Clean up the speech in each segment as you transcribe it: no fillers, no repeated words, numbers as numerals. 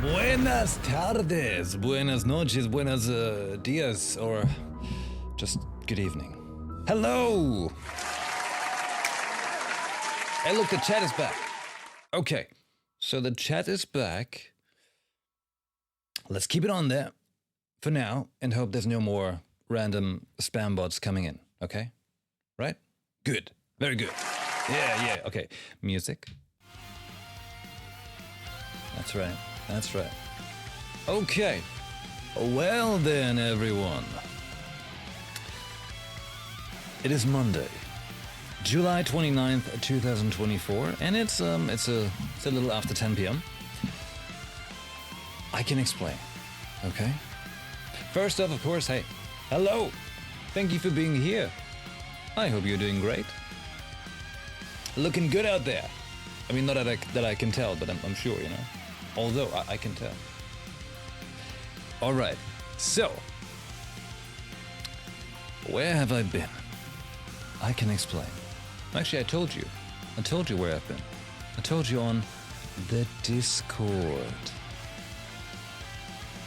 Buenas tardes, buenas noches, buenos dias, or just good evening. Hello! Hey, look, the chat is back. Okay, so the chat is back. Let's keep it on there for now and hope there's no more random spam bots coming in, okay? Right? Good. Very good. Yeah, okay. Music. That's right. That's right. Okay. Well then, everyone. It is Monday, July 29th, 2024, and it's a little after 10 p.m. I can explain, okay? First off, of course, hey, hello. Thank you for being here. I hope you're doing great. Looking good out there. I mean, not that I can tell, but I'm sure, you know. Although I can tell. All right, so where have I been? I can explain. Actually, I told you where I've been. I told you on the Discord.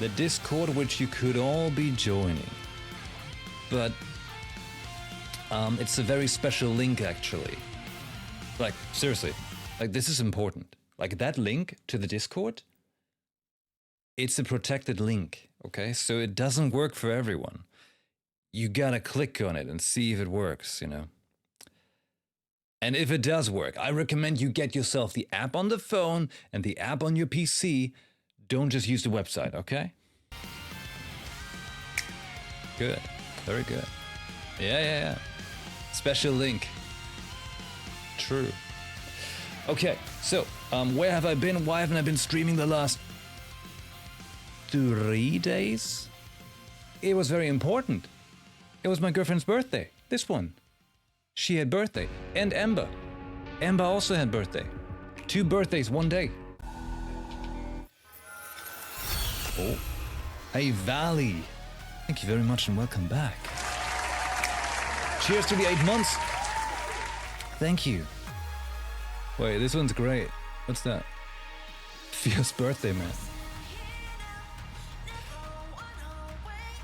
The Discord which you could all be joining. But it's a very special link, actually. Like, seriously, like, this is important. Like, that link to the Discord, it's a protected link, okay? So it doesn't work for everyone. You gotta click on it and see if it works, you know? And if it does work, I recommend you get yourself the app on the phone and the app on your PC. Don't just use the website, okay? Good. Very good. Yeah. Special link. True. Okay, so, where have I been? Why haven't I been streaming the last 3 days? It was very important. It was my girlfriend's birthday. This one. She had birthday. And Ember. Ember also had birthday. 2 birthdays, 1 day. Oh. Hey, Valley. Thank you very much and welcome back. Cheers to the 8 months. Thank you. Wait, this one's great. What's that? Fierce birthday, man.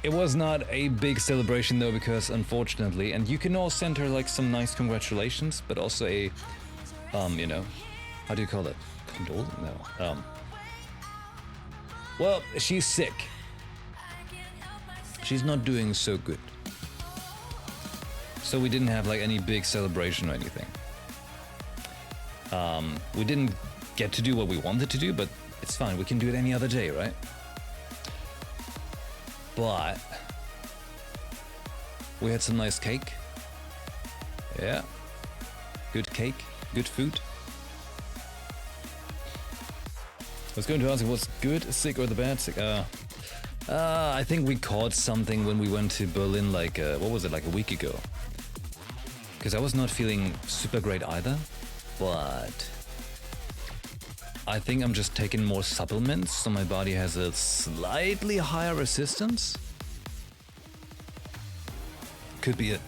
It was not a big celebration though, because unfortunately, and you can all send her like some nice congratulations, but also a, you know, how do you call it? Condole? No. Well, she's sick. She's not doing so good. So we didn't have like any big celebration or anything. We didn't get to do what we wanted to do, but it's fine. We can do it any other day, right? But we had some nice cake. Yeah. Good cake, good food. I was going to ask what's good, sick or the bad sick? I think we caught something when we went to Berlin like, what was it, like a week ago? Because I was not feeling super great either. But I think I'm just taking more supplements, so my body has a slightly higher resistance. Could be it.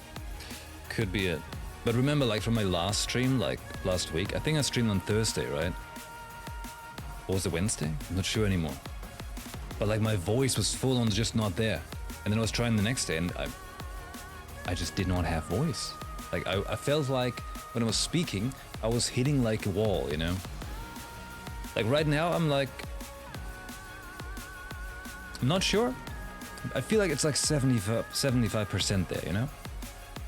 Could be it. But remember, like from my last stream, like last week, I think I streamed on Thursday, right? Or was it Wednesday? I'm not sure anymore. But like my voice was full on just not there. And then I was trying the next day and I just did not have voice. Like I felt like when I was speaking, I was hitting like a wall, you know? Like right now, I'm like, I'm not sure. I feel like it's like 75% there, you know?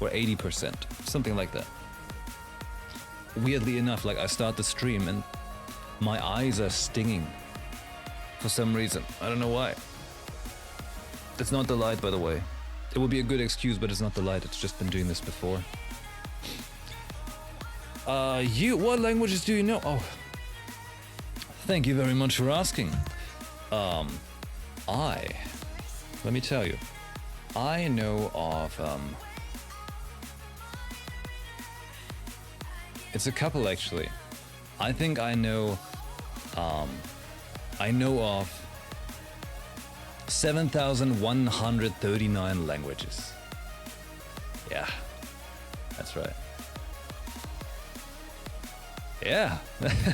Or 80%, something like that. Weirdly enough, like I start the stream and my eyes are stinging for some reason. I don't know why. It's not the light, by the way. It would be a good excuse, but it's not the light. It's just been doing this before. What languages do you know? Oh, thank you very much for asking. Let me tell you, I know of, it's a couple actually. I think I know of 7,139 languages. Yeah, that's right. Yeah,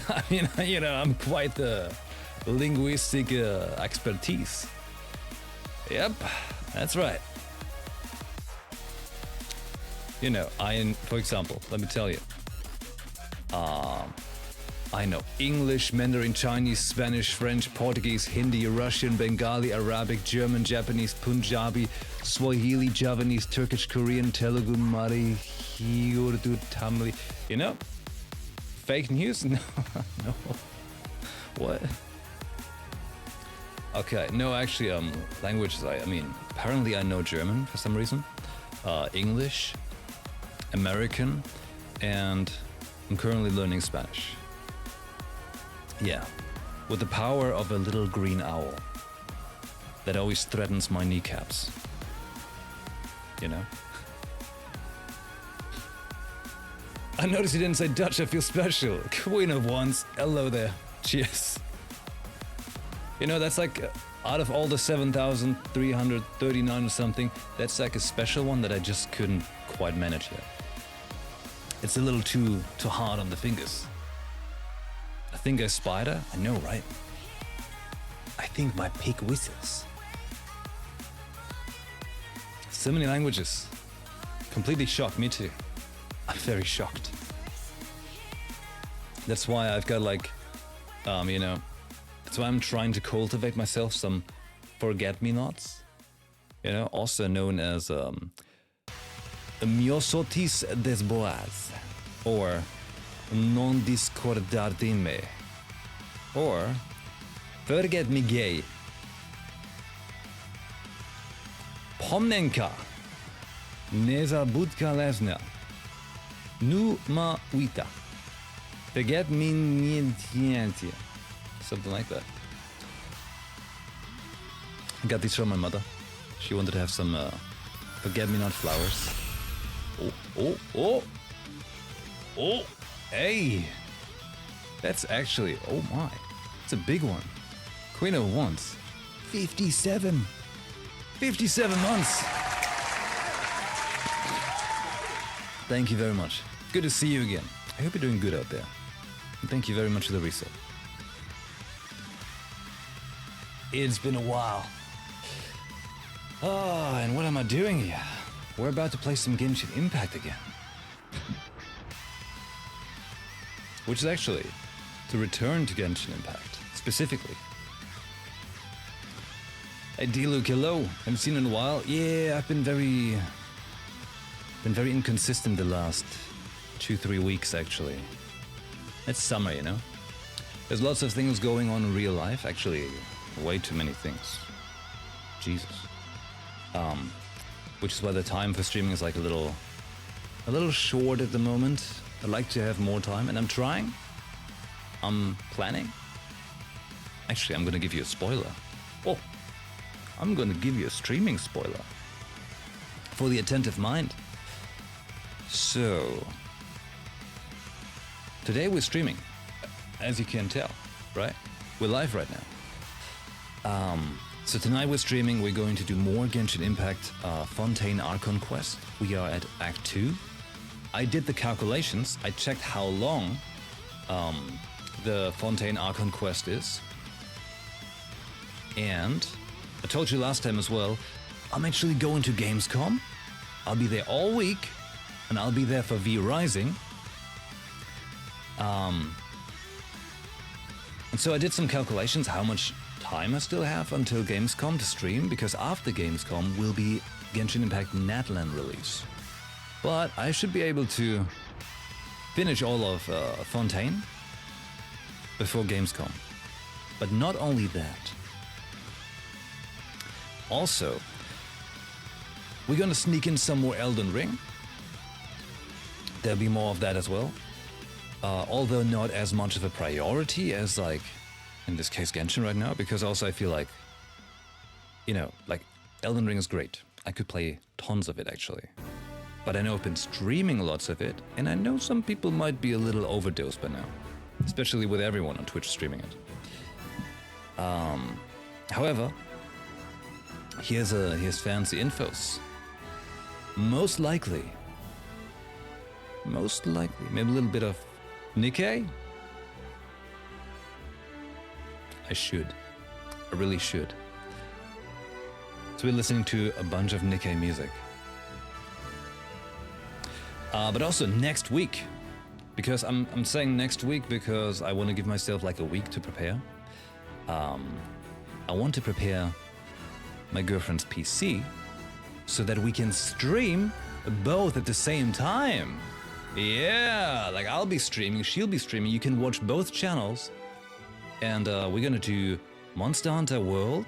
I mean, you know, I'm quite the linguistic expertise. Yep, that's right. You know, for example, let me tell you. I know English, Mandarin, Chinese, Spanish, French, Portuguese, Hindi, Russian, Bengali, Arabic, German, Japanese, Punjabi, Swahili, Javanese, Turkish, Korean, Telugu, Marathi, Urdu, Tamil. You know? Fake news? No. No. What? Okay, no, actually, languages, I mean, apparently I know German for some reason, English, American, and I'm currently learning Spanish. Yeah, with the power of a little green owl that always threatens my kneecaps. You know? I noticed you didn't say Dutch, I feel special. Queen of Wands, hello there. Cheers. You know, that's like, out of all the 7,339 or something, that's like a special one that I just couldn't quite manage yet. It's a little too hard on the fingers. I think a spider? I know, right? I think my pig whistles. So many languages. Completely shocked, me too. I'm very shocked. That's why I've got like, you know, that's why I'm trying to cultivate myself some forget-me-nots. You know, also known as myosotis des boas, or non discordar de me, or forget me gay. Pomnenka, neza budka lesna, nu ma wita, forget me nientientia. Something like that. I got these from my mother. She wanted to have some forget-me-not flowers. Oh, hey! That's actually, oh my, it's a big one. Queen of Wands, 57 months. Thank you very much. Good to see you again. I hope you're doing good out there. And thank you very much for the reset. It's been a while. Oh, and what am I doing here? We're about to play some Genshin Impact again. Which is actually to return to Genshin Impact, specifically. Hey D-Luke, hello. Haven't seen you in a while. Yeah, I've been very inconsistent the last 2-3 weeks actually. It's summer, you know. There's lots of things going on in real life, actually way too many things. Jesus. Which is why the time for streaming is like a little short at the moment. I'd like to have more time, and I'm trying. I'm planning. Actually, I'm gonna give you a spoiler. Oh, I'm gonna give you a streaming spoiler for the attentive mind. So, today we're streaming, as you can tell, right? We're live right now. So tonight we're streaming, we're going to do more Genshin Impact Fontaine Archon quest. We are at Act 2. I did the calculations, I checked how long the Fontaine Archon quest is. And I told you last time as well, I'm actually going to Gamescom. I'll be there all week, and I'll be there for V Rising. And so I did some calculations how much time I still have until Gamescom to stream, because after Gamescom will be Genshin Impact Natlan release. But I should be able to finish all of Fontaine before Gamescom. But not only that. Also, we're gonna sneak in some more Elden Ring. There'll be more of that as well. Although not as much of a priority as, like, in this case Genshin right now, because also I feel like, you know, like, Elden Ring is great. I could play tons of it actually. But I know I've been streaming lots of it, and I know some people might be a little overdosed by now. Especially with everyone on Twitch streaming it. However, here's fancy infos. Most likely, maybe a little bit of Nikkei? I should. I really should. So we're listening to a bunch of Nikkei music. But also next week, because I'm saying next week because I want to give myself like a week to prepare. I want to prepare my girlfriend's PC so that we can stream both at the same time. Yeah, like I'll be streaming, she'll be streaming. You can watch both channels, and we're gonna do Monster Hunter World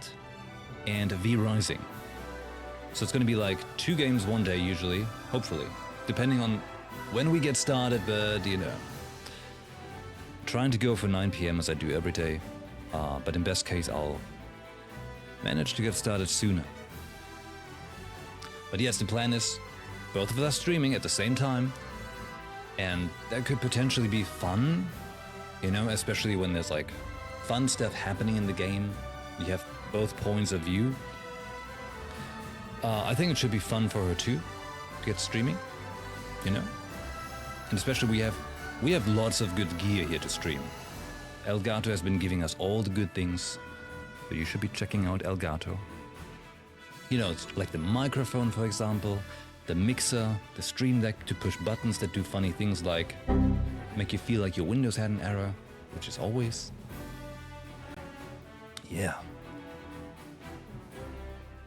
and V Rising. So it's gonna be like 2 games one day usually, hopefully, depending on when we get started, but you know. Trying to go for 9 p.m. as I do every day, but in best case I'll manage to get started sooner. But yes, the plan is both of us streaming at the same time, and that could potentially be fun, you know, especially when there's like fun stuff happening in the game. You have both points of view. I think it should be fun for her too, to get streaming, you know? And especially we have lots of good gear here to stream. Elgato has been giving us all the good things, so you should be checking out Elgato. You know, it's like the microphone, for example, the mixer, the stream deck to push buttons that do funny things like make you feel like your Windows had an error, which is always. Yeah.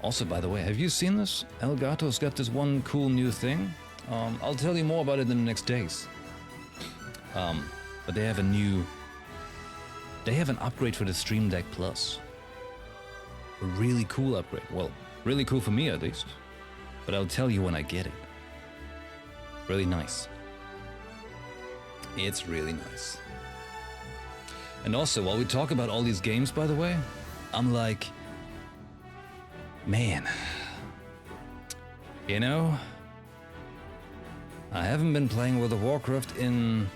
Also, by the way, have you seen this? Elgato's got this one cool new thing. I'll tell you more about it in the next days. But they have an upgrade for the Stream Deck Plus. A really cool upgrade. Well, really cool for me at least. But I'll tell you when I get it. Really nice. It's really nice. And also, while we talk about all these games, by the way, I'm like, man, you know, I haven't been playing World of Warcraft in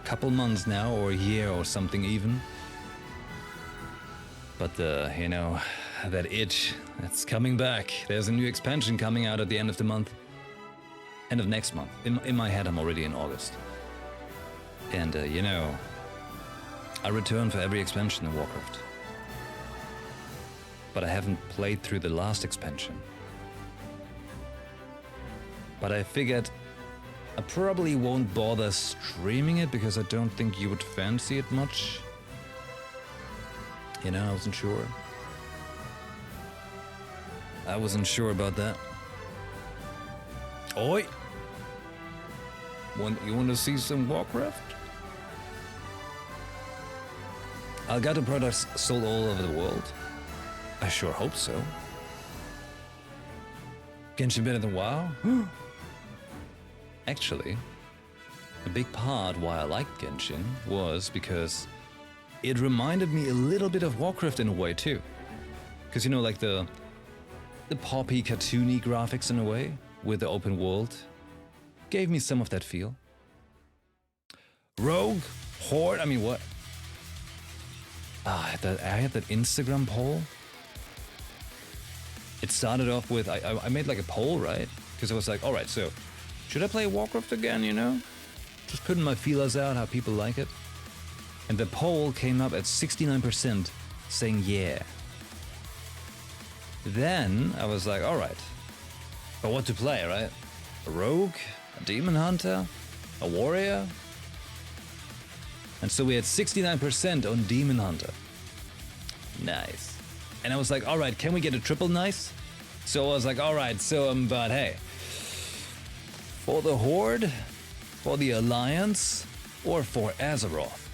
a couple months now, or a year or something even. But you know, that itch, that's coming back. There's a new expansion coming out at the end of the month. End of next month. In my head, I'm already in August. And you know, I return for every expansion in Warcraft. But I haven't played through the last expansion. But I figured I probably won't bother streaming it because I don't think you would fancy it much. You know, I wasn't sure. I wasn't sure about that. Oi! You want to see some Warcraft? Elgato products sold all over the world. I sure hope so. Genshin better than WoW? Actually, a big part why I liked Genshin was because it reminded me a little bit of Warcraft in a way too. Because you know, like the poppy, cartoony graphics in a way, with the open world, gave me some of that feel. Rogue? Horde? I mean, what? I had that Instagram poll. It started off with, I made like a poll, right? Because I was like, alright, so, should I play Warcraft again, you know? Just putting my feelers out, how people like it. And the poll came up at 69% saying yeah. Then I was like, alright, but what to play, right? A rogue? A demon hunter? A warrior? And so we had 69% on demon hunter. Nice. And I was like, alright, can we get a triple nice? So I was like, alright, so but hey, for the Horde, for the Alliance, or for Azeroth?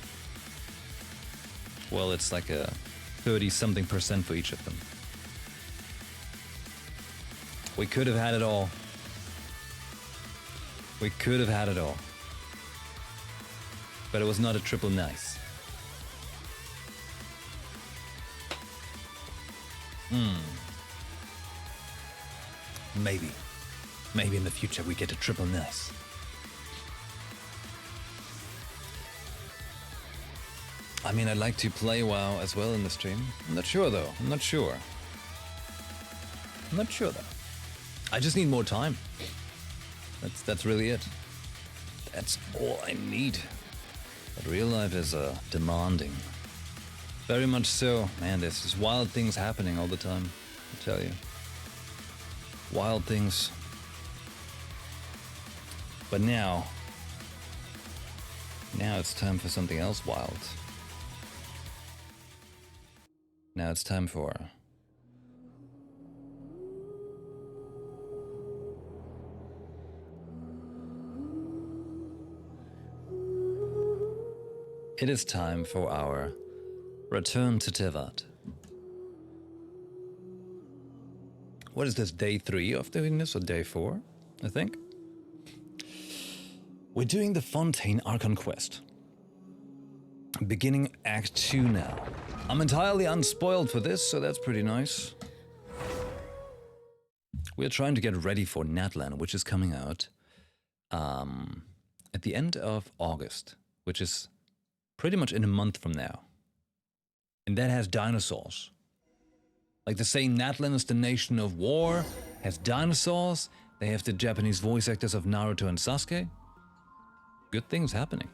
Well, it's like a 30-something% for each of them. We could have had it all. We could have had it all. But it was not a triple nice. Maybe. Maybe in the future we get a triple nice. I mean, I'd like to play WoW as well in the stream. I'm not sure though. I'm not sure though. I just need more time. That's really it. That's all I need. But real life is demanding. Very much so. Man, there's just wild things happening all the time, I tell you. Wild things. But now it's time for something else wild. Now it's time for... It is time for our return to Tevat. What is this, day 3 of doing this, or day 4, I think? We're doing the Fontaine Archon quest. Beginning Act 2 now. I'm entirely unspoiled for this, so that's pretty nice. We're trying to get ready for Natlan, which is coming out at the end of August, which is pretty much in a month from now. And that has dinosaurs. Like the same Natlan is the nation of war, has dinosaurs, they have the Japanese voice actors of Naruto and Sasuke. Good things happening.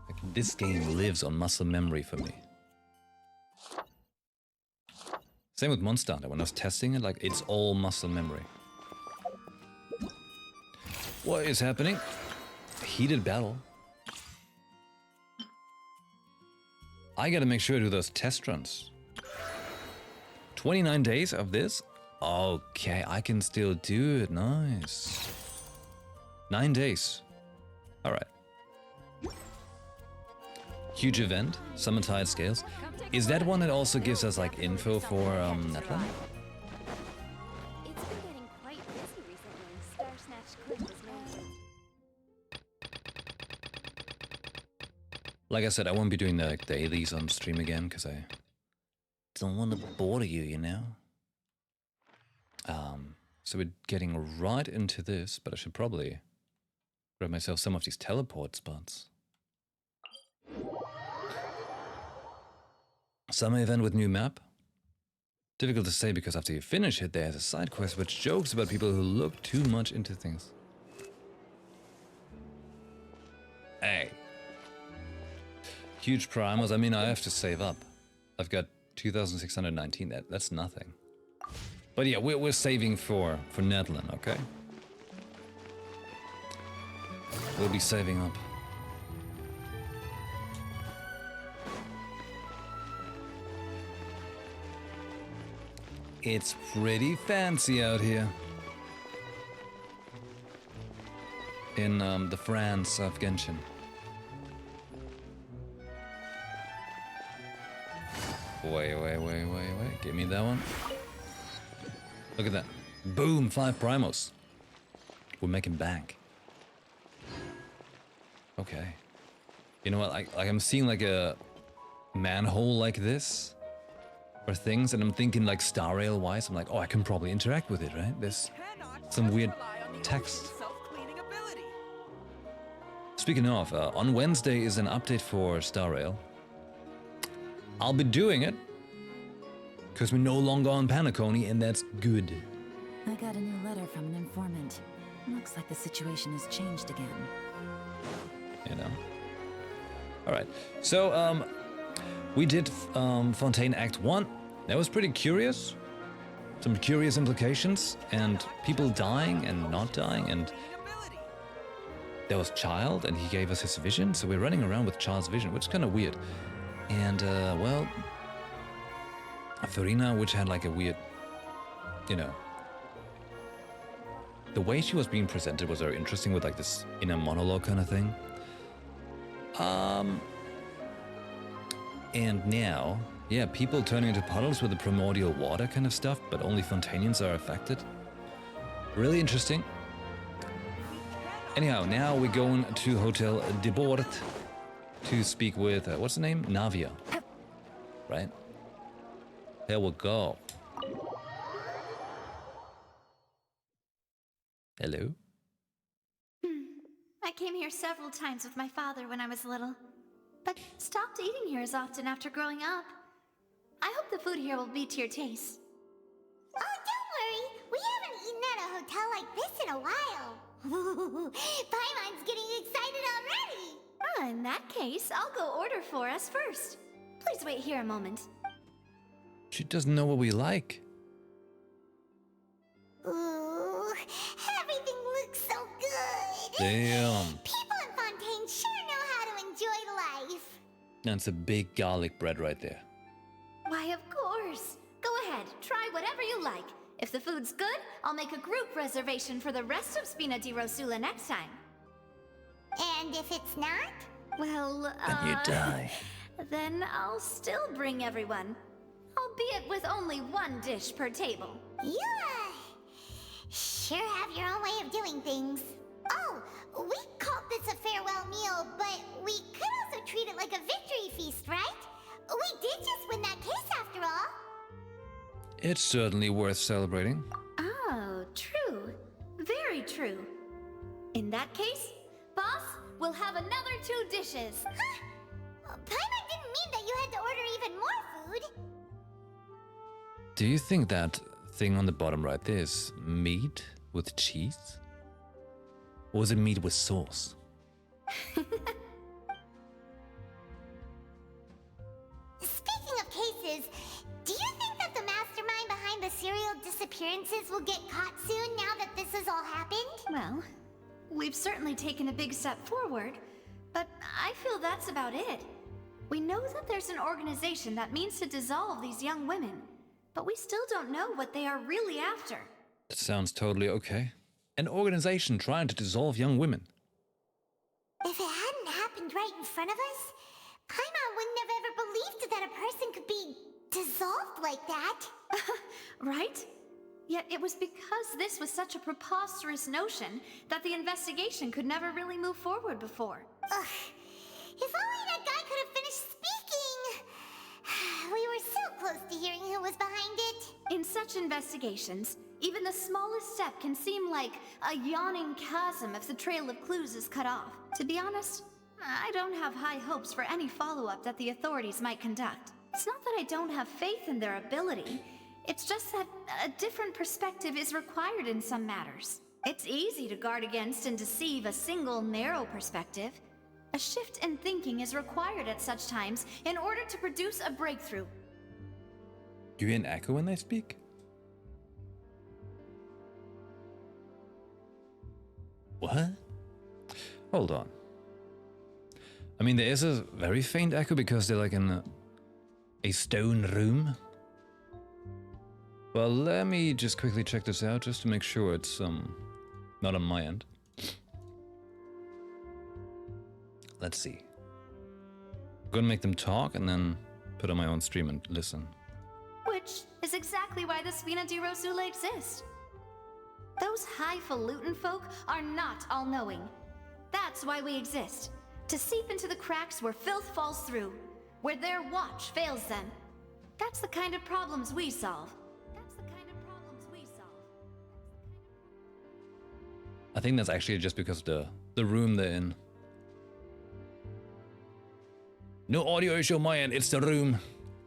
Like, this game lives on muscle memory for me. Same with Monster Hunter, when I was testing it, like, it's all muscle memory. What is happening? Heated battle. I gotta make sure to do those test runs. 29 days of this? Okay, I can still do it. Nice. 9 days. Alright. Huge event. Summon tide scales. Is that one that also gives us like info for Natlan? It's been getting quite busy recently. Star Snatch Cliff is known. Like I said, I won't be doing the like, dailies on stream again because I don't want to bore you, you know? So we're getting right into this, but I should probably grab myself some of these teleport spots. Summer event with new map? Difficult to say because after you finish it, there's a side quest which jokes about people who look too much into things. Hey. Huge primals. I mean, I have to save up. I've got 2,619. That's nothing. But yeah, we're saving for Natlan, okay? We'll be saving up. It's pretty fancy out here. In the France of Genshin. Wait. Give me that one. Look at that. Boom, 5 primals. We're making bank. Okay. You know what, I'm seeing like a manhole like this. Or things, and I'm thinking like Star Rail wise, I'm like, oh, I can probably interact with it, right? There's some weird text. Speaking of, on Wednesday is an update for Star Rail. I'll be doing it. Because we're no longer on Panacony, and that's good. I got a new letter from an informant. Looks like the situation has changed again. You know? Alright, so, we did Fontaine Act 1. That was pretty curious. Some curious implications, and people dying and not dying, and there was Child, and he gave us his vision, so we're running around with Child's vision, which is kind of weird. And, well, Farina, which had like a weird, you know, the way she was being presented was very interesting with like this inner monologue kind of thing. And now, yeah, people turning into puddles with the primordial water kind of stuff, but only Fontanians are affected. Really interesting. Anyhow, now we're going to Hotel de Bord to speak with, what's the name? Navia. Right? There we go. Hello? I came here several times with my father when I was little, but stopped eating here as often after growing up. I hope the food here will be to your taste. Oh, don't worry. We haven't eaten at a hotel like this in a while. Paimon's getting that case, I'll go order for us first. Please wait here a moment. She doesn't know what we like. Ooh, everything looks so good. Damn. People in Fontaine sure know how to enjoy life. That's a big garlic bread right there. Why, of course. Go ahead, try whatever you like. If the food's good, I'll make a group reservation for the rest of Spina di Rosula next time. And if it's not? Well, And you die. then I'll still bring everyone. Albeit with only one dish per table. You sure have your own way of doing things. Oh, we called this a farewell meal, but we could also treat it like a victory feast, right? We did just win that case after all. It's certainly worth celebrating. Oh, true. Very true. In that case, boss, we'll have another 2 dishes. Huh? Paimon didn't mean that you had to order even more food. Do you think that thing on the bottom right there is meat with cheese? Or is it meat with sauce? Speaking of cases, do you think that the mastermind behind the serial disappearances will get caught soon now that this has all happened? Well, we've certainly taken a big step forward, but I feel that's about it. We know that there's an organization that means to dissolve these young women, but we still don't know what they are really after. That sounds totally okay. An organization trying to dissolve young women. If it hadn't happened right in front of us, Paimon wouldn't have ever believed that a person could be dissolved like that. Right? Yet it was because this was such a preposterous notion that the investigation could never really move forward before. Ugh. If only that guy could have finished speaking! We were so close to hearing who was behind it. In such investigations, even the smallest step can seem like a yawning chasm if the trail of clues is cut off. To be honest, I don't have high hopes for any follow-up that the authorities might conduct. It's not that I don't have faith in their ability. It's just that a different perspective is required in some matters. It's easy to guard against and deceive a single narrow perspective. A shift in thinking is required at such times in order to produce a breakthrough. You hear an echo when they speak? What? Hold on. I mean, there is a very faint echo because they're like in a stone room. Well, let me just quickly check this out just to make sure it's not on my end. Let's see. I'm gonna make them talk and then put on my own stream and listen. Which is exactly why the Spina di Rosula exist. Those highfalutin folk are not all-knowing. That's why we exist. To seep into the cracks where filth falls through, where their watch fails them. That's the kind of problems we solve. I think that's actually just because of the room they're in. No audio issue on my end, it's the room.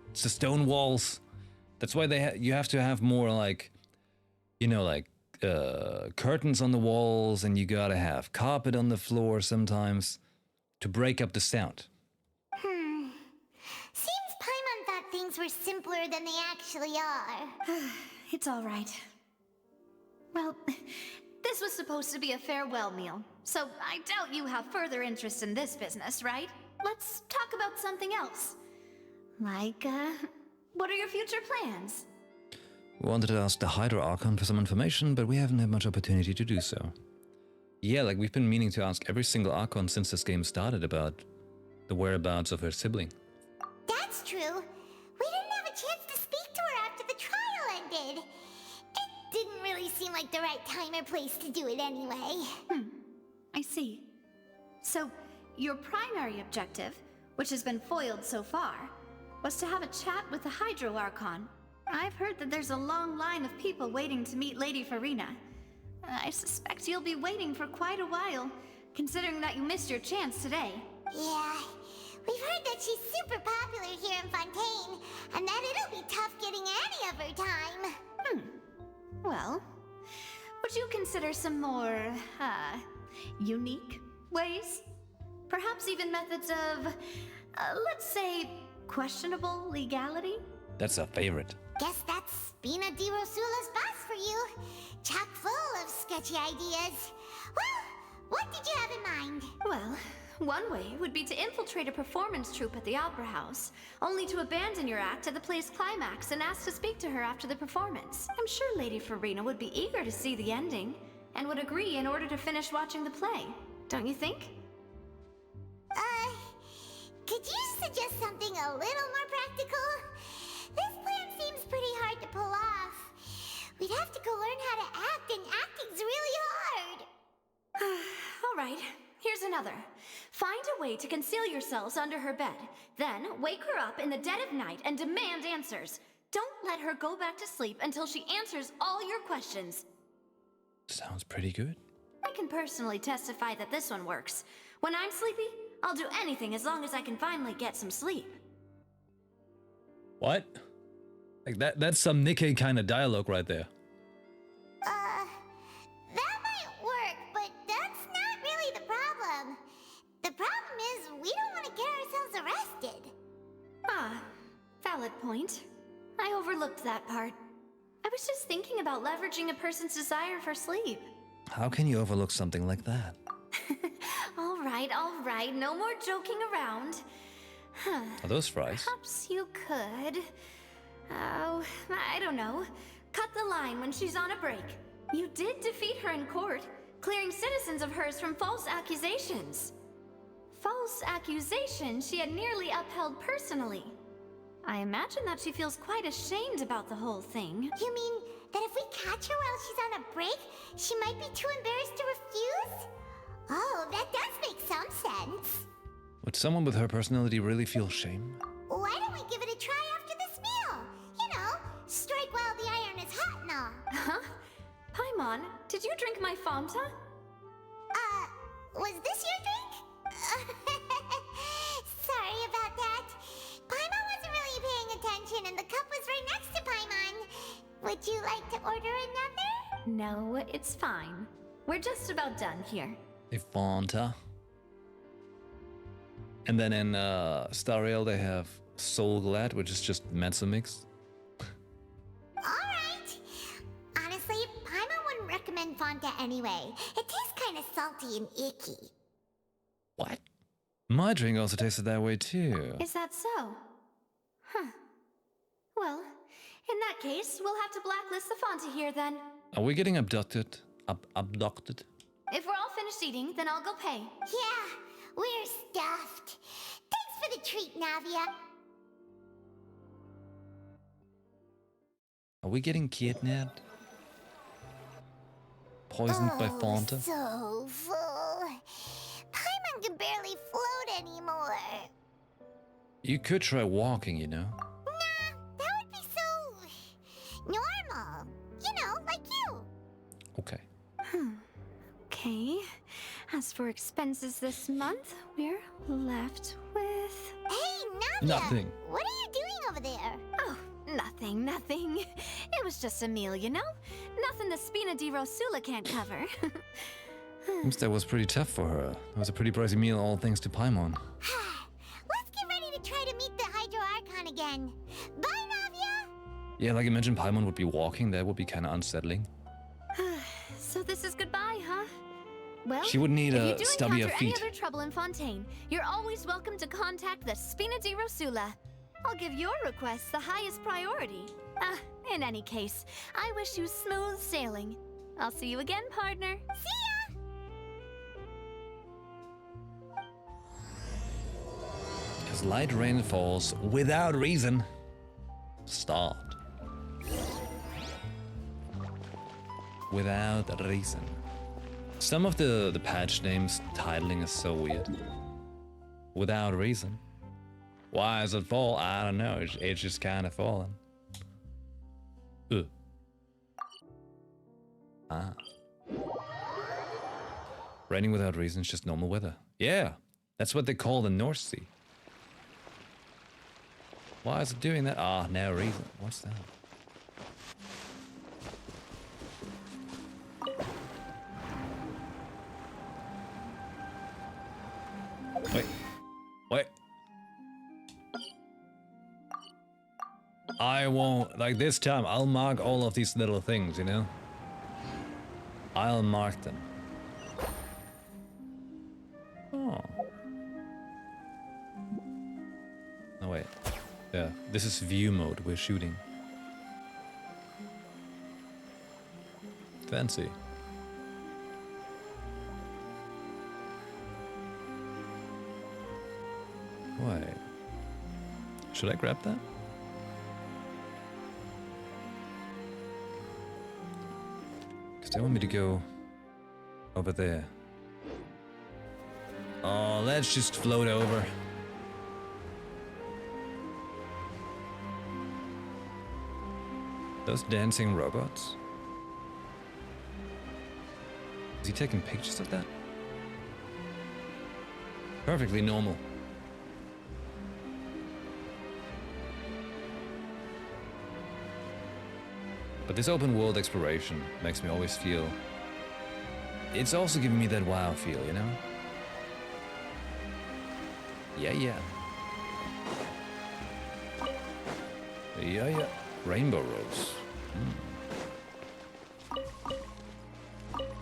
It's the stone walls. That's why you have to have more like, you know, like curtains on the walls, and you gotta have carpet on the floor sometimes to break up the sound. Seems Paimon thought things were simpler than they actually are. It's all right. Well, this was supposed to be a farewell meal, so I doubt you have further interest in this business, right? Let's talk about something else. Like, what are your future plans? We wanted to ask the Hydra Archon for some information, but we haven't had much opportunity to do so. Yeah, like we've been meaning to ask every single Archon since this game started about the whereabouts of her sibling. That's true. We didn't have a chance to speak to her after the trial ended. It didn't really seem like the right time or place to do it anyway. I see. So, your primary objective, which has been foiled so far, was to have a chat with the Hydro Archon. I've heard that there's a long line of people waiting to meet Lady Farina. I suspect you'll be waiting for quite a while, considering that you missed your chance today. Yeah, we've heard that she's super popular here in Fontaine, and that it'll be tough getting any of her time. Well, would you consider some more, unique ways? Perhaps even methods of, let's say, questionable legality? That's a favorite. Guess that's Spina di Rosula's boss for you. Chock full of sketchy ideas. Well, what did you have in mind? Well, one way would be to infiltrate a performance troupe at the Opera House, only to abandon your act at the play's climax and ask to speak to her after the performance. I'm sure Lady Farina would be eager to see the ending, and would agree in order to finish watching the play. Don't you think? Could you suggest something a little more practical? This plan seems pretty hard to pull off. We'd have to go learn how to act, and acting's really hard. All right, here's another. Find a way to conceal yourselves under her bed. Then wake her up in the dead of night and demand answers. Don't let her go back to sleep until she answers all your questions. Sounds pretty good. I can personally testify that this one works. When I'm sleepy, I'll do anything as long as I can finally get some sleep. What? Like that's some Nikkei kind of dialogue right there. That might work, but that's not really the problem. The problem is we don't want to get ourselves arrested. Ah, valid point. I overlooked that part. I was just thinking about leveraging a person's desire for sleep. How can you overlook something like that? All right, no more joking around. Are those fries? Perhaps you could. Oh, I don't know. Cut the line when she's on a break. You did defeat her in court, clearing citizens of hers from false accusations. False accusations she had nearly upheld personally. I imagine that she feels quite ashamed about the whole thing. You mean that if we catch her while she's on a break, she might be too embarrassed to refuse? Oh, that does make some sense. Would someone with her personality really feel shame? Why don't we give it a try after this meal? You know, strike while the iron is hot and all. Huh? Paimon, did you drink my Fanta? Was this your drink? Sorry about that. Paimon wasn't really paying attention and the cup was right next to Paimon. Would you like to order another? No, it's fine. We're just about done here. A Fanta. And then in Star Rail they have Soul Glad, which is just Metsu Mix. Alright. Honestly, Paimon wouldn't recommend Fanta anyway. It tastes kind of salty and icky. What? My drink also tasted that way too. Is that so? Huh. Well, in that case, we'll have to blacklist the Fanta here then. Are we getting abducted? Abducted? If we're all finished eating, then I'll go pay. Yeah, we're stuffed. Thanks for the treat, Navia. Are we getting kidnapped? Poisoned by Fanta? So full. Paimon can barely float anymore. You could try walking, you know. Nah, that would be so normal. You know, like you. Okay. Okay. As for expenses this month, we're left with... Hey, Navia! Nothing. What are you doing over there? Oh, nothing. It was just a meal, you know? Nothing the Spina di Rosula can't cover. Seems that was pretty tough for her. It was a pretty pricey meal, all thanks to Paimon. Let's get ready to try to meet the Hydro Archon again. Bye, Navia! Yeah, like imagine Paimon would be walking, that would be kind of unsettling. So this is goodbye, huh? Well, She would need if a you do stubbier encounter any feet. other trouble in Fontaine, you're always welcome to contact the Spina di Rosula. I'll give your request the highest priority. In any case, I wish you smooth sailing. I'll see you again, partner. See ya! Because light rain falls without reason. Start. Without a reason. Some of the patch names titling is so weird. Without reason. Why does it fall? I don't know. It's just kind of falling. Ah. Raining without reason is just normal weather. Yeah, that's what they call the North Sea. Why is it doing that? Ah, no reason. What's that? Wait. Wait. I won't, like this time, I'll mark all of these little things, you know? I'll mark them. Oh. No, wait. Yeah, this is view mode, we're shooting. Fancy. Wait. Should I grab that? Because they want me to go over there. Oh, let's just float over. Those dancing robots? Is he taking pictures of that? Perfectly normal. But this open world exploration makes me always feel... It's also giving me that WoW feel, you know? Yeah, yeah. Yeah, yeah. Rainbow Rose.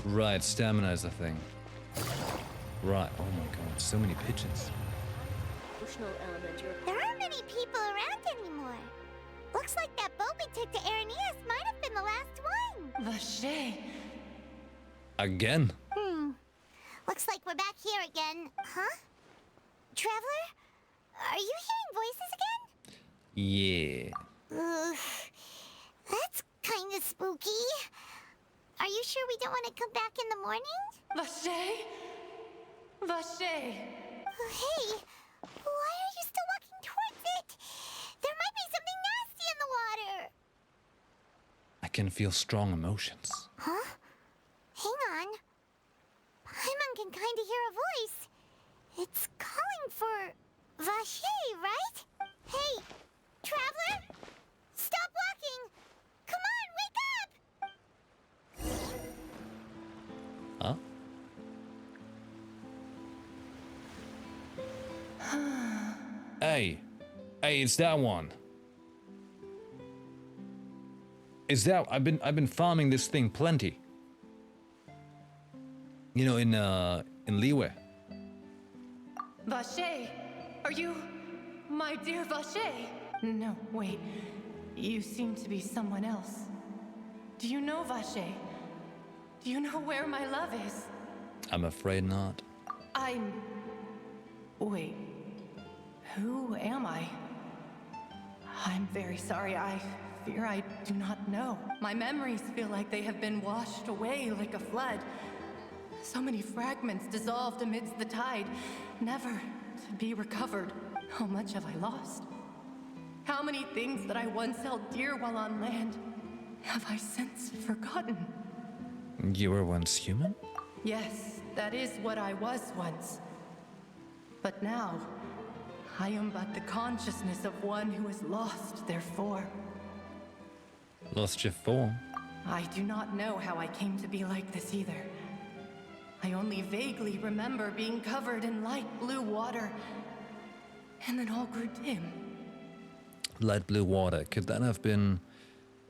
Right, stamina is a thing. Right, oh my god, so many pigeons. There aren't many people around anymore. Looks like that boat we took to Araneas might have been the last one. Vache. Again? Looks like we're back here again. Huh? Traveler? Are you hearing voices again? Yeah. Ugh. That's kind of spooky. Are you sure we don't want to come back in the morning? Vache? Vache. Hey, why are you still walking towards it? There might be something nasty in the water. I can feel strong emotions. Huh? Hang on. Paimon can kind of hear a voice. It's calling for Vache, right? Hey, traveler! Stop walking! Come on, wake up! Huh? Hey. Hey, it's that one. Is that... I've been farming this thing plenty. You know, in Liyue. Vache, are you my dear Vache? No, wait. You seem to be someone else. Do you know Vache? Do you know where my love is? I'm afraid not. Wait. Who am I? I'm very sorry. I fear I do not know. My memories feel like they have been washed away like a flood. So many fragments dissolved amidst the tide, never to be recovered. How much have I lost? How many things that I once held dear while on land have I since forgotten? You were once human? Yes, that is what I was once. But now, I am but the consciousness of one who is lost their form. Lost your form? I do not know how I came to be like this either. I only vaguely remember being covered in light blue water, and then all grew dim. Light blue water. Could that have been...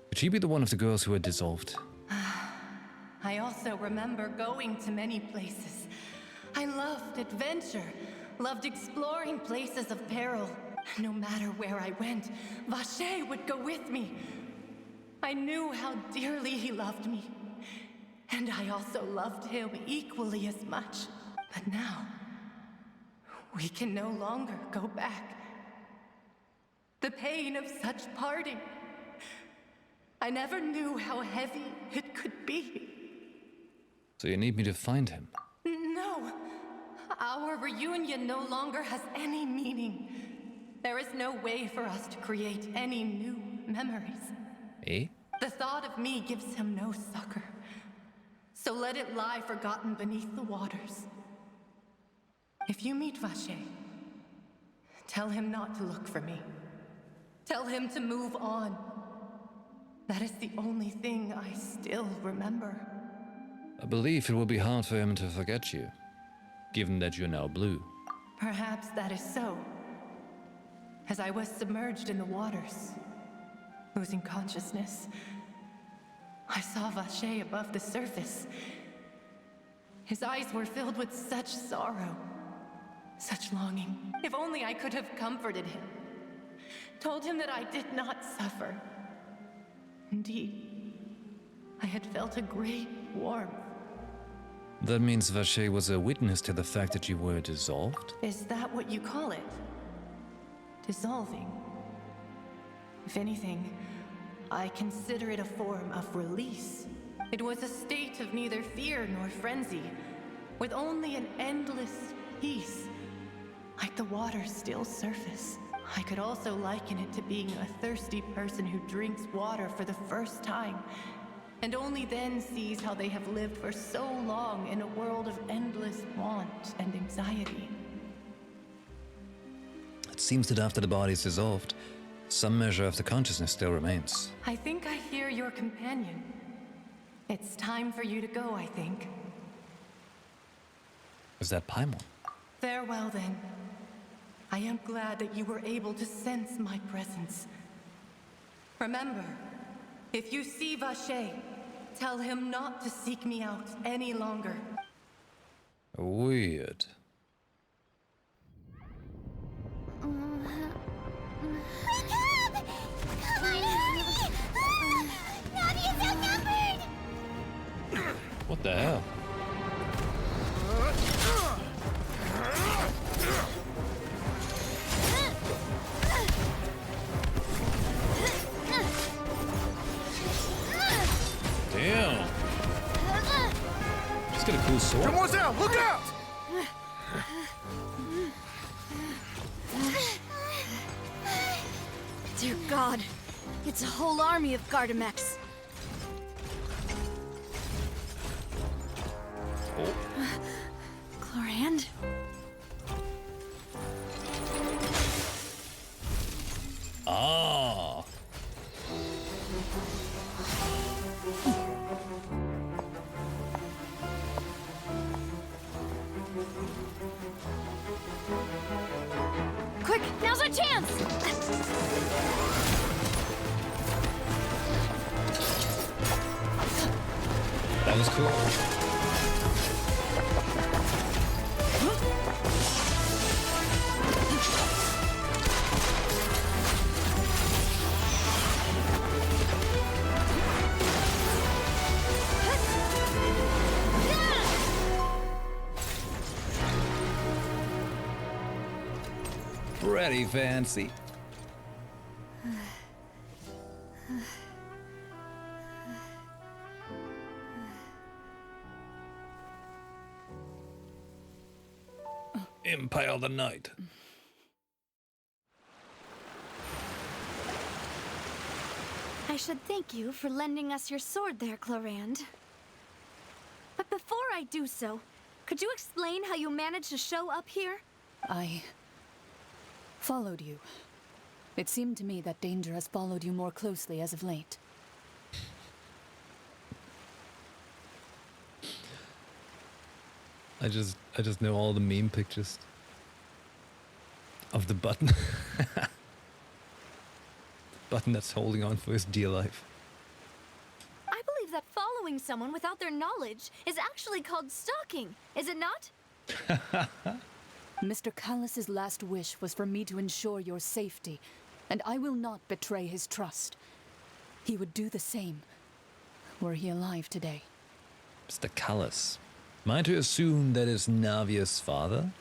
Could she be the one of the girls who were dissolved? I also remember going to many places. I loved adventure, loved exploring places of peril. No matter where I went, Vache would go with me. I knew how dearly he loved me. And I also loved him equally as much. But now, we can no longer go back. The pain of such parting. I never knew how heavy it could be. So you need me to find him? No. Our reunion no longer has any meaning. There is no way for us to create any new memories. Eh? The thought of me gives him no succor. So let it lie forgotten beneath the waters. If you meet Vache, tell him not to look for me. Tell him to move on. That is the only thing I still remember. I believe it will be hard for him to forget you, given that you're now blue. Perhaps that is so. As I was submerged in the waters, losing consciousness, I saw Vacher above the surface. His eyes were filled with such sorrow, such longing. If only I could have comforted him, told him that I did not suffer. Indeed, I had felt a great warmth. That means Vacher was a witness to the fact that you were dissolved? Is that what you call it? Dissolving? If anything, I consider it a form of release. It was a state of neither fear nor frenzy, with only an endless peace, like the water's still surface. I could also liken it to being a thirsty person who drinks water for the first time, and only then sees how they have lived for so long in a world of endless want and anxiety. It seems that after the body is dissolved, some measure of the consciousness still remains. I think I hear your companion. It's time for you to go, I think. Is that Paimon? Farewell, then. I am glad that you were able to sense my presence. Remember, if you see Vacher, tell him not to seek me out any longer. Weird. Come! Come on, hurry! Navia's outnumbered! What the hell? Damn. Just got a cool sword. Mademoiselle, look out! Dear God, it's a whole army of Gardamex. Chlorand? Ah. Quick, now's our chance! That was cool. Pretty fancy. Impale the knight. I should thank you for lending us your sword there, Chlorand. But before I do so, could you explain how you managed to show up here? I followed you. It seemed to me that danger has followed you more closely as of late. I just know all the meme pictures of the button. Button that's holding on for his dear life. I believe that following someone without their knowledge is actually called stalking, is it not? Mr. Callus's last wish was for me to ensure your safety, and I will not betray his trust. He would do the same, were he alive today. Mr. Callus. Am I to assume that is Navia's father?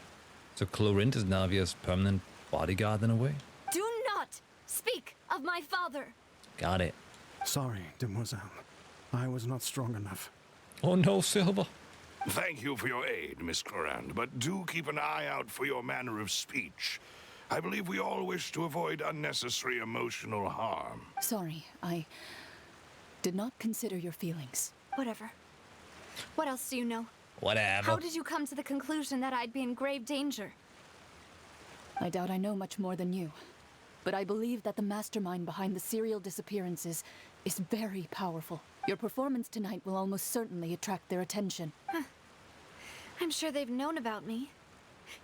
So Chlorinde is Navia's permanent bodyguard in a way? Do not speak of my father! Got it. Sorry, Demoiselle. I was not strong enough. Oh no, Silver. Thank you for your aid, Miss Chlorinde, but do keep an eye out for your manner of speech. I believe we all wish to avoid unnecessary emotional harm. Sorry, I did not consider your feelings. Whatever. What else do you know? Whatever. How did you come to the conclusion that I'd be in grave danger? I doubt I know much more than you, but I believe that the mastermind behind the serial disappearances is very powerful. Your performance tonight will almost certainly attract their attention. I'm sure they've known about me.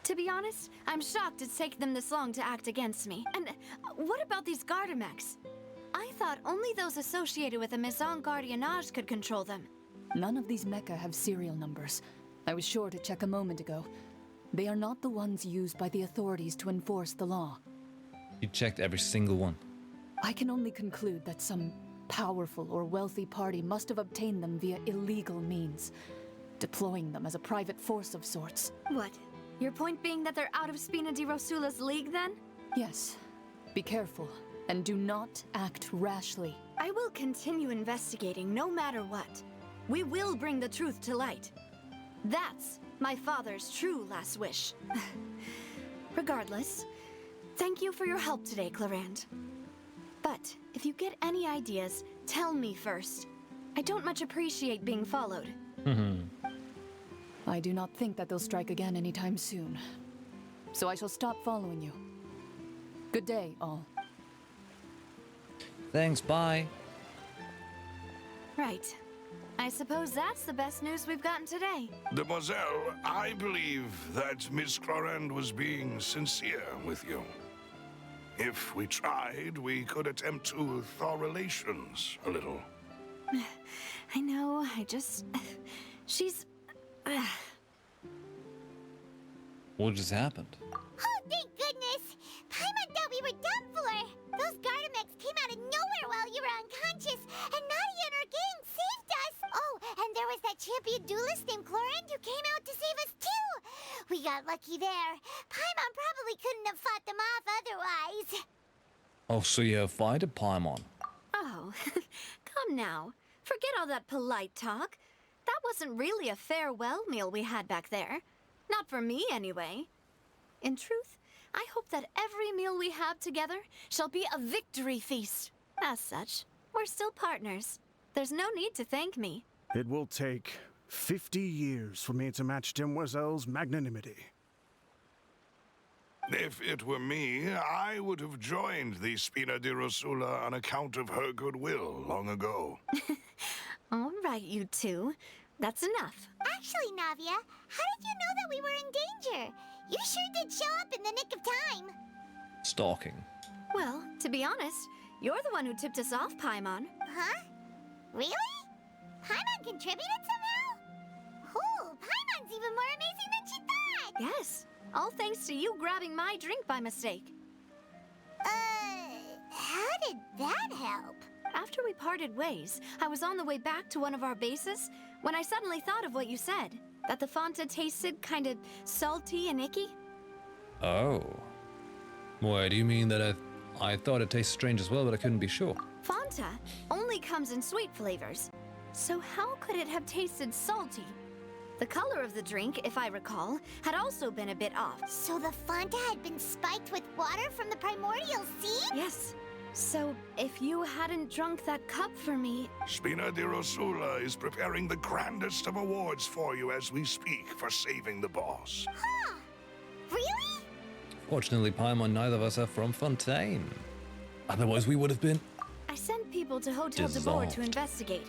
To be honest, I'm shocked it's taken them this long to act against me. And what about these Gardamex? I thought only those associated with the Maison Gardiennage could control them. None of these mecha have serial numbers. I was sure to check a moment ago. They are not the ones used by the authorities to enforce the law. You checked every single one. I can only conclude that some powerful or wealthy party must have obtained them via illegal means, deploying them as a private force of sorts. What? Your point being that they're out of Spina di Rosula's league, then? Yes. Be careful, and do not act rashly. I will continue investigating no matter what. We will bring the truth to light. That's my father's true last wish. Regardless, thank you for your help today, Clarand. But if you get any ideas, tell me first. I don't much appreciate being followed. I do not think that they'll strike again anytime soon. So I shall stop following you. Good day, all. Thanks, bye. Right. I suppose that's the best news we've gotten today. Demoiselle, I believe that Miss Clarand was being sincere with you. If we tried, we could attempt to thaw relations a little. I know, she's... What just happened? Oh, thank goodness! Paimon thought we were done for! Those Gardamex came out of nowhere while you were unconscious, and Nadia and her gang saved us! Oh, and there was that champion duelist named Chlorine who came out to save us too! We got lucky there. Paimon probably couldn't have fought them off otherwise. Oh, so you have fighted Paimon. Oh, come now. Forget all that polite talk. That wasn't really a farewell meal we had back there. Not for me, anyway. In truth, I hope that every meal we have together shall be a victory feast. As such, we're still partners. There's no need to thank me. It will take 50 years for me to match Demoiselle's magnanimity. If it were me, I would have joined the Spina di Rosula on account of her goodwill long ago. All right, you two. That's enough. Actually, Navia, how did you know that we were in danger? You sure did show up in the nick of time. Stalking. Well, to be honest, you're the one who tipped us off, Paimon. Huh? Really? Paimon contributed somehow? Ooh, Paimon's even more amazing than she thought! Yes, all thanks to you grabbing my drink by mistake. How did that help? After we parted ways, I was on the way back to one of our bases when I suddenly thought of what you said. That the Fonta tasted kind of salty and icky. Oh. Why, do you mean that I thought it tasted strange as well, but I couldn't be sure? Fonta only comes in sweet flavors. So how could it have tasted salty? The color of the drink, if I recall, had also been a bit off. So the Fonta had been spiked with water from the primordial sea? Yes. So, if you hadn't drunk that cup for me... Spina di Rosula is preparing the grandest of awards for you as we speak for saving the boss. Huh? Really? Fortunately, Paimon, neither of us are from Fontaine. Otherwise, we would have been... I sent people to Hotel de Boer to investigate.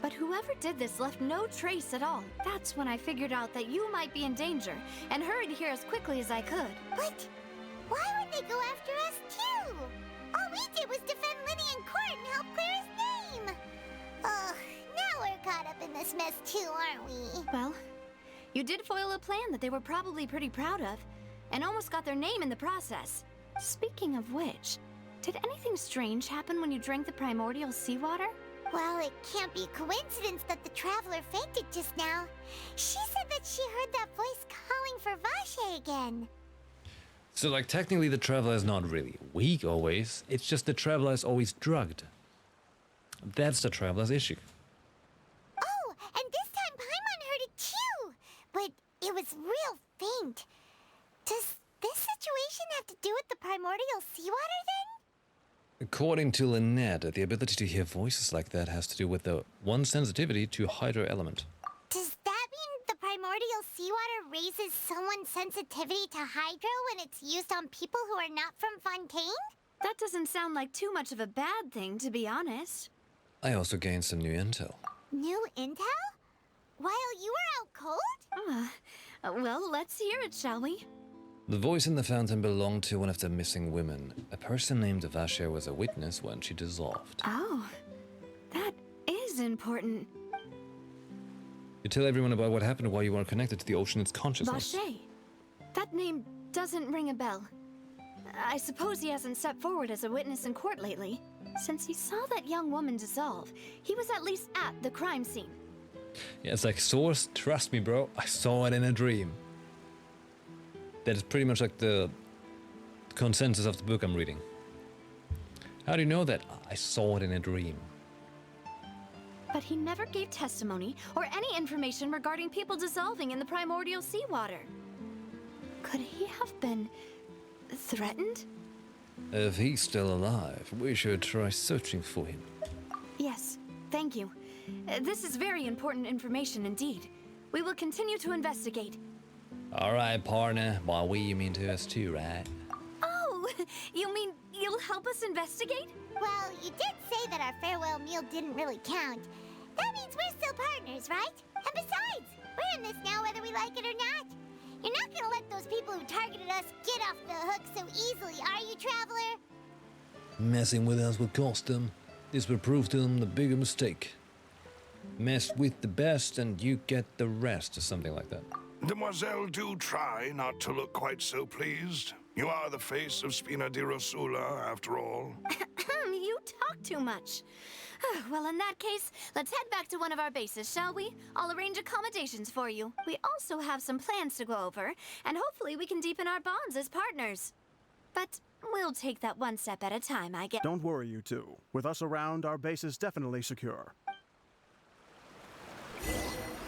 But whoever did this left no trace at all. That's when I figured out that you might be in danger and hurried here as quickly as I could. But why would they go after us too? All we did was defend Linny in court and help clear his name. Ugh, now we're caught up in this mess too, aren't we? Well, you did foil a plan that they were probably pretty proud of, and almost got their name in the process. Speaking of which, did anything strange happen when you drank the primordial seawater? Well, it can't be coincidence that the traveler fainted just now. She said that she heard that voice calling for Vache again. So, like, technically the Traveler is not really weak always. It's just the Traveler is always drugged. That's the Traveler's issue. Oh, and this time Paimon heard it too. But it was real faint. Does this situation have to do with the primordial seawater then? According to Lynette, the ability to hear voices like that has to do with the one sensitivity to hydro element. Does that mean the primordial seawater raises someone's sensitivity to hydro when it's used on people who are not from Fontaine? That doesn't sound like too much of a bad thing, to be honest. I also gained some new intel. New intel? While you were out cold? Well, let's hear it, shall we? The voice in the fountain belonged to one of the missing women. A person named Vasher was a witness when she dissolved. Oh, that is important. You tell everyone about what happened while you weren't connected to the ocean's consciousness. Vacher. That name doesn't ring a bell. I suppose he hasn't stepped forward as a witness in court lately. Since he saw that young woman dissolve, he was at least at the crime scene. Yeah, it's like, source, trust me, bro, I saw it in a dream. That is pretty much like the consensus of the book I'm reading. How do you know that? I saw it in a dream. But he never gave testimony or any information regarding people dissolving in the primordial seawater. Could he have been threatened? If he's still alive, we should try searching for him. Yes, thank you. This is very important information indeed. We will continue to investigate. Alright, partner. By we, you mean to us too, right? Oh, you mean you'll help us investigate? Well, you did say that our farewell meal didn't really count. That means we're still partners, right? And besides, we're in this now whether we like it or not. You're not gonna let those people who targeted us get off the hook so easily, are you, Traveler? Messing with us will cost them. This will prove to them the bigger mistake. Mess with the best and you get the rest, or something like that. Demoiselle, do try not to look quite so pleased. You are the face of Spina di Rosula, after all. You talk too much. Well, in that case, let's head back to one of our bases, shall we? I'll arrange accommodations for you. We also have some plans to go over, and hopefully we can deepen our bonds as partners. But we'll take that one step at a time, I guess. Don't worry, you two. With us around, our base is definitely secure.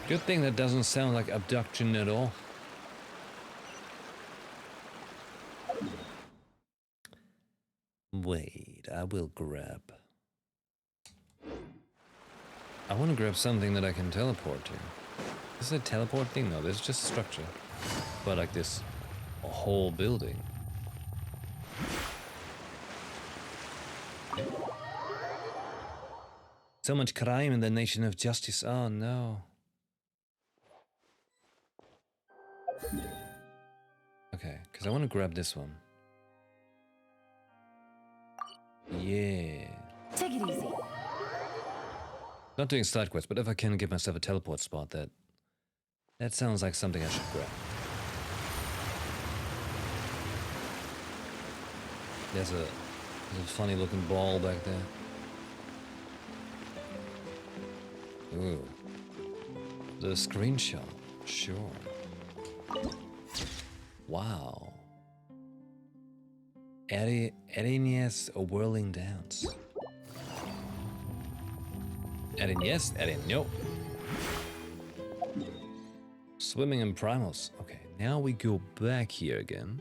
Good thing that doesn't sound like abduction at all. Wait, I will grab. I want to grab something that I can teleport to. Is it a teleport thing? No, there's just a structure. But like this whole building. So much crime in the nation of justice. Oh no. Okay, because I want to grab this one. Yeah. Take it easy. Not doing side quests, but if I can give myself a teleport spot, that sounds like something I should grab. There's a funny looking ball back there. Ooh. The screenshot. Sure. Wow. Erinia's a whirling dance. Erin yes, Erin no. Swimming in primals. Okay, now we go back here again.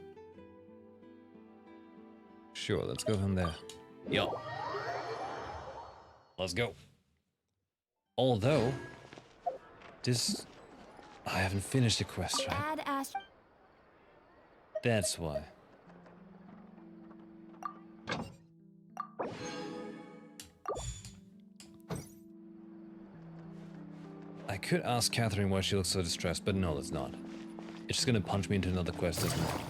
Sure, let's go from there. Yo. Let's go. Although, this... I haven't finished the quest, right? Add Ash. That's why. I could ask Catherine why she looks so distressed, but no, it's not. It's just gonna punch me into another quest, isn't it?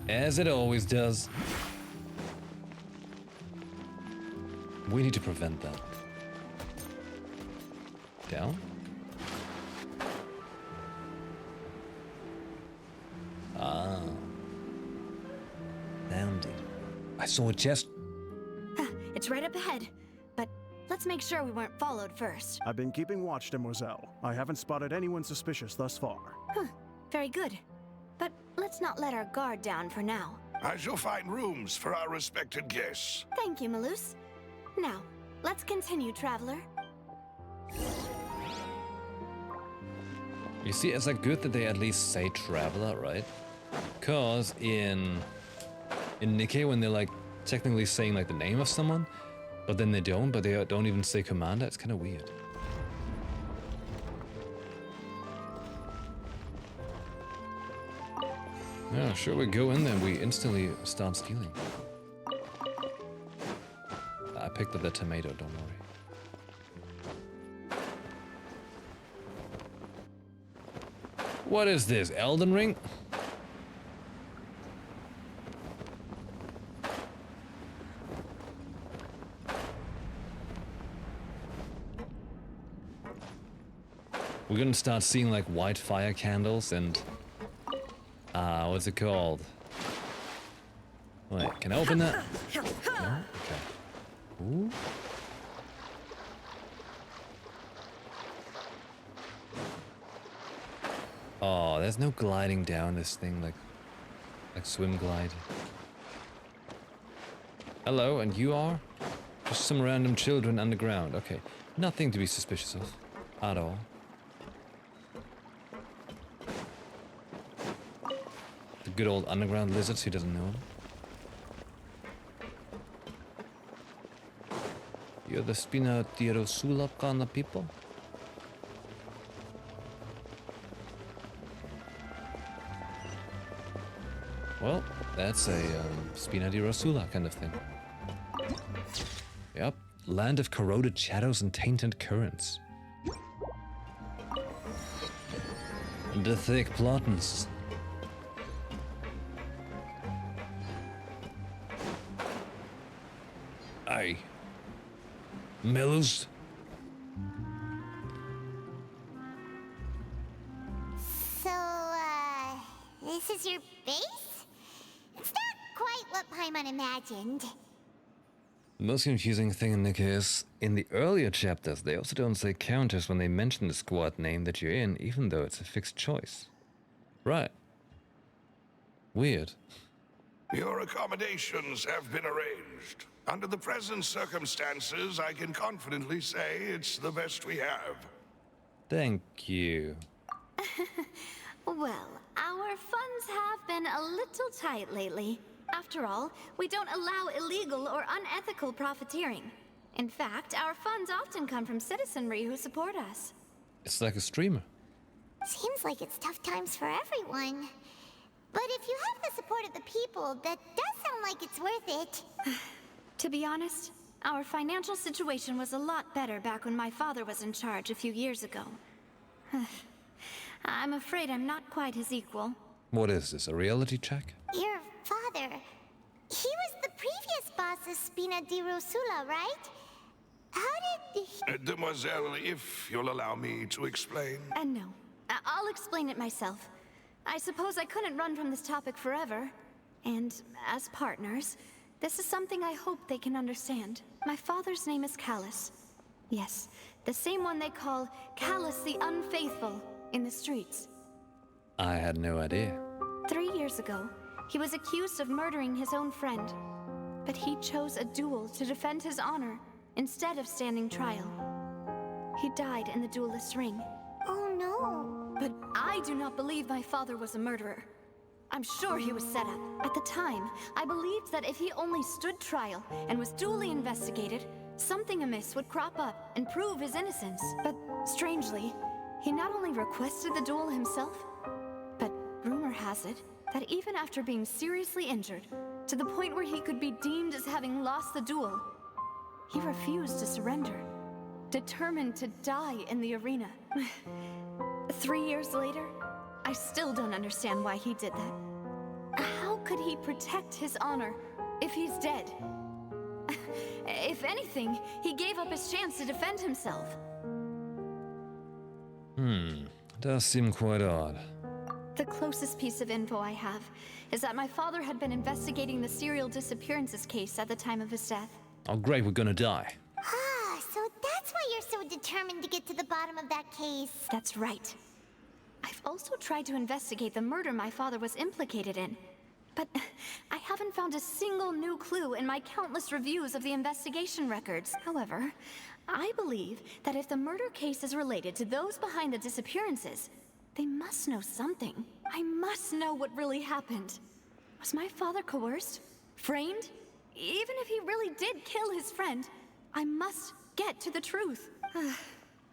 As it always does. We need to prevent that. Down? Ah. Found it. I saw a chest. It's right up ahead. But let's make sure we weren't followed first. I've been keeping watch, Demoiselle. I haven't spotted anyone suspicious thus far. Very good. But let's not let our guard down for now. I shall find rooms for our respected guests. Thank you, Malus. Now, let's continue, Traveler. You see, it's like good that they at least say traveler, right? Cause in Nikkei, when they're like technically saying like the name of someone, but then they don't even say commander, it's kind of weird. Yeah, sure, we go in there and we instantly start stealing. I picked up the tomato, don't worry. What is this, Elden Ring? We're gonna start seeing like white fire candles and what's it called? Wait, can I open that? No? Okay. Ooh. Oh, there's no gliding down this thing like swim glide. Hello, and you are? Just some random children underground. Okay. Nothing to be suspicious of. At all. The good old underground lizards, who doesn't know them? You're the Spina di Rosula kind of people? Well, that's a Spina di Rosula kind of thing. Yep, land of corroded shadows and tainted currents. The thick plottins. Aye. Mills. So, this is your base? It's not quite what Paimon imagined. The most confusing thing in Nick is, in the earlier chapters, they also don't say counters when they mention the squad name that you're in, even though it's a fixed choice. Right. Weird. Your accommodations have been arranged. Under the present circumstances, I can confidently say it's the best we have. Thank you. Well, our funds have been a little tight lately. After all, we don't allow illegal or unethical profiteering. In fact, our funds often come from citizenry who support us. It's like a streamer. Seems like it's tough times for everyone. But if you have the support of the people, that does sound like it's worth it. To be honest, our financial situation was a lot better back when my father was in charge a few years ago. I'm afraid I'm not quite his equal. What is this, a reality check? Your father, he was the previous boss of Spina di Rosula, right? How did he... Demoiselle, if you'll allow me to explain. No, I'll explain it myself. I suppose I couldn't run from this topic forever. And as partners, this is something I hope they can understand. My father's name is Callus. Yes, the same one they call Callus the Unfaithful in the streets. I had no idea. 3 years ago, he was accused of murdering his own friend. But he chose a duel to defend his honor instead of standing trial. He died in the duelist's ring. Oh no. But I do not believe my father was a murderer. I'm sure he was set up. At the time, I believed that if he only stood trial and was duly investigated, something amiss would crop up and prove his innocence. But strangely, he not only requested the duel himself, but rumor has it that even after being seriously injured, to the point where he could be deemed as having lost the duel, he refused to surrender, determined to die in the arena. 3 years later, I still don't understand why he did that. How could he protect his honor if he's dead? If anything, he gave up his chance to defend himself. Does seem quite odd. The closest piece of info I have is that my father had been investigating the serial disappearances case at the time of his death. Oh great, we're gonna die. Ah, so that's why you're so determined to get to the bottom of that case. That's right. I've also tried to investigate the murder my father was implicated in, but I haven't found a single new clue in my countless reviews of the investigation records. However, I believe that if the murder case is related to those behind the disappearances, they must know something. I must know what really happened. Was my father coerced? Framed? Even if he really did kill his friend, I must get to the truth.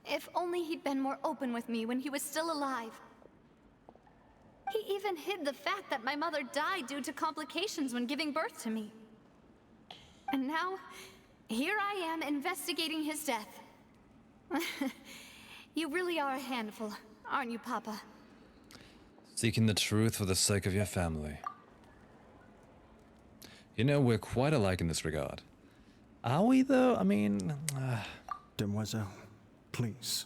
If only he'd been more open with me when he was still alive. He even hid the fact that my mother died due to complications when giving birth to me. And now, here I am investigating his death. You really are a handful, aren't you, Papa? Seeking the truth for the sake of your family. You know, we're quite alike in this regard. Are we, though? I mean... Demoiselle, please,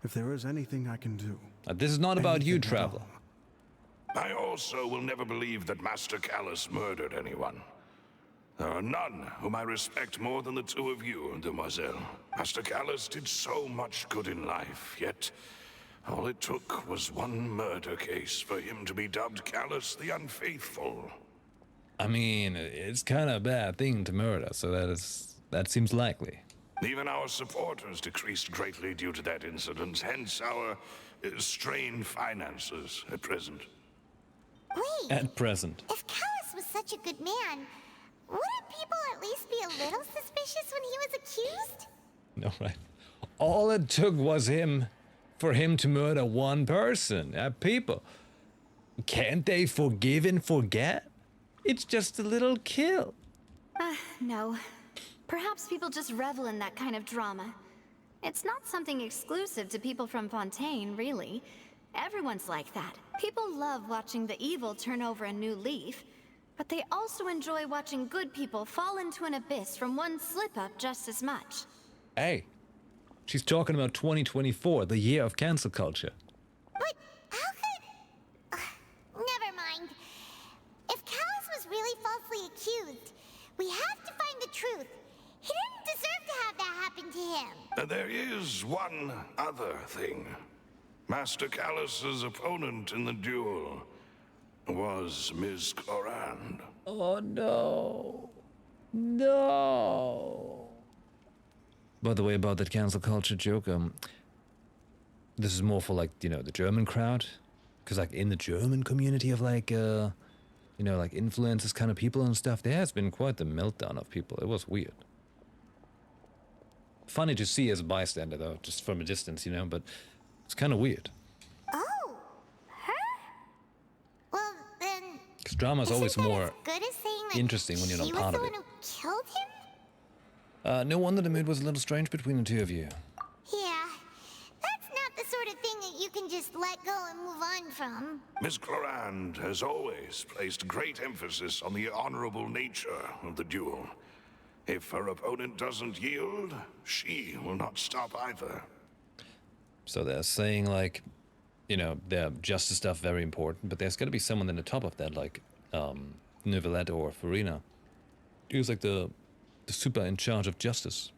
if there is anything I can do... this is not about you, anything at Traveler. all. I also will never believe that Master Callus murdered anyone. There are none whom I respect more than the two of you, Demoiselle. Master Callus did so much good in life, yet all it took was one murder case for him to be dubbed Callus the Unfaithful. I mean, it's kind of a bad thing to murder, so that seems likely. Even our supporters decreased greatly due to that incident, hence our strained finances at present. Wait, At present. if Callus was such a good man, wouldn't people at least be a little suspicious when he was accused? No, right. All it took was for him to murder one person. People, can't they forgive and forget? It's just a little kill. No. Perhaps people just revel in that kind of drama. It's not something exclusive to people from Fontaine, really. Everyone's like that. People love watching the evil turn over a new leaf, but they also enjoy watching good people fall into an abyss from one slip-up just as much. Hey, she's talking about 2024, the year of cancel culture. But how could... never mind. If Callus was really falsely accused, we have to find the truth. He didn't deserve to have that happen to him. There is one other thing. Master Callus's opponent in the duel was Ms. Clorand. Oh no. No. By the way, about that cancel culture joke, this is more for like, the German crowd. Because like in the German community of like, like influencers kind of people and stuff, there has been quite the meltdown of people. It was weird. Funny to see as a bystander though, just from a distance, but it's kind of weird. Oh, her? Well, then... Because drama is always isn't that more as good as saying that interesting when you're not she part was of the it. one who killed him? No wonder the mood was a little strange between the two of you. Yeah, that's not the sort of thing that you can just let go and move on from. Ms. Clorand has always placed great emphasis on the honorable nature of the duel. If her opponent doesn't yield, she will not stop either. So they're saying like, their justice stuff very important, but there's got to be someone in the top of that, like Neuvillette or Farina, who's like the super in charge of justice,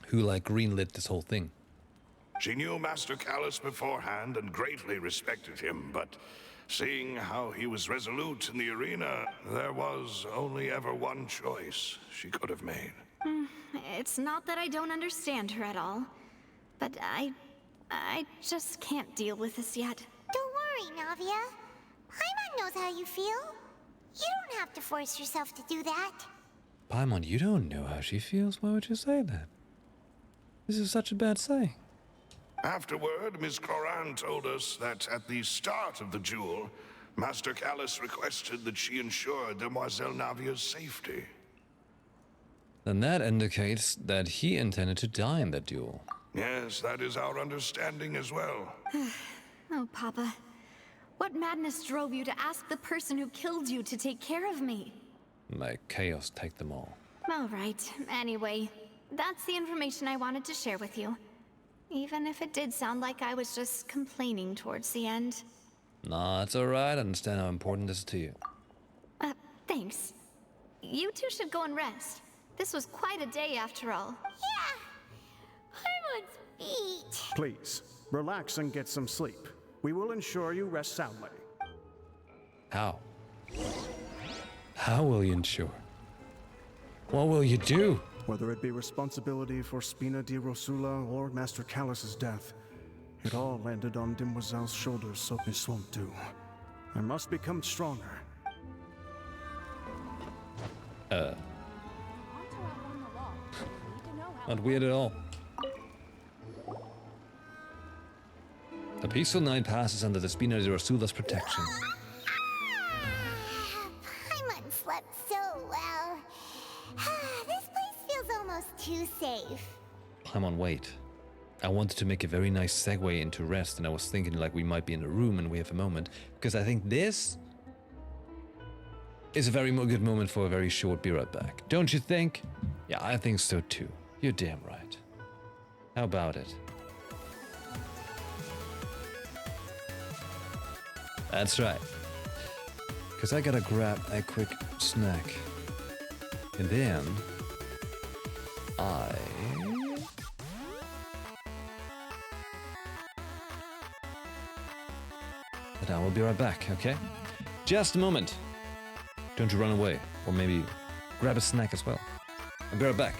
who like greenlit this whole thing. She knew Master Callus beforehand and greatly respected him, but seeing how he was resolute in the arena, there was only ever one choice she could have made. It's not that I don't understand her at all, but I just can't deal with this yet. Don't worry, Navia. Paimon knows how you feel. You don't have to force yourself to do that. Paimon, you don't know how she feels. Why would you say that? This is such a bad saying. Afterward, Ms. Clorand told us that at the start of the duel, Master Callus requested that she ensure Demoiselle Navia's safety. Then that indicates that he intended to die in that duel. Yes, that is our understanding as well. Oh, Papa. What madness drove you to ask the person who killed you to take care of me? May chaos take them all. All right. Anyway, that's the information I wanted to share with you. Even if it did sound like I was just complaining towards the end. Nah, it's alright. I understand how important this is to you. Thanks. You two should go and rest. This was quite a day after all. Yeah. Paimon's beat. Please, relax and get some sleep. We will ensure you rest soundly. How? How will you ensure? What will you do? Whether it be responsibility for Spina di Rosula or Master Callus's death, it all landed on Demoiselle's shoulders, so this won't do. I must become stronger. Not weird at all. A peaceful night passes under the Spina di Rosula's protection. Paimon slept so well. This place feels almost too safe. Paimon, wait. I wanted to make a very nice segue into rest, and I was thinking like we might be in a room and we have a moment, because I think this is a very good moment for a very short be right back. Don't you think? Yeah, I think so too. You're damn right. How about it? That's right. Because I gotta grab a quick snack. And then But I will be right back, okay? Just a moment. Don't you run away. Or maybe grab a snack as well. I'll be right back.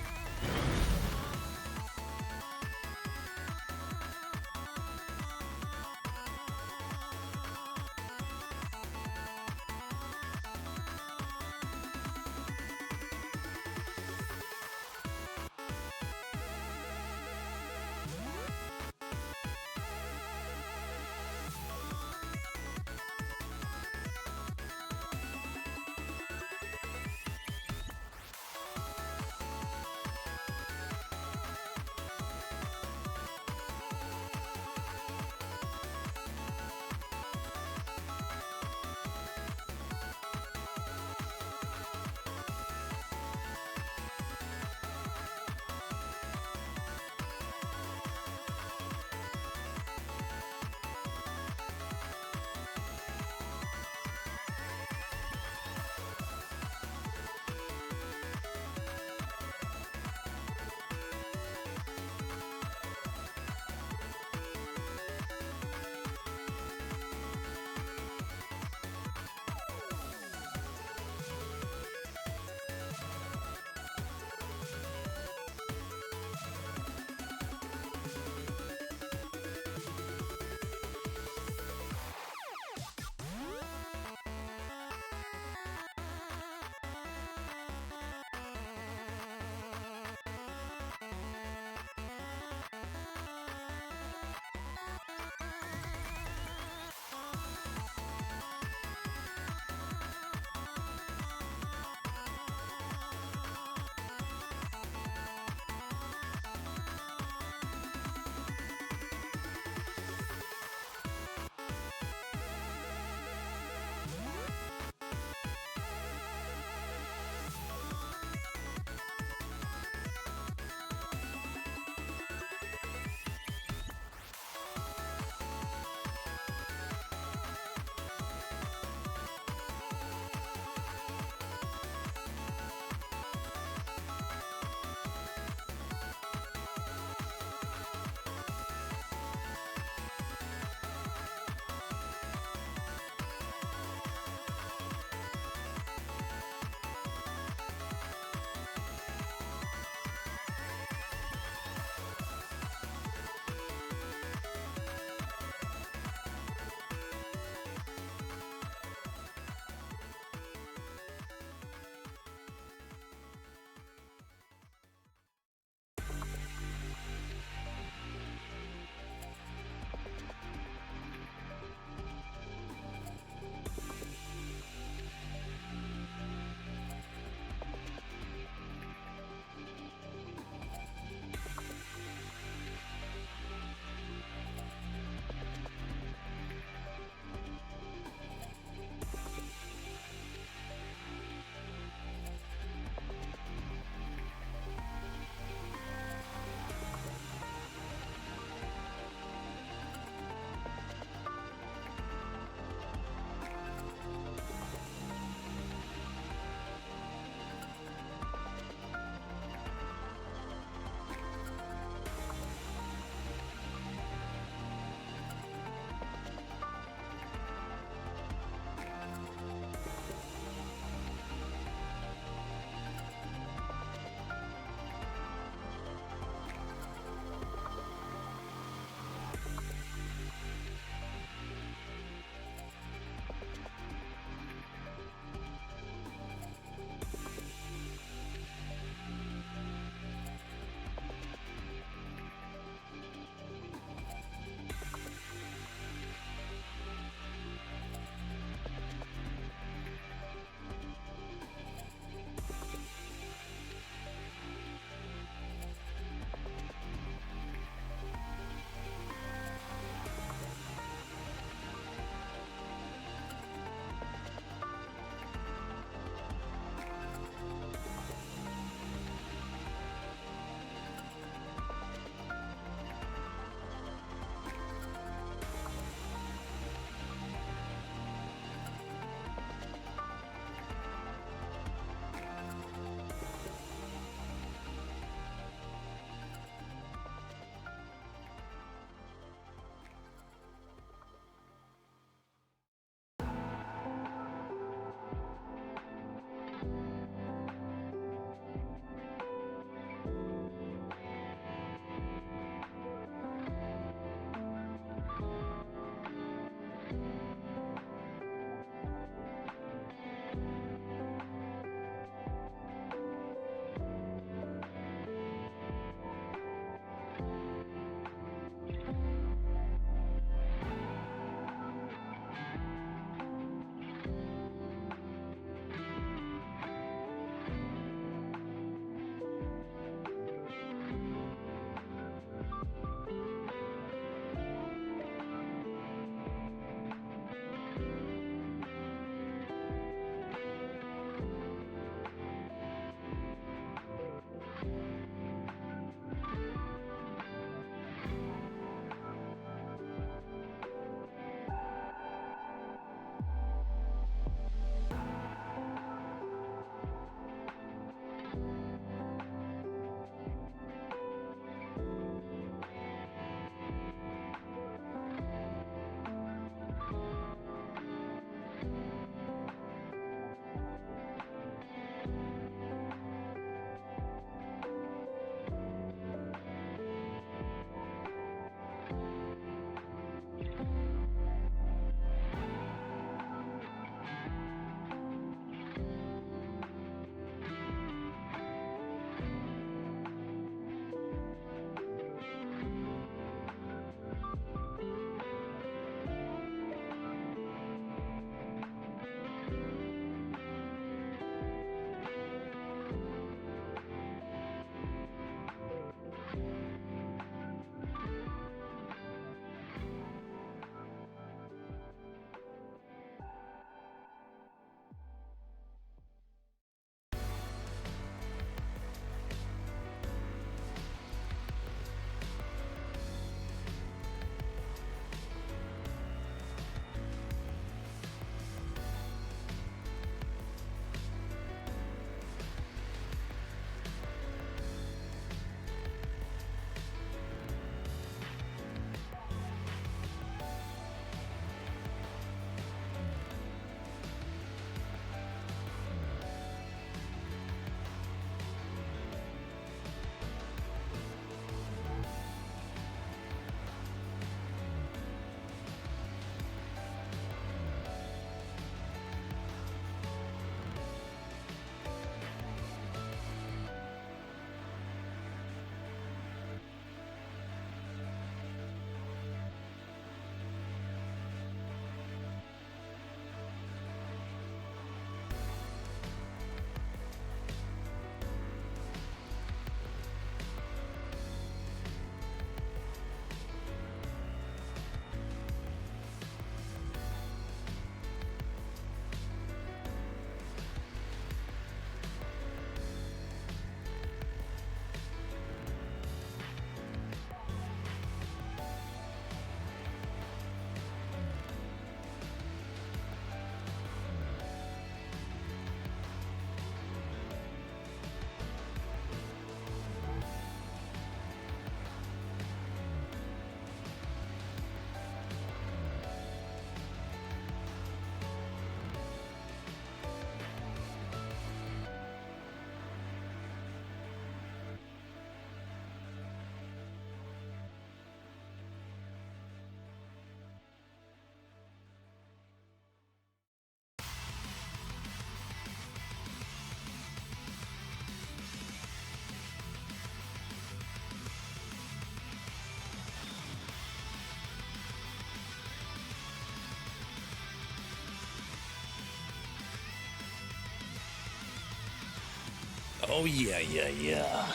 Oh yeah, yeah, yeah.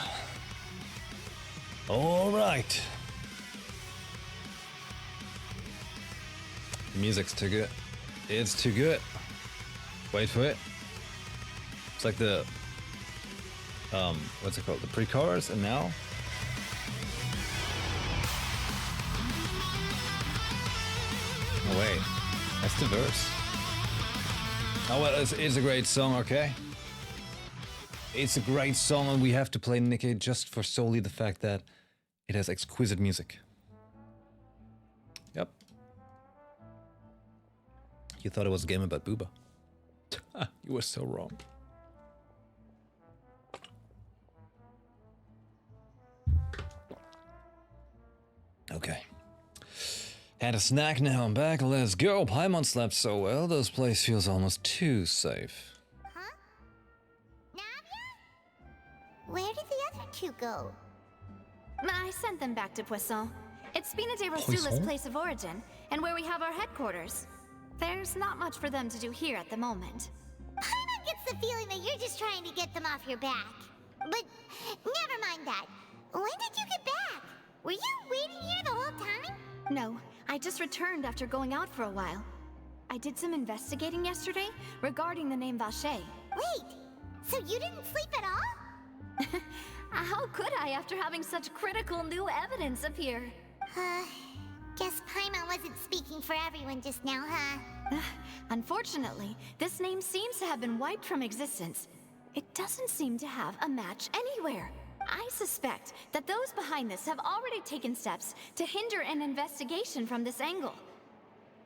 All right. The music's too good. It's too good. Wait for it. It's like the what's it called? The pre-chorus, and now. Oh wait, that's the verse. Oh well, it's a great song, okay? It's a great song, and we have to play Nicky just for solely the fact that it has exquisite music. Yep. You thought it was a game about Booba. You were so wrong. Okay. Had a snack, now I'm back, let's go. Paimon slept so well, this place feels almost too safe. Huh? Navia? Where did the other two go? I sent them back to Poisson. It's Spina de Rosula's Poisson? place of origin, and where we have our headquarters. There's not much for them to do here at the moment. Paimon gets the feeling that you're just trying to get them off your back. But never mind that. When did you get back? Were you waiting here the whole time? No, I just returned after going out for a while. I did some investigating yesterday regarding the name Vacher. Wait, so you didn't sleep at all? How could I after having such critical new evidence appear? Guess Paimon wasn't speaking for everyone just now, huh? Unfortunately, this name seems to have been wiped from existence. It doesn't seem to have a match anywhere. I suspect that those behind this have already taken steps to hinder an investigation from this angle.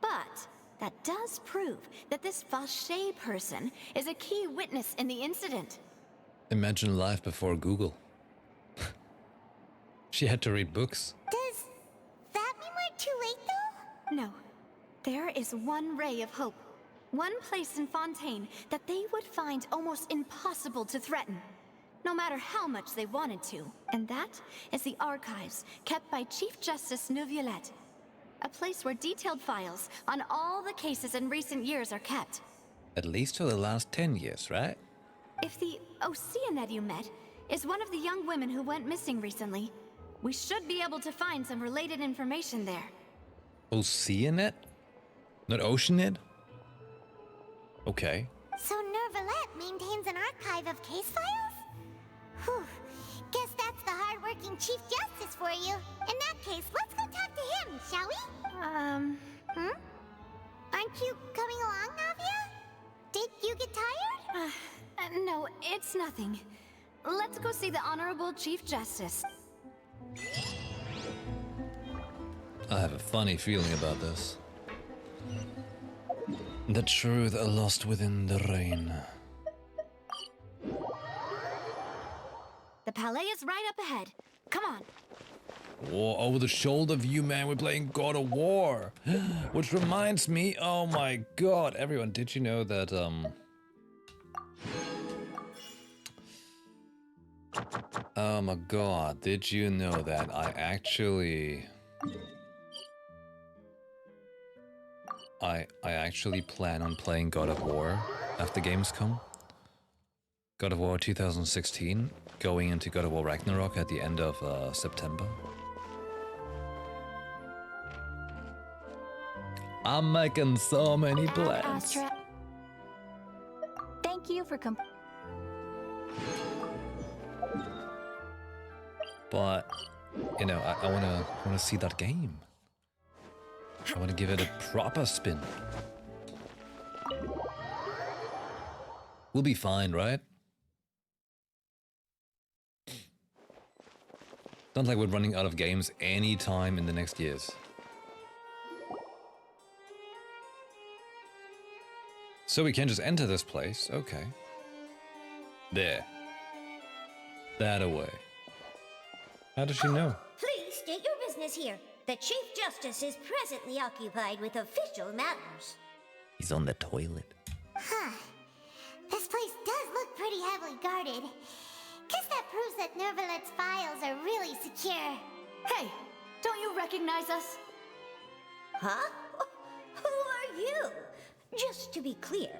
But that does prove that this Vacher person is a key witness in the incident. Imagine life before Google. She had to read books. Does that mean we're too late, though? No. There is one ray of hope. One place in Fontaine that they would find almost impossible to threaten, no matter how much they wanted to. And that is the archives kept by Chief Justice Neuvillette. A place where detailed files on all the cases in recent years are kept. At least for the last 10 years, right? If the Oceanette you met is one of the young women who went missing recently, we should be able to find some related information there. Oceanette? Not Oceanette? Okay. So Neuvillette maintains an archive of case files? Whew. Guess that's the hard-working Chief Justice for you. In that case, let's go talk to him, shall we? Aren't you coming along, Navia? Did you get tired? No, it's nothing. Let's go see the Honorable Chief Justice. I have a funny feeling about this. The truth lost within the rain. The Palais is right up ahead. Come on. Whoa, over the shoulder view, man, we're playing God of War. Which reminds me, oh my god, everyone, did you know that, oh my god, did you know that I actually plan on playing God of War after Gamescom? God of War 2016, going into God of War Ragnarok at the end of September. I'm making so many plans. Astra, thank you for But, you know, I wanna see that game. I wanna give it a proper spin. We'll be fine, right? Not like we're running out of games anytime in the next years. So we can just enter this place, okay. There. That away. How does she know? Please state your business here. The Chief Justice is presently occupied with official matters. He's on the toilet. Huh. This place does look pretty heavily guarded. Guess that proves that Neuvillette's files are really secure. Hey, don't you recognize us? Huh? Who are you? Just to be clear,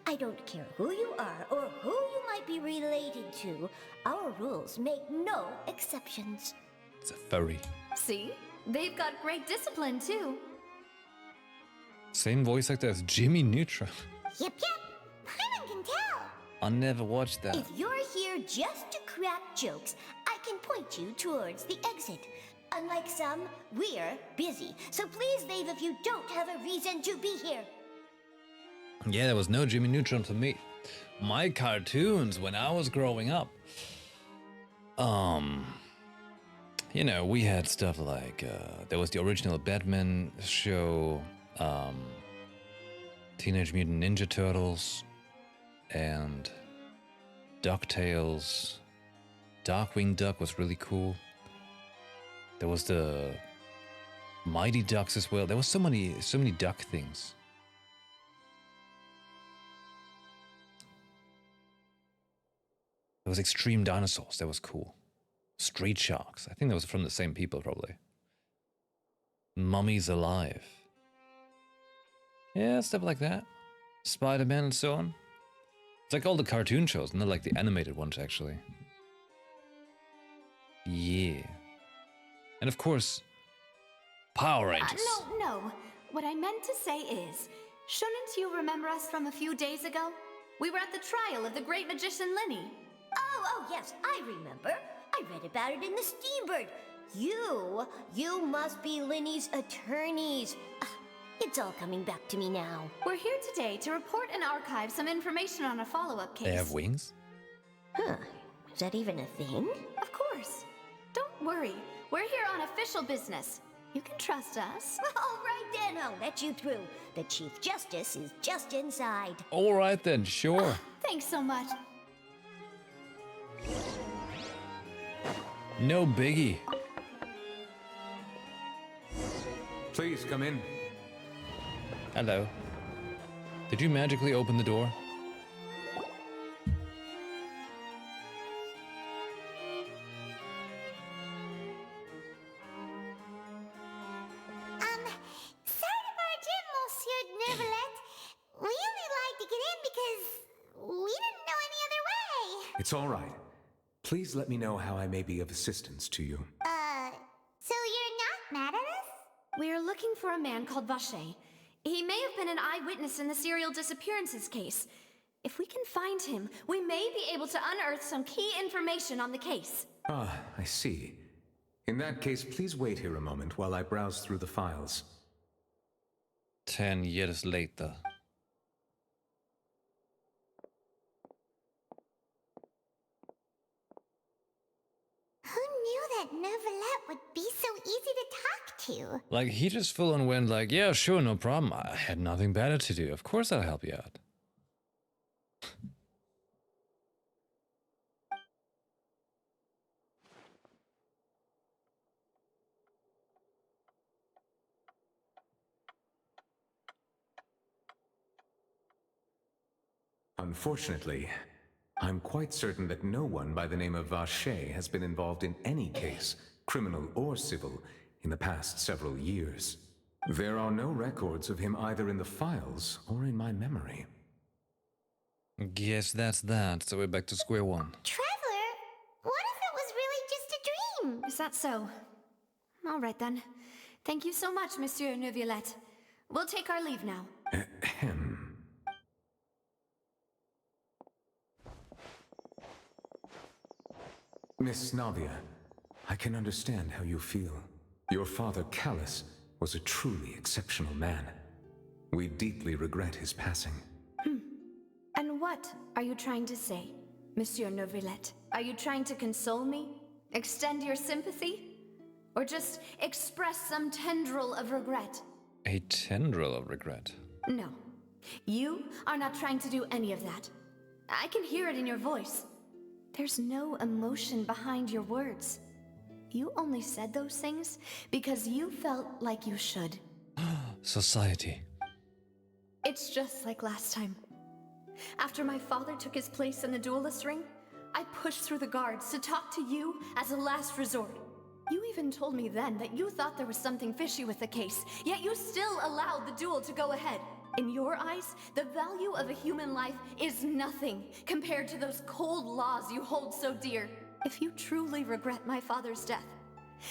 I don't care who you are or who you might be related to. Our rules make no exceptions. It's a furry. See? They've got great discipline, too. Same voice actor as Jimmy Neutron. Yep, yep. Paimon can tell. I never watched that. If you're here just to crack jokes, I can point you towards the exit. Unlike some, we're busy, so please leave if you don't have a reason to be here. Yeah, there was no Jimmy Neutron for me. My cartoons when I was growing up. You know, we had stuff like there was the original Batman show, Teenage Mutant Ninja Turtles, and DuckTales. Darkwing Duck was really cool. There was the Mighty Ducks as well. There was so many duck things. There was Extreme Dinosaurs. That was cool. Street Sharks. I think that was from the same people, probably. Mummies Alive. Yeah, stuff like that. Spider-Man and so on. It's like all the cartoon shows, not like the animated ones, actually. Yeah. And of course, Power Rangers. No. What I meant to say is, shouldn't you remember us from a few days ago? We were at the trial of the great magician Linny. Oh, yes, I remember. I read about it in the Steambird. You must be Linny's attorneys. It's all coming back to me now. We're here today to report and archive some information on a follow-up case. They have wings? Huh, is that even a thing? Of course. Don't worry, we're here on official business. You can trust us. All right then, I'll let you through. The Chief Justice is just inside. All right then, sure. Thanks so much. No biggie. Please come in. Hello. Did you magically open the door? Sorry to barge in, Monsieur Nervalette. We only like to get in because we didn't know any other way. It's all right. Please let me know how I may be of assistance to you. So you're not mad at us? We're looking for a man called Vacher. He may have been an eyewitness in the serial disappearances case. If we can find him, we may be able to unearth some key information on the case. Ah, I see. In that case, please wait here a moment while I browse through the files. 10 years later. Who knew that Nervalette would be so easy to talk to? Like, he just full on went like, yeah, sure, no problem. I had nothing better to do. Of course I'll help you out. Unfortunately, I'm quite certain that no one by the name of Vacher has been involved in any case, criminal or civil, in the past several years. There are no records of him either in the files or in my memory. Guess that's that. So we're back to square one. Traveler, what if it was really just a dream? Is that so? All right then. Thank you so much, Monsieur Neuvillette. We'll take our leave now. Ahem. Miss Navia, I can understand how you feel. Your father, Callus, was a truly exceptional man. We deeply regret his passing. And what are you trying to say, Monsieur Neuvillette? Are you trying to console me? Extend your sympathy? Or just express some tendril of regret? A tendril of regret. No. You are not trying to do any of that. I can hear it in your voice. There's no emotion behind your words. You only said those things because you felt like you should. Society. It's just like last time. After my father took his place in the duelist ring, I pushed through the guards to talk to you as a last resort. You even told me then that you thought there was something fishy with the case, yet you still allowed the duel to go ahead. In your eyes, the value of a human life is nothing compared to those cold laws you hold so dear. If you truly regret my father's death,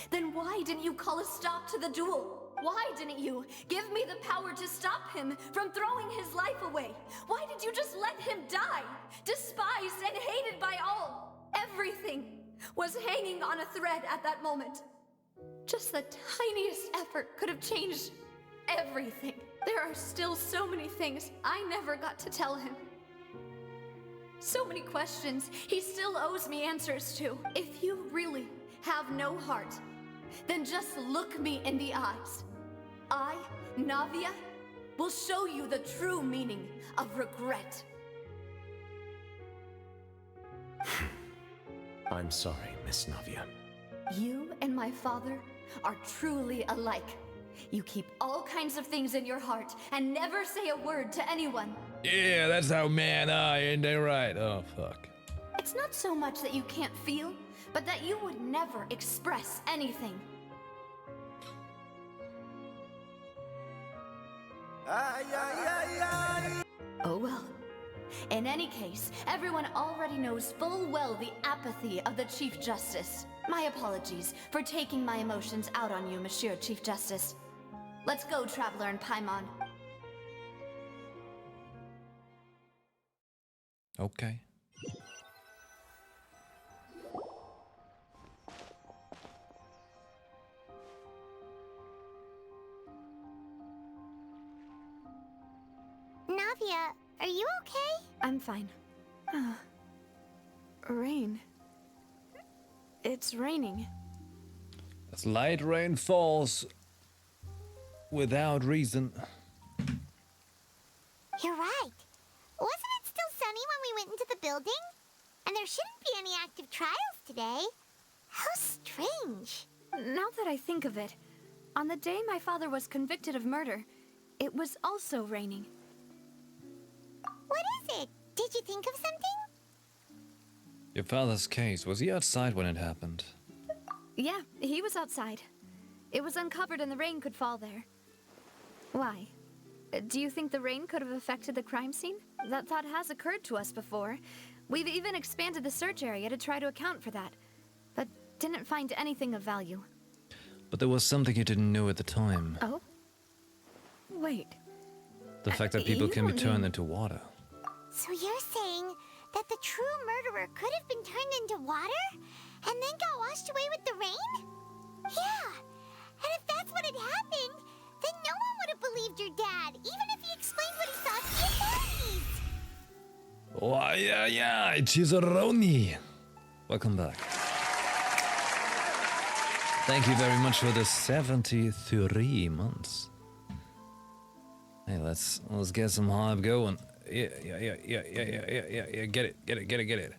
then why didn't you call a stop to the duel? Why didn't you give me the power to stop him from throwing his life away? Why did you just let him die, despised and hated by all? Everything was hanging on a thread at that moment. Just the tiniest effort could have changed everything. There are still so many things I never got to tell him. So many questions he still owes me answers to. If you really have no heart, then just look me in the eyes. I, Navia, will show you the true meaning of regret. I'm sorry, Miss Navia. You and my father are truly alike. You keep all kinds of things in your heart and never say a word to anyone. Yeah, that's how men are, ain't they right? Oh, fuck. It's not so much that you can't feel, but that you would never express anything. Oh well. In any case, everyone already knows full well the apathy of the Chief Justice. My apologies for taking my emotions out on you, Monsieur Chief Justice. Let's go, Traveler and Paimon. Okay. Navia, are you okay? I'm fine. Rain. It's raining. As light rain falls without reason. You're right. Wasn't it still sunny when we went into the building? And there shouldn't be any active trials today. How strange. Now that I think of it, on the day my father was convicted of murder, it was also raining. What is it? Did you think of something? Your father's case, was he outside when it happened? Yeah, he was outside. It was uncovered and the rain could fall there. Why? Do you think the rain could have affected the crime scene? That thought has occurred to us before. We've even expanded the search area to try to account for that, but didn't find anything of value. But there was something you didn't know at the time. Oh? Wait. The fact that people you can be don't turned mean- into water. So you're saying that the true murderer could have been turned into water and then got washed away with the rain? Yeah. And if that's what had happened, then no one would have believed your dad, even if he explained what he saw to the authorities. Oh, yeah, Chizoroni. Welcome back. Thank you very much for the 73 months. Hey, let's get some hype going. Yeah. Get it.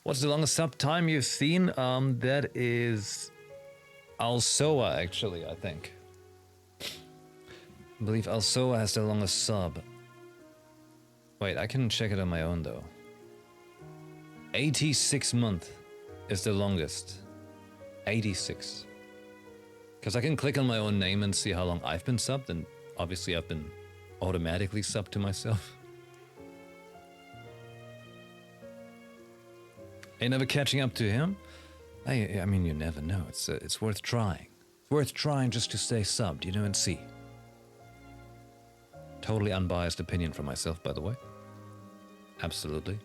What's the longest sub time you've seen? That is Alsoa, actually, I think. I believe Alsoa has the longest sub. Wait, I can check it on my own, though. 86 month is the longest. 86. Because I can click on my own name and see how long I've been subbed, and obviously I've been automatically subbed to myself. Ain't never catching up to him? I mean, you never know. It's worth trying. It's worth trying just to stay subbed, you know, and see. Totally unbiased opinion from myself, by the way. Absolutely.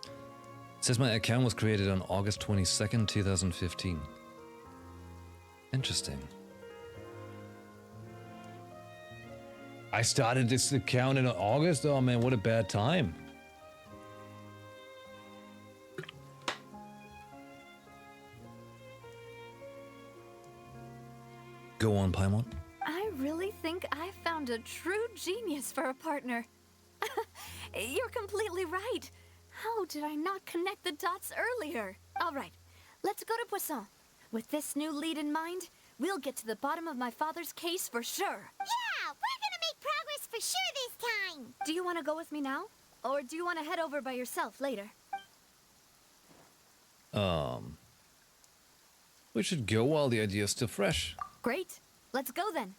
It says my account was created on August 22nd, 2015. Interesting. I started this account in August? Oh man, what a bad time. Go on, Paimon. I really think I found a true genius for a partner. You're completely right. How did I not connect the dots earlier? All right, let's go to Poisson. With this new lead in mind, we'll get to the bottom of my father's case for sure. Yeah, we're gonna make progress for sure this time. Do you want to go with me now? Or do you want to head over by yourself later? We should go while the idea is still fresh. Great. Let's go then.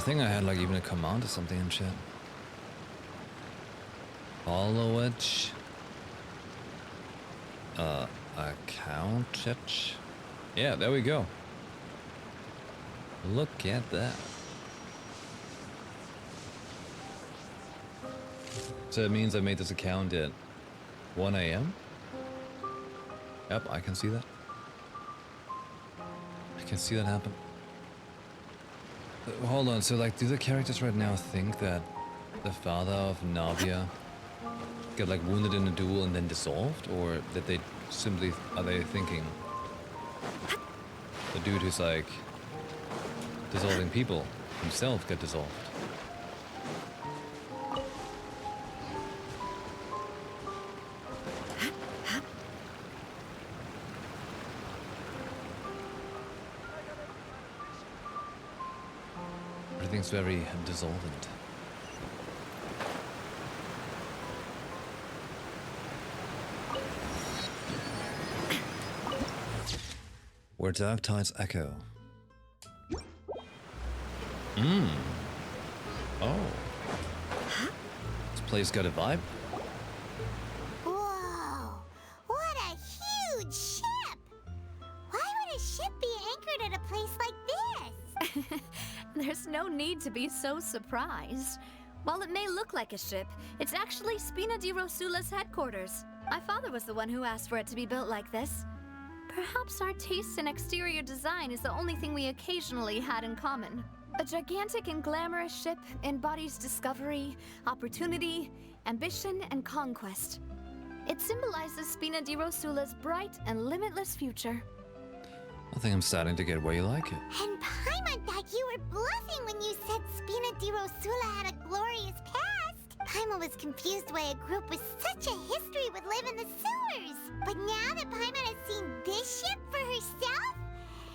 think I had like even a command or something in chat. Follow it. Account it. Yeah, there we go. Look at that. So it means I made this account at 1 a.m. Yep, I can see that. I can see that happen. Hold on, so like, do the characters right now think that the father of Navia got like wounded in a duel and then dissolved? Or that they simply, are they thinking the dude who's like dissolving people himself got dissolved? Everything's very dissolvent. Where dark tides echo. Oh. This place got a vibe? Whoa! What a huge ship! Why would a ship be anchored at a place like this? There's no need to be so surprised. While it may look like a ship, it's actually Spina di Rosula's headquarters. My father was the one who asked for it to be built like this. Perhaps our taste in exterior design is the only thing we occasionally had in common. A gigantic and glamorous ship embodies discovery, opportunity, ambition, and conquest. It symbolizes Spina di Rosula's bright and limitless future. I think I'm starting to get where you like it. And Paimon thought you were bluffing when you said Spina di Rosula had a glorious past. Paimon was confused why a group with such a history would live in the sewers. But now that Paimon has seen this ship for herself,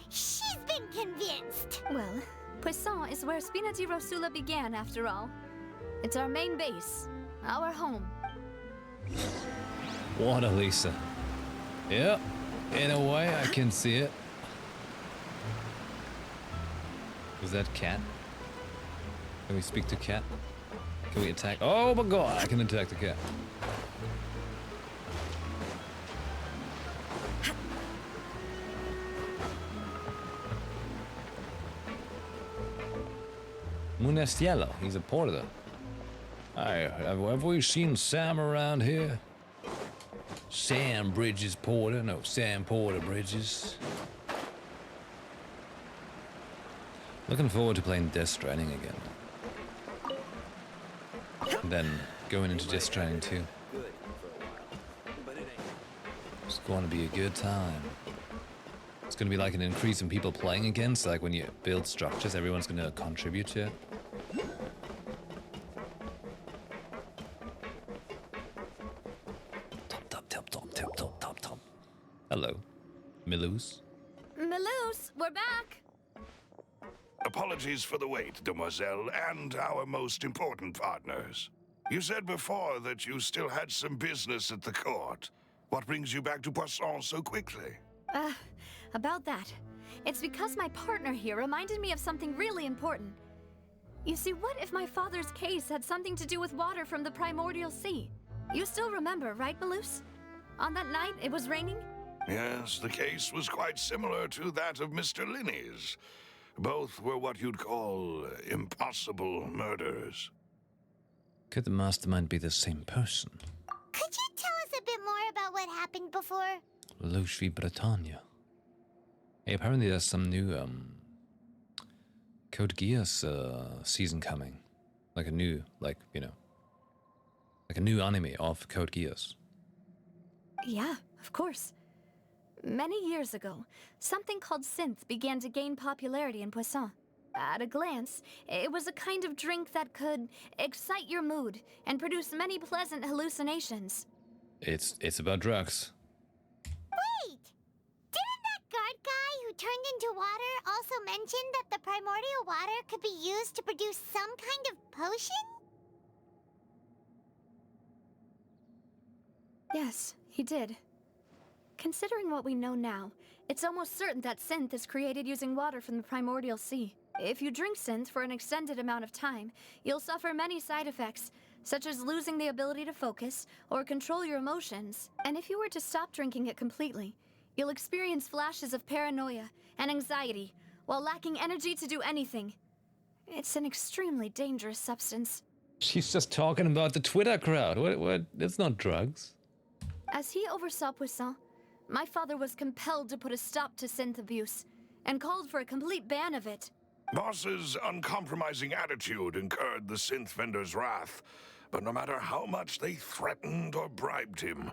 she's been convinced. Well, Poisson is where Spina di Rosula began, after all. It's our main base, our home. What a Lisa. Yep, in a way I can see it. Is that Cat? Can we speak to Cat? Can we attack? Oh my god, I can attack the cat. Munestiello, he's a porter. Have we seen Sam around here? Sam Bridges Porter? No, Sam Porter Bridges. Looking forward to playing Death Stranding again. And then going into Death Stranding 2. It's going to be a good time. It's going to be like an increase in people playing again, so like when you build structures, everyone's going to contribute to it. Top. Hello. Milous. Milous, we're back! Apologies for the wait, demoiselle, and our most important partners. You said before that you still had some business at the court. What brings you back to Poisson so quickly? About that. It's because my partner here reminded me of something really important. You see, what if my father's case had something to do with water from the primordial sea? You still remember, right, Milous? On that night, it was raining? Yes, the case was quite similar to that of Mr. Linney's. Both were what you'd call impossible murders. Could the mastermind be the same person? Could you tell us a bit more about what happened before? Louche Bretagne. Hey, apparently there's some new Code Geass season coming. Like a new, like a new anime of Code Geass. Yeah, of course. Many years ago, something called synth began to gain popularity in Poisson. At a glance, it was a kind of drink that could excite your mood and produce many pleasant hallucinations. It's about drugs. Wait! Didn't that guard guy who turned into water also mention that the primordial water could be used to produce some kind of potion? Yes, he did. Considering what we know now, it's almost certain that synth is created using water from the primordial sea. If you drink synth for an extended amount of time, you'll suffer many side effects, such as losing the ability to focus or control your emotions. And if you were to stop drinking it completely, you'll experience flashes of paranoia and anxiety while lacking energy to do anything. It's an extremely dangerous substance. She's just talking about the Twitter crowd. What? It's not drugs. As he oversaw Poisson, my father was compelled to put a stop to synth abuse and called for a complete ban of it. Boss's uncompromising attitude incurred the synth vendor's wrath, but no matter how much they threatened or bribed him,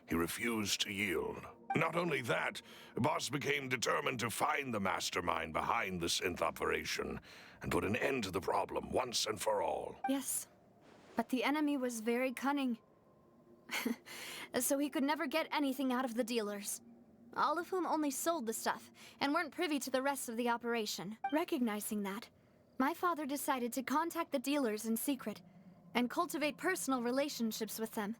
he refused to yield. Not only that, Boss became determined to find the mastermind behind the synth operation and put an end to the problem once and for all. Yes, but the enemy was very cunning. So he could never get anything out of the dealers, all of whom only sold the stuff and weren't privy to the rest of the operation. Recognizing that, my father decided to contact the dealers in secret and cultivate personal relationships with them.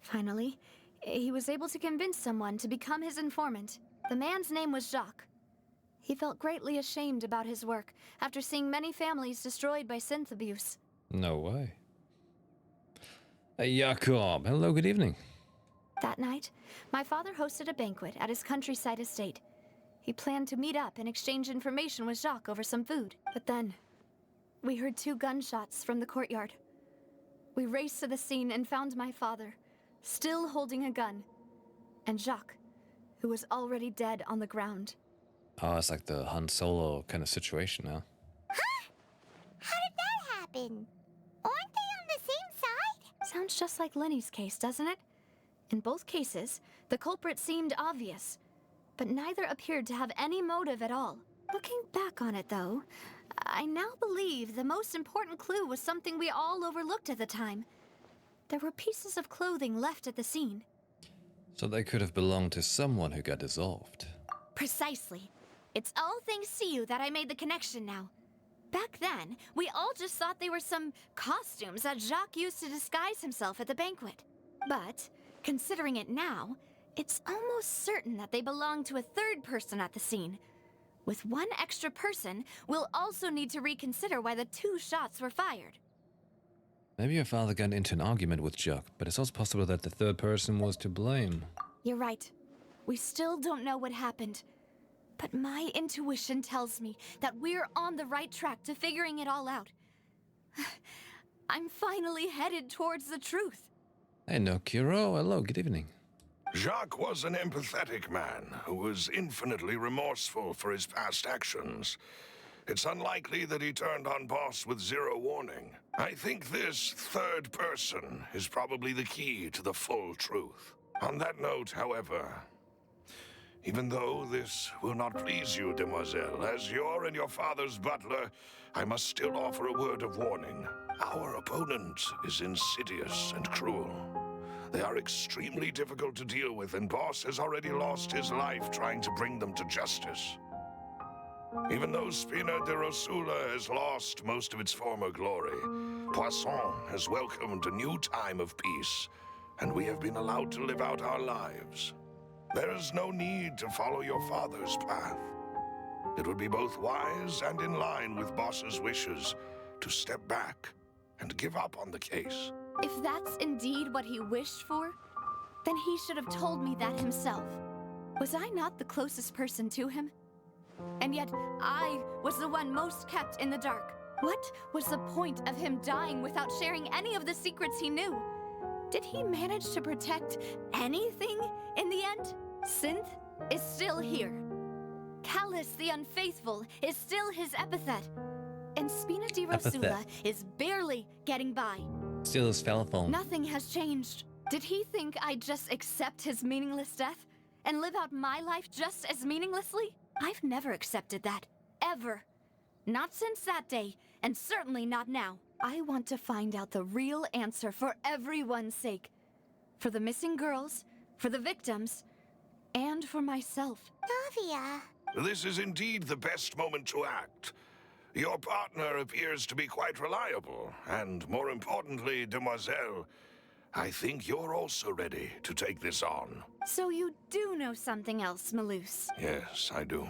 Finally, he was able to convince someone to become his informant. The man's name was Jacques. He felt greatly ashamed about his work after seeing many families destroyed by synth abuse. No way. Hey, Jacob. Hello, good evening. That night, my father hosted a banquet at his countryside estate. He planned to meet up and exchange information with Jacques over some food. But then, we heard 2 gunshots from the courtyard. We raced to the scene and found my father, still holding a gun, and Jacques, who was already dead on the ground. Oh, it's like the Han Solo kind of situation now. Huh? How did that happen? Aren't they on the same side? Sounds just like Lenny's case, doesn't it? In both cases, the culprit seemed obvious, but neither appeared to have any motive at all. Looking back on it, though, I now believe the most important clue was something we all overlooked at the time. There were pieces of clothing left at the scene. So they could have belonged to someone who got dissolved. Precisely. It's all thanks to you that I made the connection now. Back then, we all just thought they were some costumes that Jacques used to disguise himself at the banquet. But, considering it now, it's almost certain that they belong to a third person at the scene. With one extra person, we'll also need to reconsider why the 2 shots were fired. Maybe your father got into an argument with Jacques, but it's also possible that the third person was to blame. You're right. We still don't know what happened. But my intuition tells me that we're on the right track to figuring it all out. I'm finally headed towards the truth. Hey, no, Kiro. Hello, good evening. Jacques was an empathetic man who was infinitely remorseful for his past actions. It's unlikely that he turned on Boss with 0 warning. I think this third person is probably the key to the full truth. On that note, however, even though this will not please you, demoiselle, as you're and your father's butler, I must still offer a word of warning. Our opponent is insidious and cruel. They are extremely difficult to deal with, and Boss has already lost his life trying to bring them to justice. Even though Spina de Rosula has lost most of its former glory, Poisson has welcomed a new time of peace, and we have been allowed to live out our lives. There is no need to follow your father's path. It would be both wise and in line with Boss's wishes to step back and give up on the case. If that's indeed what he wished for, then he should have told me that himself. Was I not the closest person to him? And yet, I was the one most kept in the dark. What was the point of him dying without sharing any of the secrets he knew? Did he manage to protect anything in the end? Synth is still here. Callus the Unfaithful is still his epithet. And Spina di Rosula is barely getting by. Still his telephone. Nothing has changed. Did he think I'd just accept his meaningless death and live out my life just as meaninglessly? I've never accepted that. Ever. Not since that day, and certainly not now. I want to find out the real answer for everyone's sake. For the missing girls, for the victims, and for myself. Navia. This is indeed the best moment to act. Your partner appears to be quite reliable, and more importantly, demoiselle, I think you're also ready to take this on. So you do know something else, Maloose? Yes, I do.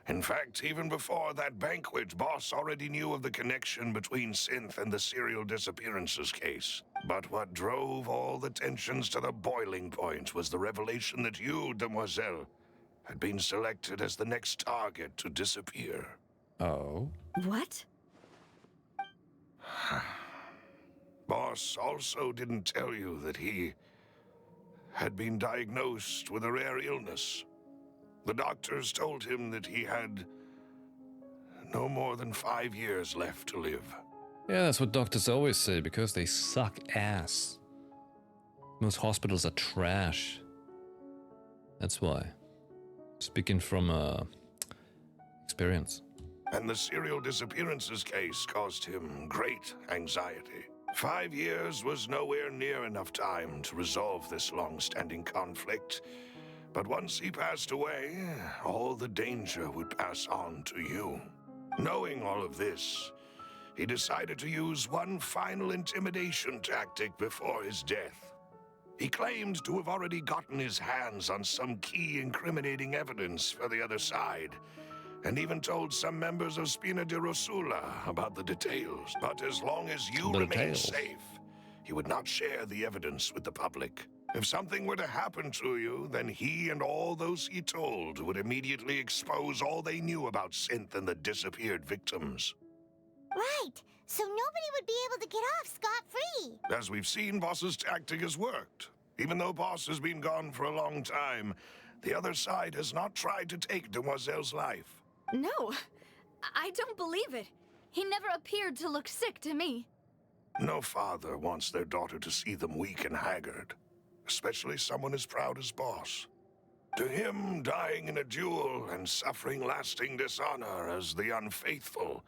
In fact, even before that banquet, Boss already knew of the connection between Synth and the serial disappearances case. But what drove all the tensions to the boiling point was the revelation that you, Demoiselle, had been selected as the next target to disappear. Oh. What? Boss also didn't tell you that he had been diagnosed with a rare illness. The doctors told him that he had no more than 5 years left to live. Yeah, that's what doctors always say, because they suck ass. Most hospitals are trash. That's why. Speaking from experience. And the serial disappearances case caused him great anxiety. 5 years was nowhere near enough time to resolve this long-standing conflict. But once he passed away, all the danger would pass on to you. Knowing all of this, he decided to use one final intimidation tactic before his death. He claimed to have already gotten his hands on some key incriminating evidence for the other side, and even told some members of Spina di Rosula about the details. But as long as you The remained details. safe, he would not share the evidence with the public. If something were to happen to you, then he and all those he told would immediately expose all they knew about Synth and the disappeared victims. Right, so nobody would be able to get off scot-free. As we've seen, Boss's tactic has worked. Even though Boss has been gone for a long time, the other side has not tried to take Demoiselle's life. No, I don't believe it. He never appeared to look sick to me. No father wants their daughter to see them weak and haggard, especially someone as proud as Boss. To him, dying in a duel and suffering lasting dishonor as the unfaithful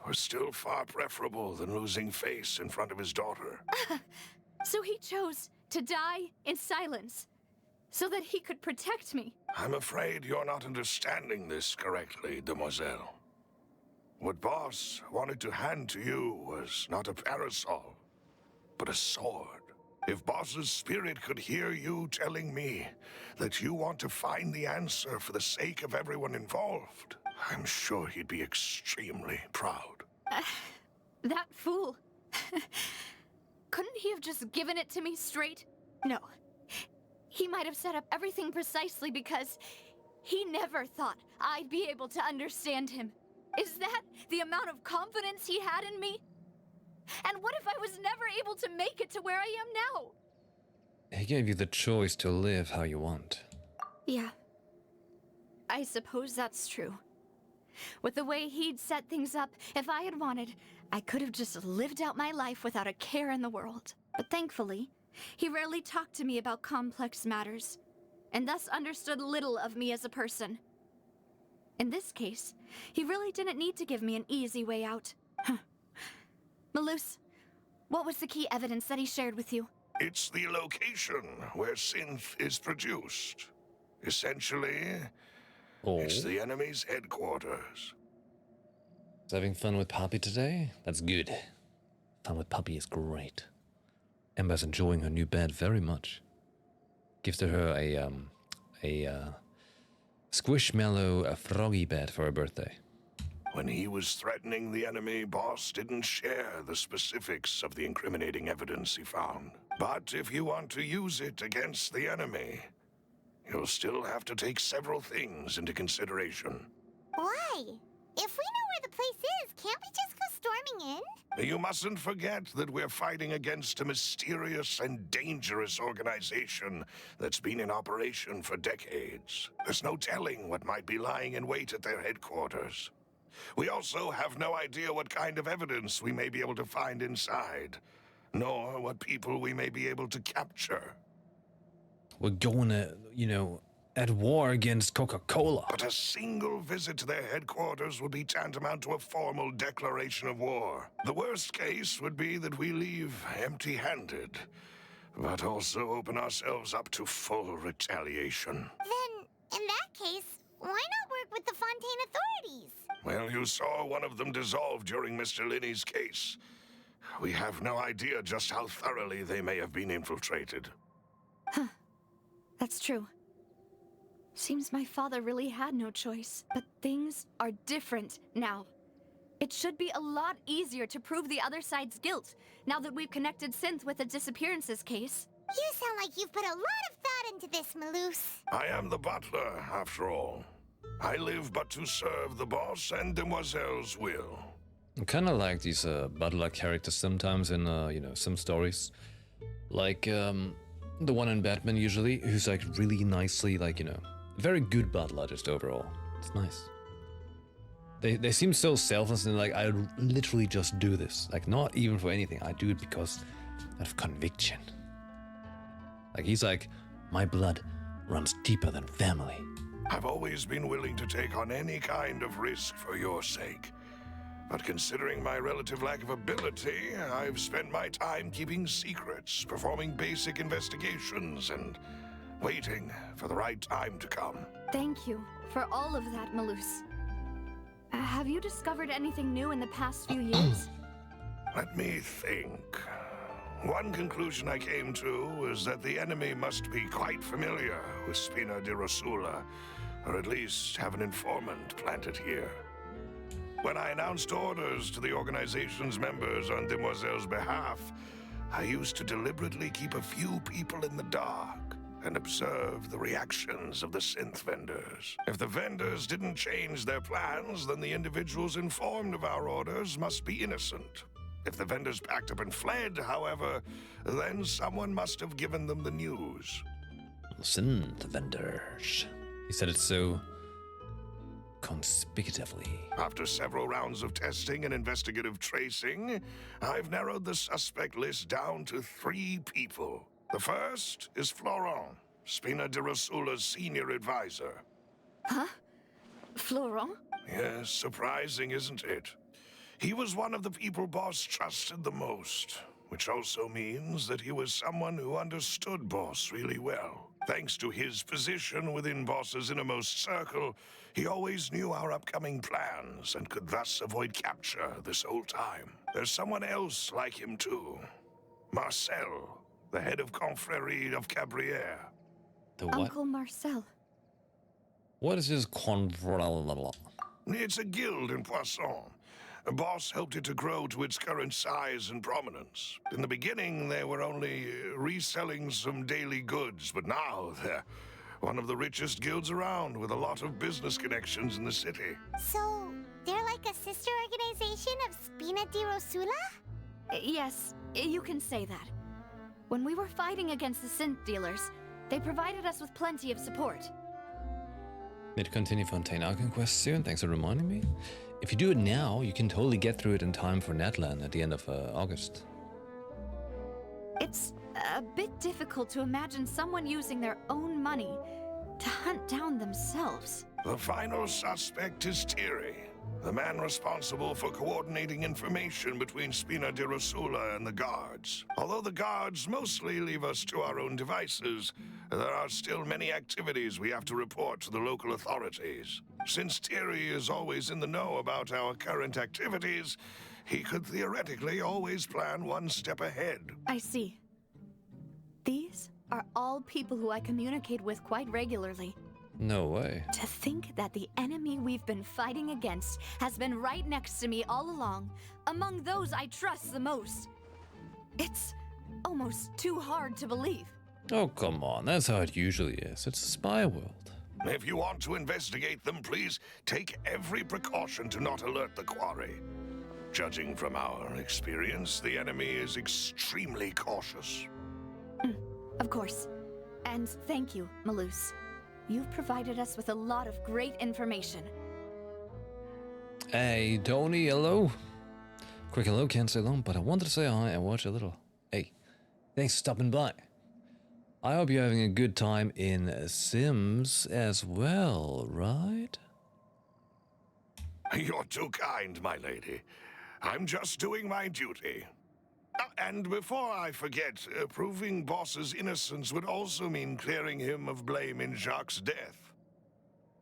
were still far preferable than losing face in front of his daughter. So he chose to die in silence, so that he could protect me. I'm afraid you're not understanding this correctly, Demoiselle. What Boss wanted to hand to you was not a parasol, but a sword. If Boss's spirit could hear you telling me that you want to find the answer for the sake of everyone involved, I'm sure he'd be extremely proud. That fool. Couldn't he have just given it to me straight? No. He might have set up everything precisely because he never thought I'd be able to understand him. Is that the amount of confidence he had in me? And what if I was never able to make it to where I am now? He gave you the choice to live how you want. Yeah. I suppose that's true. With the way he'd set things up, if I had wanted, I could have just lived out my life without a care in the world. But thankfully, he rarely talked to me about complex matters, and thus understood little of me as a person. In this case, he really didn't need to give me an easy way out. Malus, what was the key evidence that he shared with you? It's the location where Synth is produced. Essentially, Oh. it's the enemy's headquarters. Is having fun with Poppy today? That's good. Fun with Poppy is great. Ember's enjoying her new bed very much. Gives to her a squishmallow, a froggy bed for her birthday. When he was threatening the enemy, Boss didn't share the specifics of the incriminating evidence he found. But if you want to use it against the enemy, you'll still have to take several things into consideration. Why? If we know where the place is, can't we just go storming in? You mustn't forget that we're fighting against a mysterious and dangerous organization that's been in operation for decades. There's no telling what might be lying in wait at their headquarters. We also have no idea what kind of evidence we may be able to find inside, nor what people we may be able to capture. We're going to, at war against Coca-Cola. But a single visit to their headquarters would be tantamount to a formal declaration of war. The worst case would be that we leave empty-handed, but also open ourselves up to full retaliation. Then, in that case, why not work with the Fontaine authorities? Well, you saw one of them dissolve during Mr. Linney's case. We have no idea just how thoroughly they may have been infiltrated. That's true. Seems my father really had no choice. But things are different now. It should be a lot easier to prove the other side's guilt, now that we've connected Synth with the disappearances case. You sound like you've put a lot of thought into this, Maloose. I am the butler, after all. I live but to serve the boss and Demoiselle's will. I kind of like these butler characters sometimes in, some stories. Like, the one in Batman usually, who's like really nicely, very good butler just overall. It's nice. They seem so selfless and like, I literally just do this. Like, not even for anything. I do it because of conviction. Like, he's like, my blood runs deeper than family. I've always been willing to take on any kind of risk for your sake. But considering my relative lack of ability, I've spent my time keeping secrets, performing basic investigations, and waiting for the right time to come. Thank you for all of that, Maloose. Have you discovered anything new in the past few years? Let me think. One conclusion I came to is that the enemy must be quite familiar with Spina di Rosula, or at least have an informant planted here. When I announced orders to the organization's members on Demoiselle's behalf, I used to deliberately keep a few people in the dark and observe the reactions of the synth vendors. If the vendors didn't change their plans, then the individuals informed of our orders must be innocent. If the vendors packed up and fled, however, then someone must have given them the news. Synth vendors. He said it so conspicuously. After several rounds of testing and investigative tracing, I've narrowed the suspect list down to 3 people. The first is Florent, Spina di Rosula's senior advisor. Huh? Florent? Yes, surprising, isn't it? He was one of the people Boss trusted the most, which also means that he was someone who understood Boss really well. Thanks to his position within Boss's innermost circle, he always knew our upcoming plans and could thus avoid capture this whole time. There's someone else like him too. Marcel, the head of Confrérie of Cabrières. The what? Uncle Marcel. What is his It's a guild in Poisson. Boss helped it to grow to its current size and prominence. In the beginning, they were only reselling some daily goods, but now they're one of the richest guilds around with a lot of business connections in the city. So, they're like a sister organization of Spina di Rosula? Yes, you can say that. When we were fighting against the synth dealers, they provided us with plenty of support. Need to continue Fontaine Arcane quest soon, thanks for reminding me. If you do it now, you can totally get through it in time for Netland at the end of August. It's a bit difficult to imagine someone using their own money to hunt down themselves. The final suspect is Thierry, the man responsible for coordinating information between Spina di Rosula and the guards. Although the guards mostly leave us to our own devices, there are still many activities we have to report to the local authorities. Since Thierry is always in the know about our current activities, he could theoretically always plan one step ahead. I see. These are all people who I communicate with quite regularly. No way. To think that the enemy we've been fighting against has been right next to me all along, among those I trust the most. It's almost too hard to believe. Oh, come on. That's how it usually is. It's a spy world. If you want to investigate them, please take every precaution to not alert the quarry. Judging from our experience, the enemy is extremely cautious. Of course. And thank you, Maloose. You've provided us with a lot of great information. Hey, Tony, hello. Quick hello, can't say long, but I wanted to say hi and watch a little. Hey, thanks for stopping by. I hope you're having a good time in Sims as well, right? You're too kind, my lady. I'm just doing my duty. And before I forget, proving Boss's innocence would also mean clearing him of blame in Jacques' death.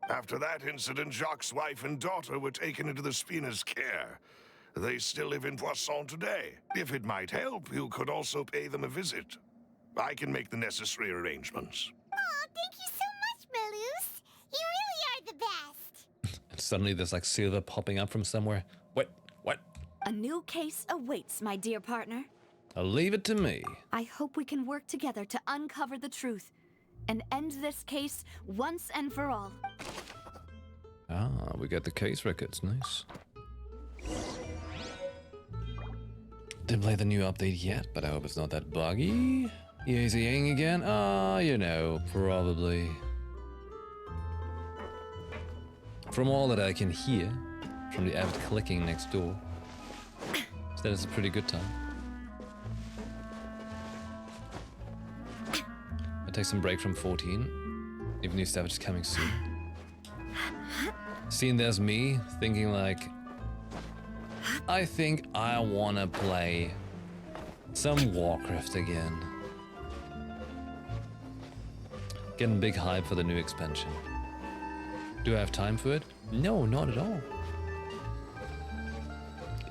After that incident, Jacques' wife and daughter were taken into the Spina's care. They still live in Poisson today. If it might help, you could also pay them a visit. I can make the necessary arrangements. Aw, thank you so much, Maloose. Suddenly there's like silver popping up from somewhere. What? What? A new case awaits, my dear partner. I'll leave it to me. I hope we can work together to uncover the truth and end this case once and for all. Ah, we got the case records. Nice. Didn't play the new update yet, but I hope it's not that buggy. EASing again? Ah, you know, probably. From all that I can hear, from the avid clicking next door, that is a pretty good time. I'll take some break from 14. Even new Savage is coming soon. Seeing there's me, thinking like, I think I wanna play some Warcraft again. Getting big hype for the new expansion. Do I have time for it? No, not at all.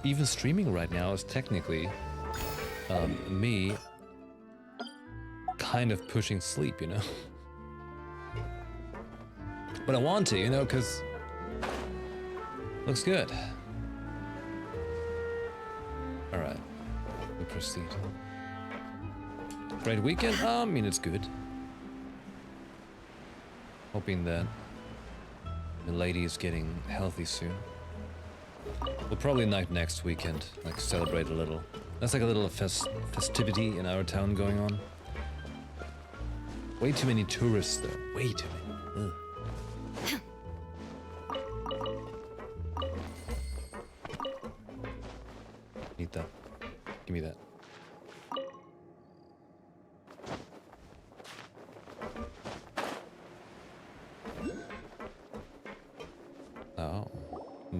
Even streaming right now is technically me kind of pushing sleep, you know? But I want to, you know, because looks good. Alright, we proceed. Great weekend? I mean, it's good. Hoping that the lady is getting healthy soon. We'll probably night next weekend, like celebrate a little. That's like a little festivity in our town going on. Way too many tourists though, way too many. Need that. Give me that. Oh.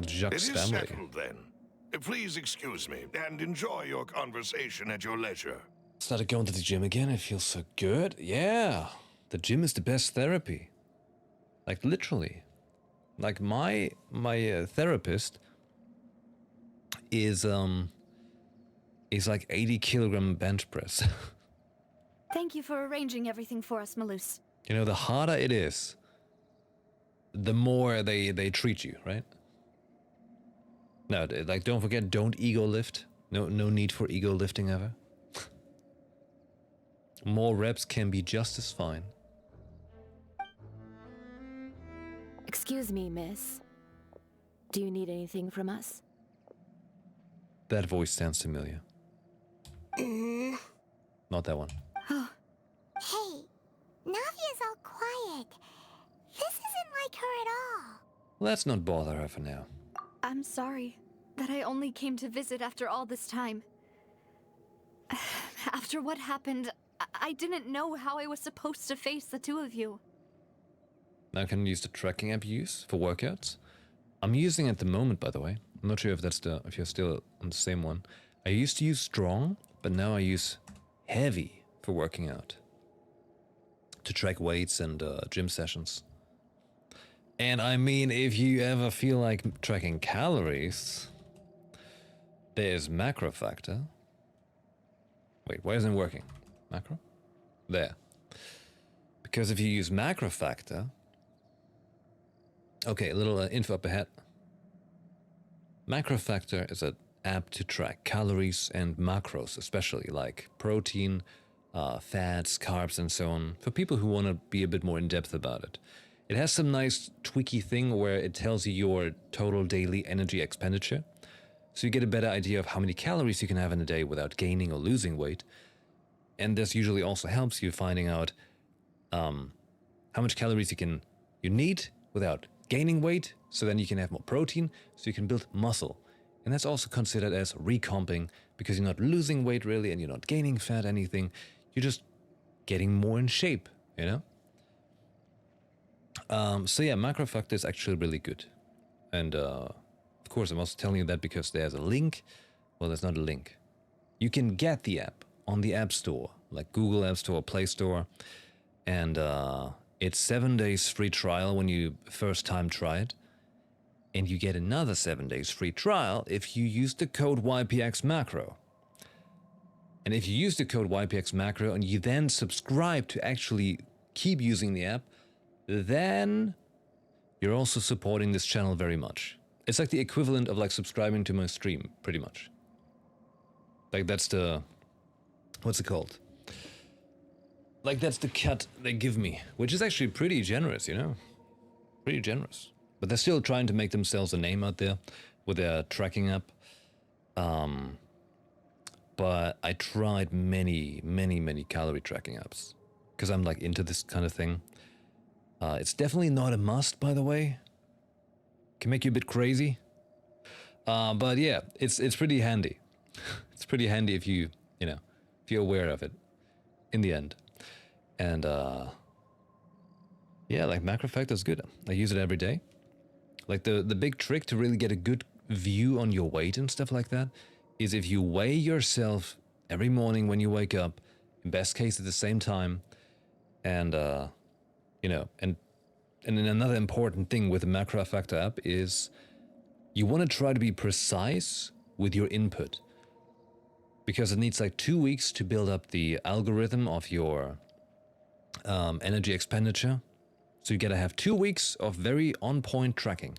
Jacques' It is family. settled then. Please excuse me and enjoy your conversation at your leisure. Started going to the gym again. It feels so good. Yeah. The gym is the best therapy. Like literally. Like my therapist is like 80-kilogram bench press. Thank you for arranging everything for us, Malus. You know, the harder it is, the more they treat you, right? No, like don't forget, don't ego lift. No need for ego lifting ever. More reps can be just as fine. Excuse me, miss. Do you need anything from us? That voice sounds familiar. Not that one. Hey, Navia's all quiet. This isn't like her at all. Let's not bother her for now. I'm sorry that I only came to visit after all this time. After what happened, I didn't know how I was supposed to face the two of you. Now can use the tracking app you use for workouts. I'm using it at the moment, by the way. I'm not sure if if you're still on the same one. I used to use strong, but now I use heavy for working out. To track weights and gym sessions. And I mean, if you ever feel like tracking calories, there's macro factor. Wait, why isn't it working? Macro? There. Because if you use macro factor... Okay, a little info up ahead. Macro factor is an app to track calories and macros, especially like protein, fats, carbs, and so on, for people who want to be a bit more in-depth about it. It has some nice tweaky thing where it tells you your total daily energy expenditure, so you get a better idea of how many calories you can have in a day without gaining or losing weight. And this usually also helps you finding out how much calories you need without gaining weight, so then you can have more protein, so you can build muscle. And that's also considered as recomping, because you're not losing weight really, and you're not gaining fat, anything. You're just getting more in shape, you know? So yeah, macro factor is actually really good. And of course, I'm also telling you that because there's a link. Well, there's not a link. You can get the app on the App Store, like Google App Store, Play Store. And it's 7 days free trial when you first time try it. And you get another 7 days free trial if you use the code YPXMacro. And if you use the code YPXMacro and you then subscribe to actually keep using the app, then you're also supporting this channel very much. It's like the equivalent of like subscribing to my stream, pretty much. Like that's the, what's it called? Like that's the cut they give me, which is actually pretty generous, you know? Pretty generous. But they're still trying to make themselves a name out there with their tracking app. But I tried many calorie tracking apps because I'm like into this kind of thing. It's definitely not a must, by the way. Can make you a bit crazy. But yeah, it's pretty handy. It's pretty handy if you know, if you're aware of it in the end. And yeah, like macro factor is good. I use it every day. Like the big trick to really get a good view on your weight and stuff like that is if you weigh yourself every morning when you wake up, in best case at the same time, and you know, and then another important thing with the macro factor app is you want to try to be precise with your input, because it needs like 2 weeks to build up the algorithm of your energy expenditure. So you gotta have 2 weeks of very on-point tracking.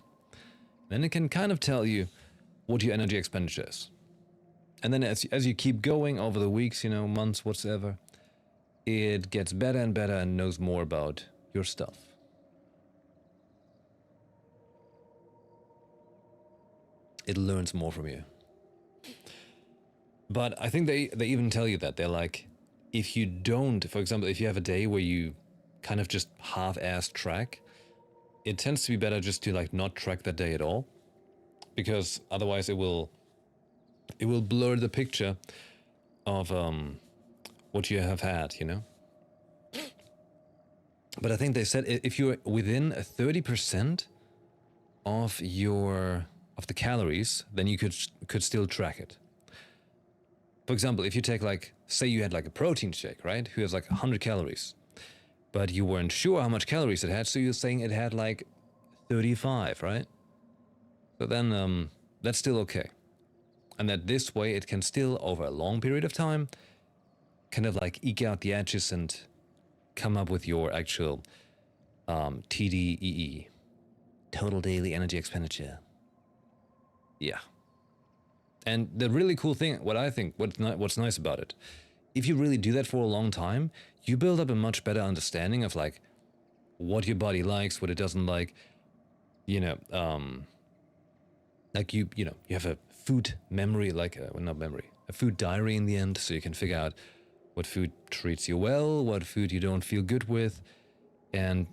Then it can kind of tell you what your energy expenditure is. And then as you keep going over the weeks, you know, months, whatsoever, it gets better and better and knows more about your stuff. It learns more from you. But I think they even tell you that. They're like, if you don't, for example, if you have a day where you kind of just half-assed track, it tends to be better just to like not track that day at all, because otherwise it will blur the picture of what you have had, you know. But I think they said if you're within 30% of the calories, then you could still track it. For example, if you take like, say you had like a protein shake, right? Who has like 100 calories, but you weren't sure how much calories it had, so you're saying it had like 35, right? So then that's still okay. And that this way it can still, over a long period of time, kind of like eke out the edges and come up with your actual TDEE, total daily energy expenditure. Yeah. And the really cool thing, what's nice about it, if you really do that for a long time, you build up a much better understanding of like what your body likes, what it doesn't like. You know, like you know, you have a food memory, like a food diary in the end, so you can figure out what food treats you well, what food you don't feel good with, and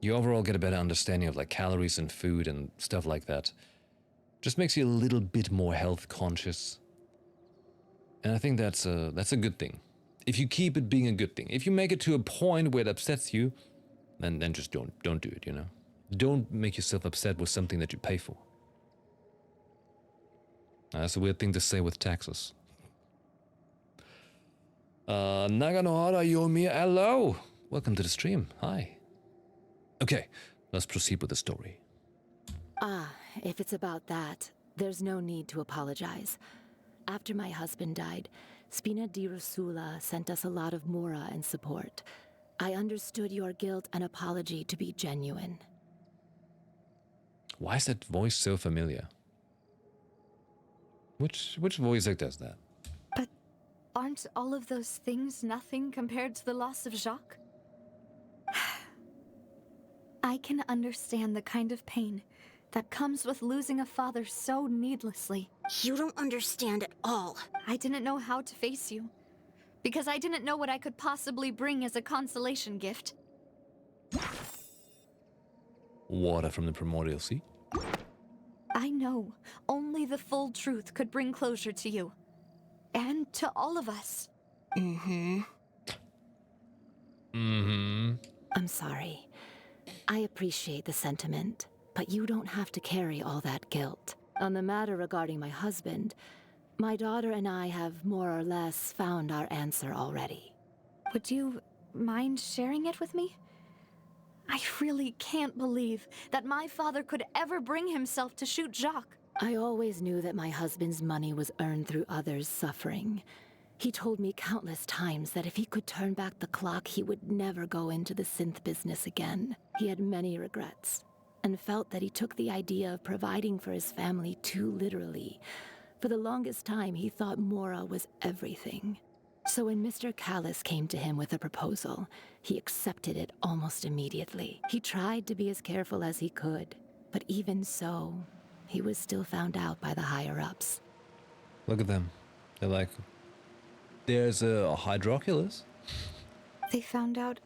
you overall get a better understanding of like calories and food and stuff like that. Just makes you a little bit more health conscious. And I think that's a good thing. If you keep it being a good thing. If you make it to a point where it upsets you, then just don't do it, you know? Don't make yourself upset with something that you pay for. That's a weird thing to say with taxes. Naganohara Yomi, hello! Welcome to the stream. Hi. Okay, let's proceed with the story. If it's about that, there's no need to apologize. After my husband died, Spina di Rosula sent us a lot of mora and support. I understood your guilt and apology to be genuine. Why is that voice so familiar? Which voice actor does that? But aren't all of those things nothing compared to the loss of Jacques? I can understand the kind of pain that comes with losing a father so needlessly. You don't understand at all. I didn't know how to face you, because I didn't know what I could possibly bring as a consolation gift. Water from the primordial sea? I know only the full truth could bring closure to you. And to all of us. I'm sorry. I appreciate the sentiment, but you don't have to carry all that guilt. On the matter regarding my husband, my daughter and I have more or less found our answer already. Would you mind sharing it with me? I really can't believe that my father could ever bring himself to shoot Jacques. I always knew that my husband's money was earned through others' suffering. He told me countless times that if he could turn back the clock, he would never go into the synth business again. He had many regrets, and felt that he took the idea of providing for his family too literally. For the longest time, he thought Mora was everything. So when Mr. Callus came to him with a proposal, he accepted it almost immediately. He tried to be as careful as he could, but even so, he was still found out by the higher-ups. Look at them. They're like, there's a Hydroculus. They found out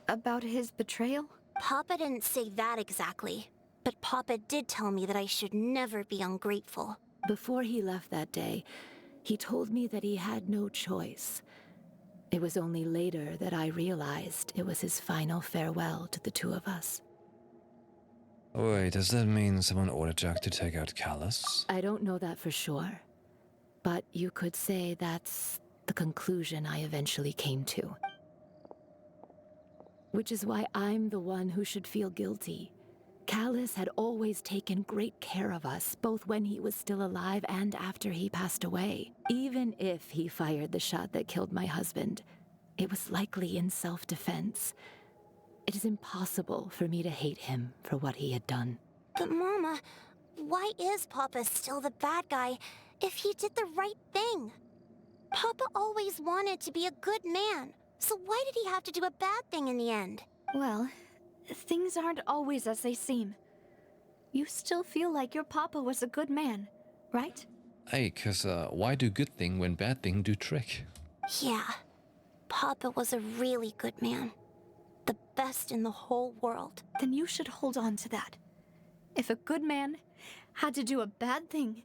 about his betrayal? Papa didn't say that exactly, but Papa did tell me that I should never be ungrateful. Before he left that day, he told me that he had no choice. It was only later that I realized it was his final farewell to the two of us. Wait, does that mean someone ordered Jack to take out Callus? I don't know that for sure, but you could say that's the conclusion I eventually came to. Which is why I'm the one who should feel guilty. Callus had always taken great care of us, both when he was still alive and after he passed away. Even if he fired the shot that killed my husband, it was likely in self-defense. It is impossible for me to hate him for what he had done. But Mama, why is Papa still the bad guy if he did the right thing? Papa always wanted to be a good man, so why did he have to do a bad thing in the end? Well, things aren't always as they seem. You still feel like your papa was a good man, right? Hey, cause why do good thing when bad thing do trick? Yeah, Papa was a really good man. The best in the whole world. Then you should hold on to that. If a good man had to do a bad thing,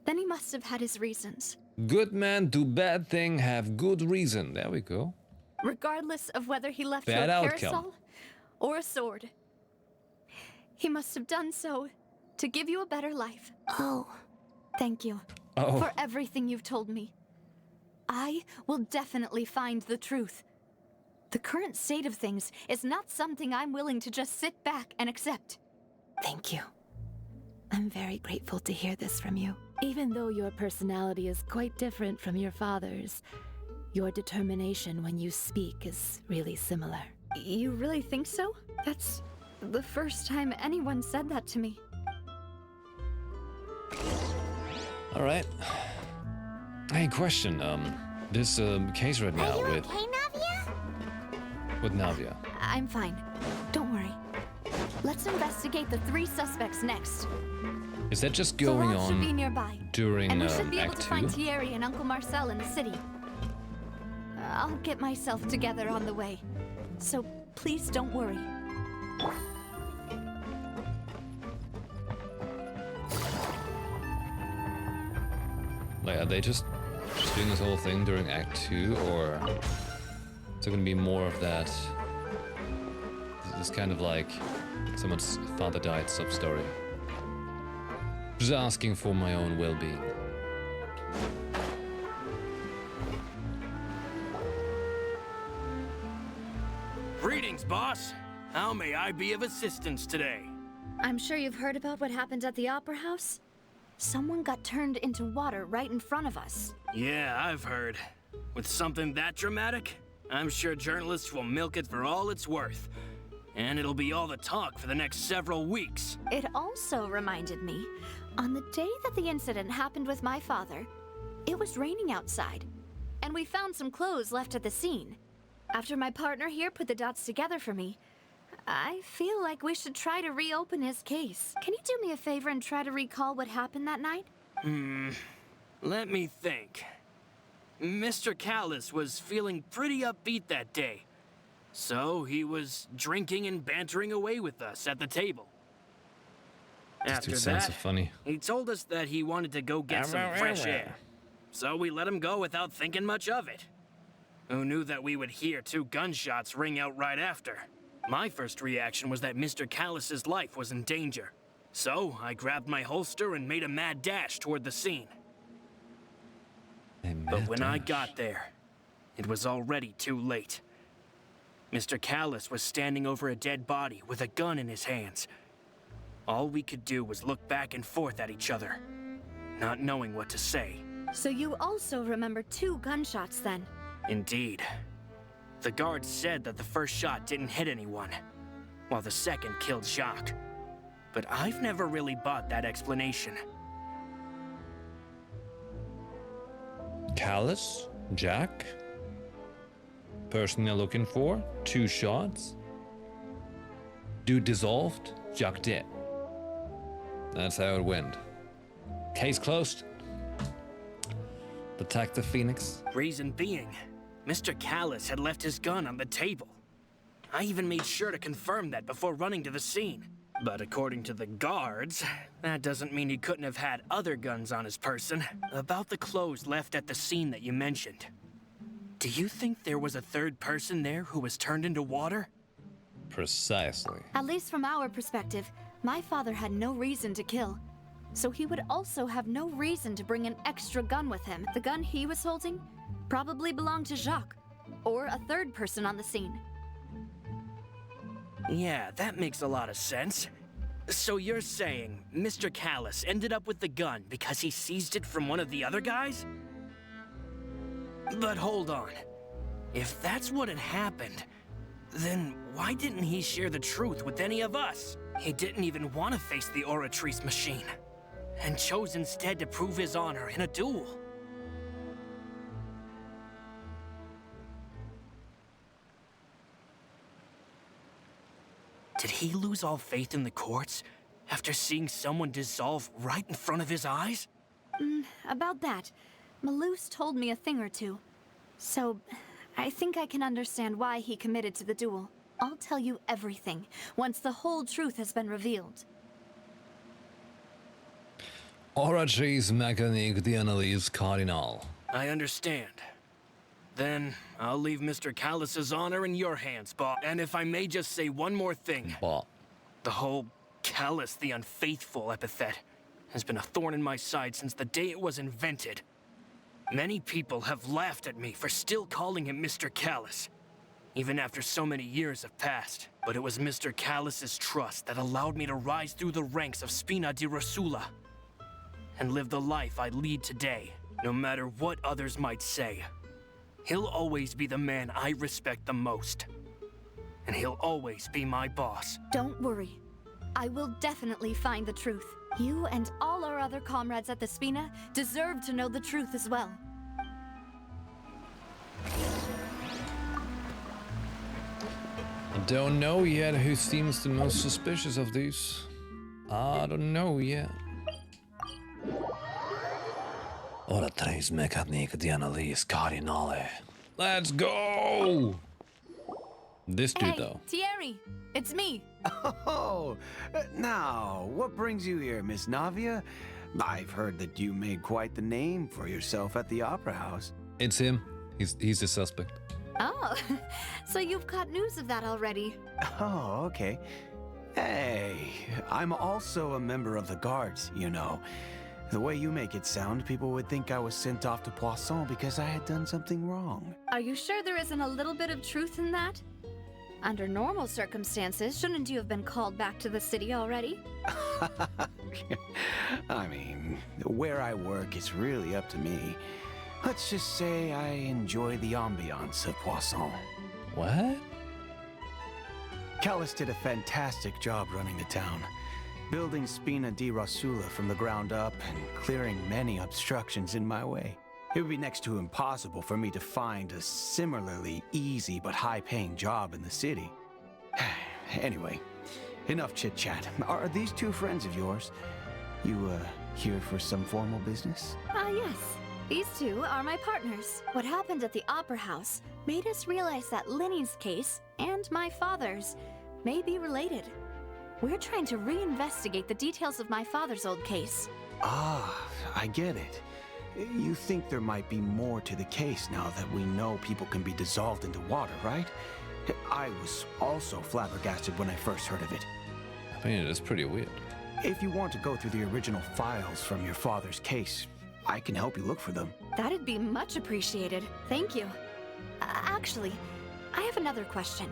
then he must have had his reasons. Good man do bad thing, have good reason. There we go. Regardless of whether he left Bad you a outcome. parasol or a sword. He must have done so to give you a better life. Oh. Thank you Oh. for everything you've told me. I will definitely find the truth. The current state of things is not something I'm willing to just sit back and accept. Thank you. I'm very grateful to hear this from you. Even though your personality is quite different from your father's, your determination when you speak is really similar. You really think so? That's the first time anyone said that to me. All right. Hey, question. This case right now Are you with okay, Navia? with Navia. I'm fine. Don't worry. Let's investigate the 3 suspects next. Is that just The going lodge should be on nearby. during And we should be able Act to 2? find Thierry and Uncle Marcel in the city. I'll get myself together on the way. So please don't worry. Like, are they just doing this whole thing during Act 2, or is there gonna be more of that? This kind of like someone's father died sub-story. Just asking for my own well-being. Greetings, boss. How may I be of assistance today? I'm sure you've heard about what happened at the Opera House. Someone got turned into water right in front of us. Yeah, I've heard. With something that dramatic, I'm sure journalists will milk it for all it's worth. And it'll be all the talk for the next several weeks. It also reminded me, on the day that the incident happened with my father, it was raining outside, and we found some clothes left at the scene. After my partner here put the dots together for me, I feel like we should try to reopen his case. Can you do me a favor and try to recall what happened that night? Let me think. Mr. Callus was feeling pretty upbeat that day. So he was drinking and bantering away with us at the table. This After dude sounds so that, funny. he told us that he wanted to go get some fresh air. So we let him go without thinking much of it. Who knew that we would hear 2 gunshots ring out right after? My first reaction was that Mr. Callus's life was in danger. So I grabbed my holster and made a mad dash toward the scene. But when I got there, it was already too late. Mr. Callus was standing over a dead body with a gun in his hands. All we could do was look back and forth at each other, not knowing what to say. So you also remember 2 gunshots then? Indeed. The guards said that the first shot didn't hit anyone, while the second killed Jacques. but I've never really bought that explanation. Callus? Jack? Person you're looking for? 2 shots? Dude dissolved? Jack dead. That's how it went. Case closed. Detective Phoenix. Reason being, Mr. Callus had left his gun on the table. I even made sure to confirm that before running to the scene. But according to the guards, that doesn't mean he couldn't have had other guns on his person. About the clothes left at the scene that you mentioned. Do you think there was a third person there who was turned into water? Precisely. At least from our perspective, my father had no reason to kill. So he would also have no reason to bring an extra gun with him. The gun he was holding probably belonged to Jacques, or a third person on the scene. Yeah, that makes a lot of sense. So you're saying Mr. Callus ended up with the gun because he seized it from one of the other guys? But hold on. If that's what had happened, then why didn't he share the truth with any of us? He didn't even want to face the Oratrice machine, and chose instead to prove his honor in a duel. Did he lose all faith in the courts after seeing someone dissolve right in front of his eyes? About that, Malus told me a thing or two. So, I think I can understand why he committed to the duel. I'll tell you everything, once the whole truth has been revealed. Oratrice mécanique d'analyse cardinal. I understand. Then, I'll leave Mr. Callus's honor in your hands, Bob. And if I may just say one more thing. But The whole Callus the Unfaithful epithet has been a thorn in my side since the day it was invented. Many people have laughed at me for still calling him Mr. Callus, even after so many years have passed. But it was Mr. Callus's trust that allowed me to rise through the ranks of Spina di Rosula and live the life I lead today, no matter what others might say. He'll always be the man I respect the most. And he'll always be my boss. Don't worry. I will definitely find the truth. You and all our other comrades at the Spina deserve to know the truth as well. I don't know yet who seems the most suspicious of these. I don't know yet. Oratrice mécanique d'analyse cardinale. Let's go! This dude, Hey, though. Thierry! It's me! Oh, now, what brings you here, Miss Navia? I've heard that you made quite the name for yourself at the Opera House. It's him. He's the suspect. Oh, so you've caught news of that already. Oh, okay. Hey, I'm also a member of the guards, you know. The way you make it sound, people would think I was sent off to Poisson because I had done something wrong. Are you sure there isn't a little bit of truth in that? Under normal circumstances, shouldn't you have been called back to the city already? I mean, where I work is really up to me. Let's just say I enjoy the ambiance of Poisson. What? Callus did a fantastic job running the town, building Spina di Rosula from the ground up and clearing many obstructions in my way. It would be next to impossible for me to find a similarly easy but high-paying job in the city. Anyway, enough chit-chat. Are these two friends of yours? You, here for some formal business? Yes. These two are my partners. What happened at the Opera House made us realize that Linny's case and my father's may be related. We're trying to reinvestigate the details of my father's old case. Ah, I get it. You think there might be more to the case now that we know people can be dissolved into water, right? I was also flabbergasted when I first heard of it. I mean, it is pretty weird. If you want to go through the original files from your father's case, I can help you look for them. That'd be much appreciated. Thank you. Actually, I have another question.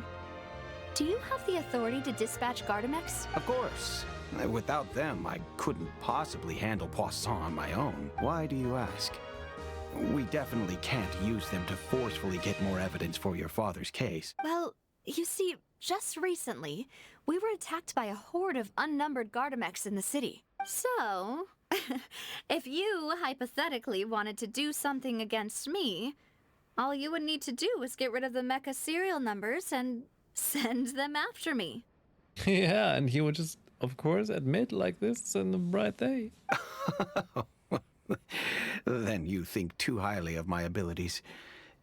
Do you have the authority to dispatch Gardamex? Of course. Without them, I couldn't possibly handle Poisson on my own. Why do you ask? We definitely can't use them to forcefully get more evidence for your father's case. Well, you see, just recently, we were attacked by a horde of unnumbered Gardamex in the city. So, if you hypothetically wanted to do something against me, all you would need to do is get rid of the mecha serial numbers and send them after me. Yeah, and he would just, of course, admit like this on the bright day. Then you think too highly of my abilities.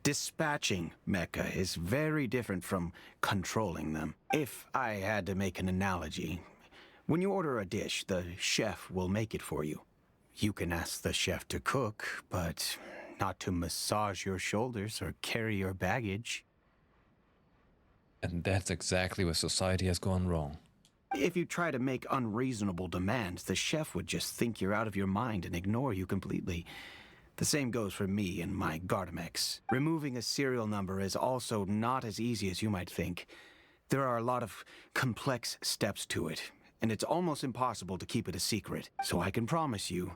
Dispatching mecha is very different from controlling them. If I had to make an analogy, when you order a dish, the chef will make it for you. You can ask the chef to cook, but not to massage your shoulders or carry your baggage. And that's exactly where society has gone wrong. If you try to make unreasonable demands, the chef would just think you're out of your mind and ignore you completely. The same goes for me and my Gardamex. Removing a serial number is also not as easy as you might think. There are a lot of complex steps to it, and it's almost impossible to keep it a secret. So I can promise you,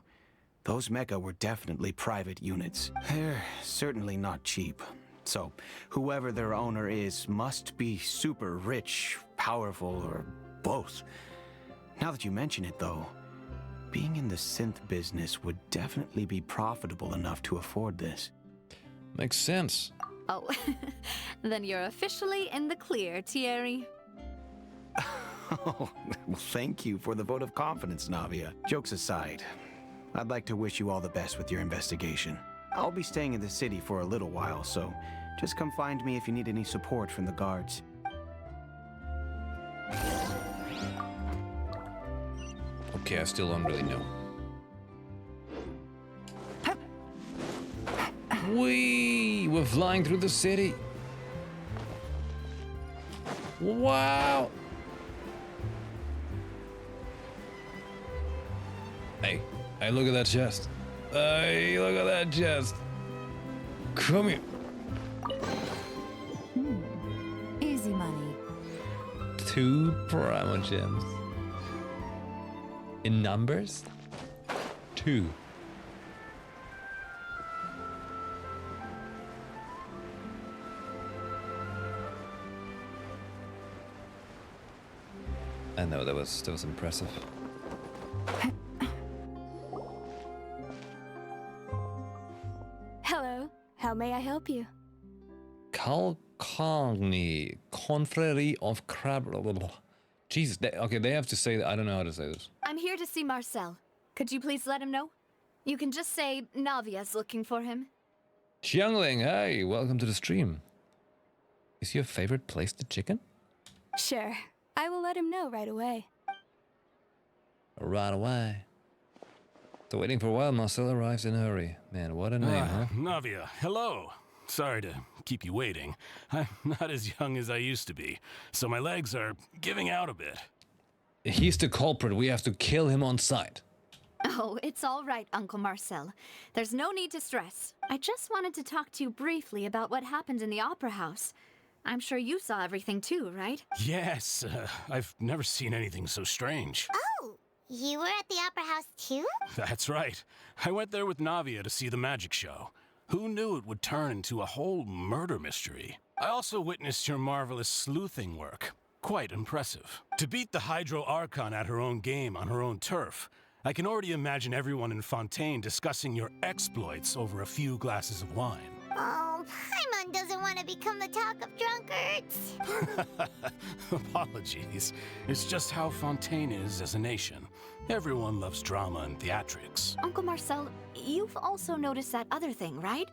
those mecha were definitely private units. They're certainly not cheap. So whoever their owner is must be super rich, powerful, or both. Now that you mention it, though, being in the synth business would definitely be profitable enough to afford this. Makes sense. Oh, then you're officially in the clear, Thierry. Oh, well, thank you for the vote of confidence, Navia. Jokes aside, I'd like to wish you all the best with your investigation. I'll be staying in the city for a little while, so just come find me if you need any support from the guards. Okay, I still don't really know. We're flying through the city. Wow. Hey, look at that chest. Hey, look at that chest. Come here. Easy money. 2 Primo Gems. In numbers? 2. I know, that was impressive. Hello, how may I help you? Kalkani, Confrérie of Crab. Jesus, they have to say that. I don't know how to say this. I'm here to see Marcel. Could you please let him know? You can just say Navia's looking for him. Xiangling, hey, welcome to the stream. Is your favorite place the chicken? Sure, I will let him know right away. Right away. So waiting for a while, Marcel arrives in a hurry. Man, what a name, huh? Navia, hello. Sorry to keep you waiting. I'm not as young as I used to be, so my legs are giving out a bit. He's the culprit. We have to kill him on sight. Oh, it's all right, Uncle Marcel. There's no need to stress. I just wanted to talk to you briefly about what happened in the Opera House. I'm sure you saw everything too, right? Yes, I've never seen anything so strange. Oh, you were at the Opera House too? That's right. I went there with Navia to see the magic show. Who knew it would turn into a whole murder mystery? I also witnessed your marvelous sleuthing work. Quite impressive. To beat the Hydro Archon at her own game on her own turf, I can already imagine everyone in Fontaine discussing your exploits over a few glasses of wine. Oh, Paimon doesn't want to become the talk of drunkards. Apologies. It's just how Fontaine is as a nation. Everyone loves drama and theatrics. Uncle Marcel, you've also noticed that other thing, right?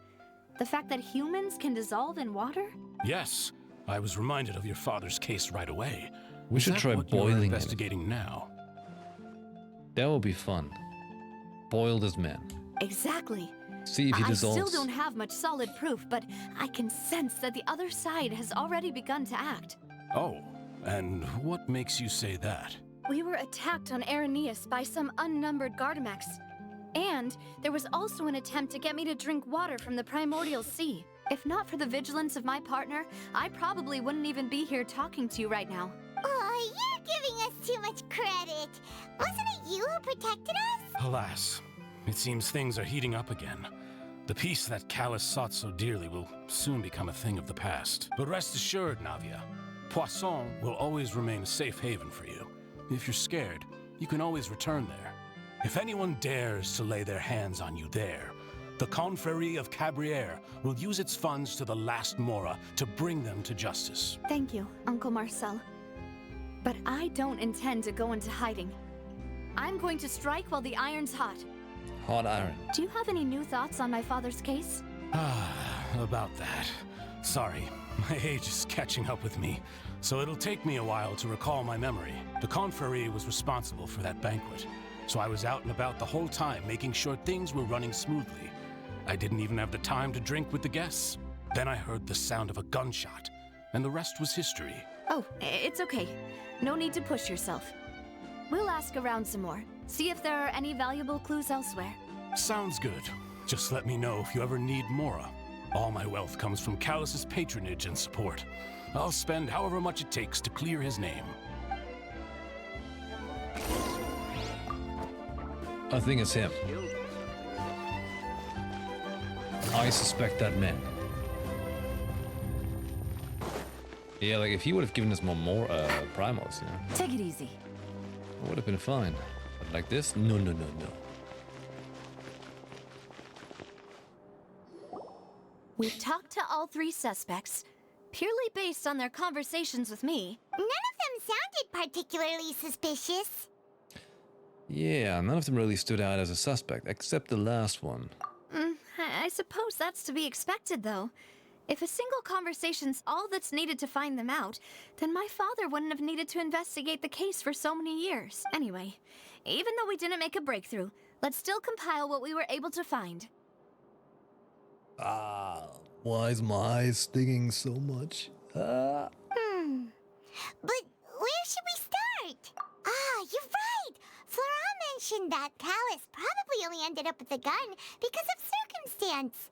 The fact that humans can dissolve in water? Yes, I was reminded of your father's case right away. We should try boiling him. Investigating now. That will be fun. Boil this man. Exactly. See if he dissolves. I still don't have much solid proof, but I can sense that the other side has already begun to act. Oh, and what makes you say that? We were attacked on Araneus by some unnumbered Gardamex. And there was also an attempt to get me to drink water from the primordial sea. If not for the vigilance of my partner, I probably wouldn't even be here talking to you right now. Oh, you're giving us too much credit. Wasn't it you who protected us? Alas, it seems things are heating up again. The peace that Callus sought so dearly will soon become a thing of the past. But rest assured, Navia, Poisson will always remain a safe haven for you. If you're scared, you can always return there. If anyone dares to lay their hands on you there, the Confrérie of Cabrières will use its funds to the last Mora to bring them to justice. Thank you, Uncle Marcel. But I don't intend to go into hiding. I'm going to strike while the iron's hot. Hot iron. Do you have any new thoughts on my father's case? About that. Sorry, my age is catching up with me, so it'll take me a while to recall my memory. The Confrérie was responsible for that banquet, so I was out and about the whole time making sure things were running smoothly. I didn't even have the time to drink with the guests. Then I heard the sound of a gunshot, and the rest was history. Oh, it's okay. No need to push yourself. We'll ask around some more. See if there are any valuable clues elsewhere. Sounds good. Just let me know if you ever need Mora. All my wealth comes from Callus's patronage and support. I'll spend however much it takes to clear his name. I think it's him. I suspect that man. Yeah, like if he would have given us more primals, you know. Take it easy. It would have been fine. But like this? No, no, no, no. We've talked to all three suspects, purely based on their conversations with me. None of them sounded particularly suspicious. Yeah, none of them really stood out as a suspect, except the last one. I suppose that's to be expected, though. If a single conversation's all that's needed to find them out, then my father wouldn't have needed to investigate the case for so many years. Anyway, even though we didn't make a breakthrough, let's still compile what we were able to find. Why is my eye stinging so much? But where should we start? You're right! Florent mentioned that Callus probably only ended up with the gun because of circumstance.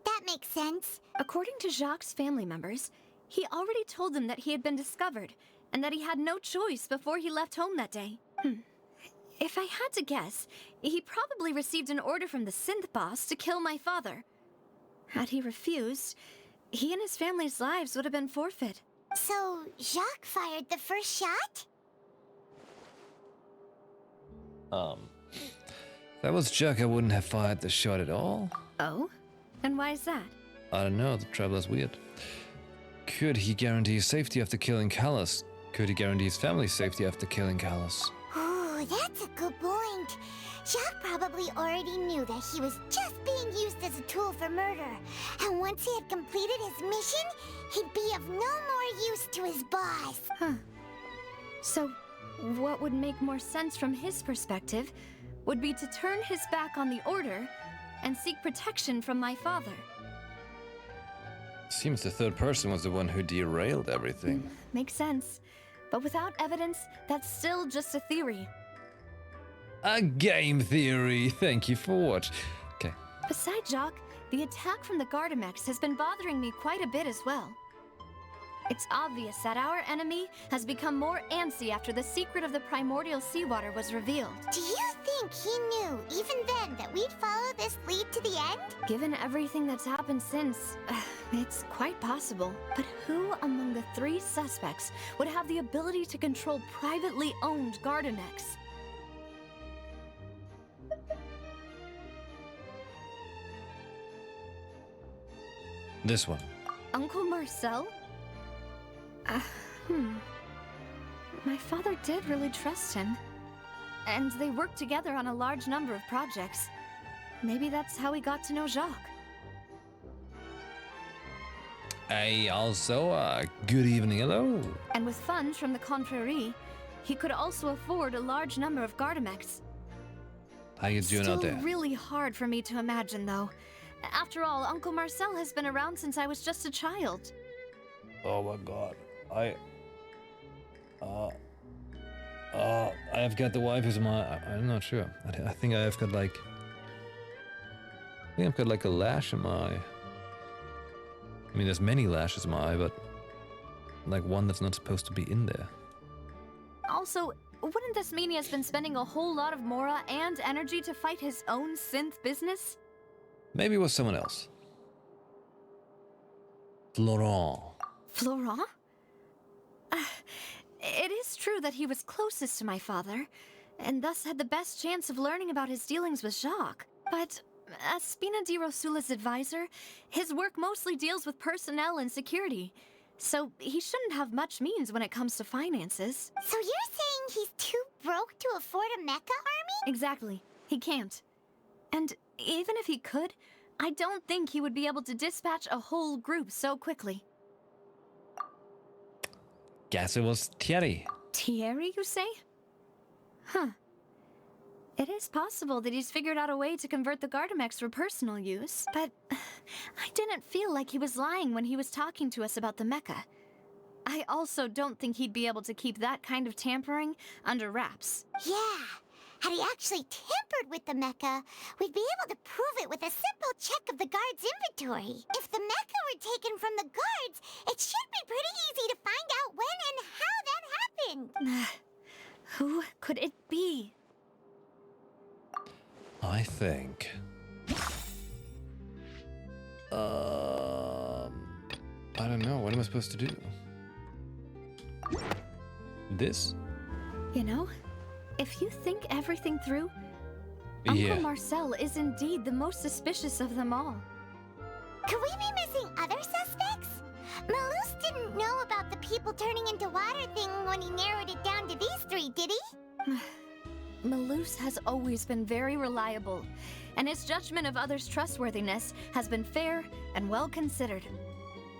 That makes sense. According to Jacques' family members, he already told them that he had been discovered, and that he had no choice before he left home that day. If I had to guess, he probably received an order from the synth boss to kill my father. Had he refused, he and his family's lives would have been forfeit. So, Jacques fired the first shot? If that was Jack, I wouldn't have fired the shot at all. Oh? And why is that? I don't know, the Traveler's weird. Could he guarantee his safety after killing Callus? Could he guarantee his family's safety after killing Callus? Ooh, that's a good point. Jacques probably already knew that he was just being used as a tool for murder. And once he had completed his mission, he'd be of no more use to his boss. So, what would make more sense from his perspective would be to turn his back on the order and seek protection from my father. Seems the third person was the one who derailed everything. Makes sense. But without evidence, that's still just a theory. A game theory. Thank you for watching. Okay. Besides Jacques, the attack from the Gardamex has been bothering me quite a bit as well. It's obvious that our enemy has become more antsy after the secret of the primordial seawater was revealed. Do you think he knew, even then, that we'd follow this lead to the end? Given everything that's happened since, it's quite possible. But who among the three suspects would have the ability to control privately owned Gardamex? This one. Uncle Marcel? My father did really trust him. And they worked together on a large number of projects. Maybe that's how he got to know Jacques. Hey, also, good evening, hello. And with funds from the Confrérie, he could also afford a large number of Gardamex. How you doing out there? Still really hard for me to imagine, though. After all, Uncle Marcel has been around since I was just a child. Oh my god. I've got the wipers in my... I'm not sure. I think I've got like... I think I've got like a lash in my eye. I mean, there's many lashes in my eye, but... like one that's not supposed to be in there. Also, wouldn't this mean he has been spending a whole lot of Mora and energy to fight his own synth business? Maybe it was someone else. Florent. Florent? It is true that he was closest to my father, and thus had the best chance of learning about his dealings with Jacques. But as Spina di Rosula's advisor, his work mostly deals with personnel and security, so he shouldn't have much means when it comes to finances. So you're saying he's too broke to afford a mecha army? Exactly. He can't. And even if he could, I don't think he would be able to dispatch a whole group so quickly. Guess it was Thierry. Thierry, you say? Huh. It is possible that he's figured out a way to convert the Gardamex for personal use, but I didn't feel like he was lying when he was talking to us about the mecha. I also don't think he'd be able to keep that kind of tampering under wraps. Yeah. Had he actually tampered with the mecha, we'd be able to prove it with a simple check of the guard's inventory. If the mecha were taken from the guards, it should be pretty easy to find out when and how that happened. Who could it be? I think. I don't know. What am I supposed to do? This? You know, if you think everything through, Uncle Marcel is indeed the most suspicious of them all. Could we be missing other suspects? Malus didn't know about the people turning into water thing when he narrowed it down to these three, did he? Malus has always been very reliable, and his judgment of others' trustworthiness has been fair and well considered.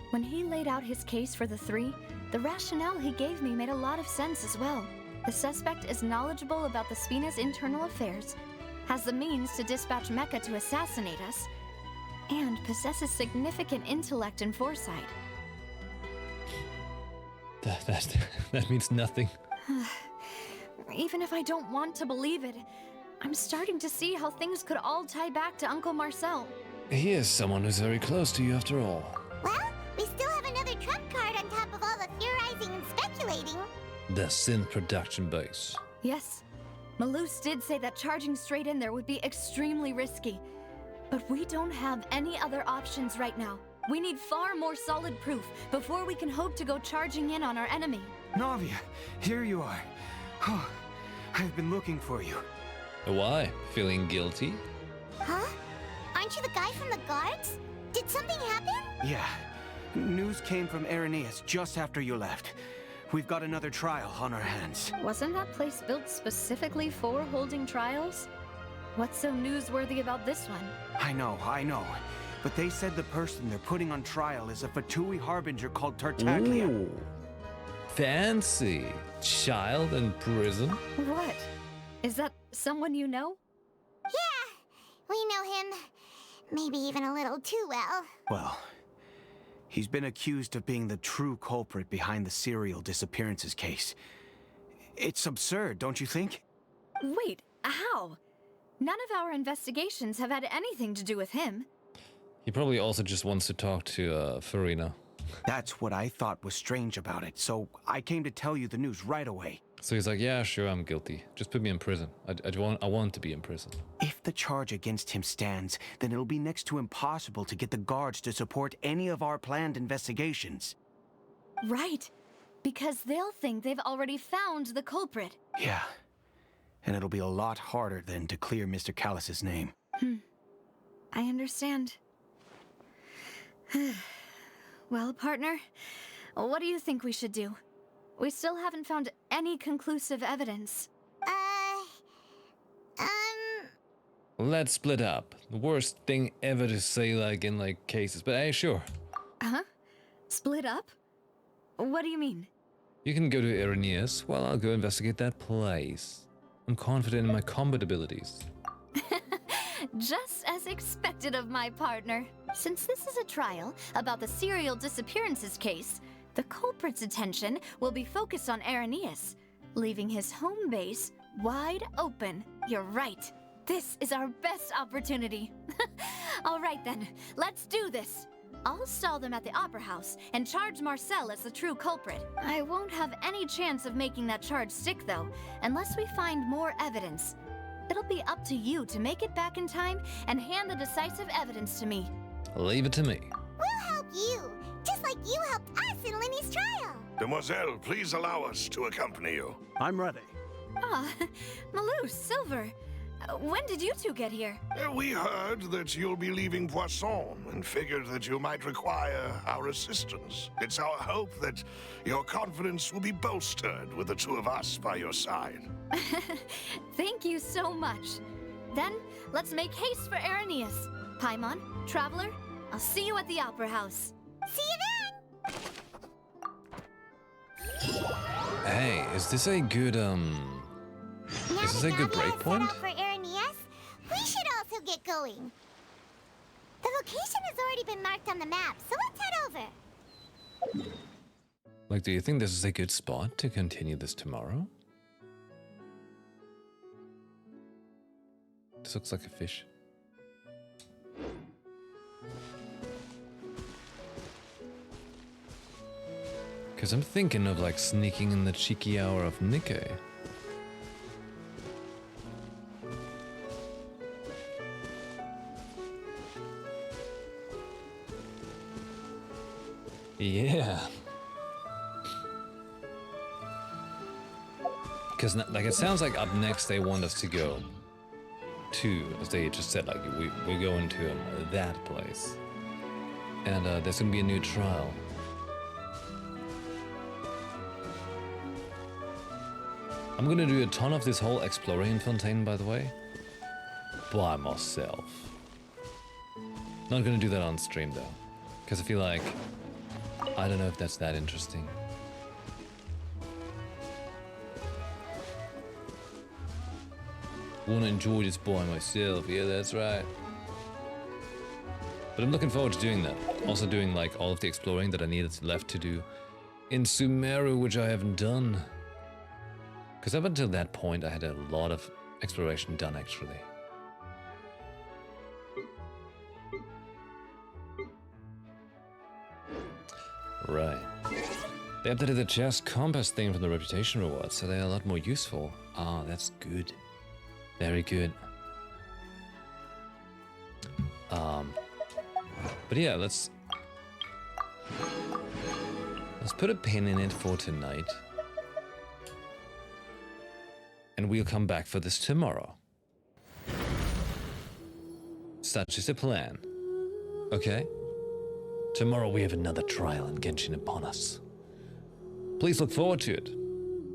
When he laid out his case for the three, the rationale he gave me made a lot of sense as well. The suspect is knowledgeable about the Spina's internal affairs, has the means to dispatch Mecha to assassinate us, and possesses significant intellect and foresight. That means nothing. Even if I don't want to believe it, I'm starting to see how things could all tie back to Uncle Marcel. He is someone who's very close to you after all. Well, we still have another trump card on top of all the theorizing and speculating. The synth production base. Yes, Malus did say that charging straight in there would be extremely risky. But we don't have any other options right now. We need far more solid proof before we can hope to go charging in on our enemy. Navia, here you are. Oh, I've been looking for you. Why? Feeling guilty? Huh? Aren't you the guy from the guards? Did something happen? Yeah. News came from Irenaeus just after you left. We've got another trial on our hands. Wasn't that place built specifically for holding trials? What's so newsworthy about this one? I know. But they said the person they're putting on trial is a Fatui harbinger called Tartaglia. Ooh. Fancy. Child in prison? What? Is that someone you know? Yeah, we know him. Maybe even a little too well. Well, he's been accused of being the true culprit behind the serial disappearances case. It's absurd, don't you think? Wait, how? None of our investigations have had anything to do with him. He probably also just wants to talk to Farina. That's what I thought was strange about it, so I came to tell you the news right away. So he's like, yeah, sure, I'm guilty. Just put me in prison. I want to be in prison. If the charge against him stands, then it'll be next to impossible to get the guards to support any of our planned investigations. Right, because they'll think they've already found the culprit. Yeah, and it'll be a lot harder then to clear Mr. Callus's name. I understand. Well, partner, what do you think we should do? We still haven't found any conclusive evidence. Let's split up. The worst thing ever to say in cases, but hey, sure. Huh? Split up? What do you mean? You can go to Irenaeus while I'll go investigate that place. I'm confident in my combat abilities. Just as expected of my partner. Since this is a trial about the serial disappearances case, the culprit's attention will be focused on Irenaeus, leaving his home base wide open. You're right. This is our best opportunity. All right then, let's do this. I'll stall them at the Opera House and charge Marcel as the true culprit. I won't have any chance of making that charge stick though, unless we find more evidence. It'll be up to you to make it back in time and hand the decisive evidence to me. Leave it to me. We'll help you, just like You helped us in Linny's trial. Demoiselle, please allow us to accompany you. I'm ready. Ah, Malou, Silver. When did you two get here? We heard that you'll be leaving Poisson and figured that you might require our assistance. It's our hope that your confidence will be bolstered with the two of us by your side. Thank you so much. Then, let's make haste for Arrhenius. Paimon, Traveler, I'll see you at the Opera House. See you then! Hey, is this a good, is this a good breakpoint? For Arrhenius, we should also get going. The location has already been marked on the map, so let's head over. Like, do you think this is a good spot to continue this tomorrow? This looks like a fish. Because I'm thinking of, like, sneaking in the cheeky hour of Nikkei. Yeah. Because, like, it sounds like up next they want us to go to, as they just said, like, we're going to that place. And there's going to be a new trial. I'm going to do a ton of this whole exploring in Fontaine, by the way. By myself. Not going to do that on stream, though. Because I feel like, I don't know if that's that interesting. Wanna enjoy this by myself, yeah, that's right. But I'm looking forward to doing that. Also doing like all of the exploring that I needed left to do in Sumeru, which I haven't done. Because up until that point I had a lot of exploration done actually. Right. They updated the chest compass thing from the reputation rewards, so they're a lot more useful. Ah, that's good. Very good. But yeah, let's put a pin in it for tonight. And we'll come back for this tomorrow. Such is the plan. Okay? Tomorrow we have another trial in Genshin upon us. Please look forward to it.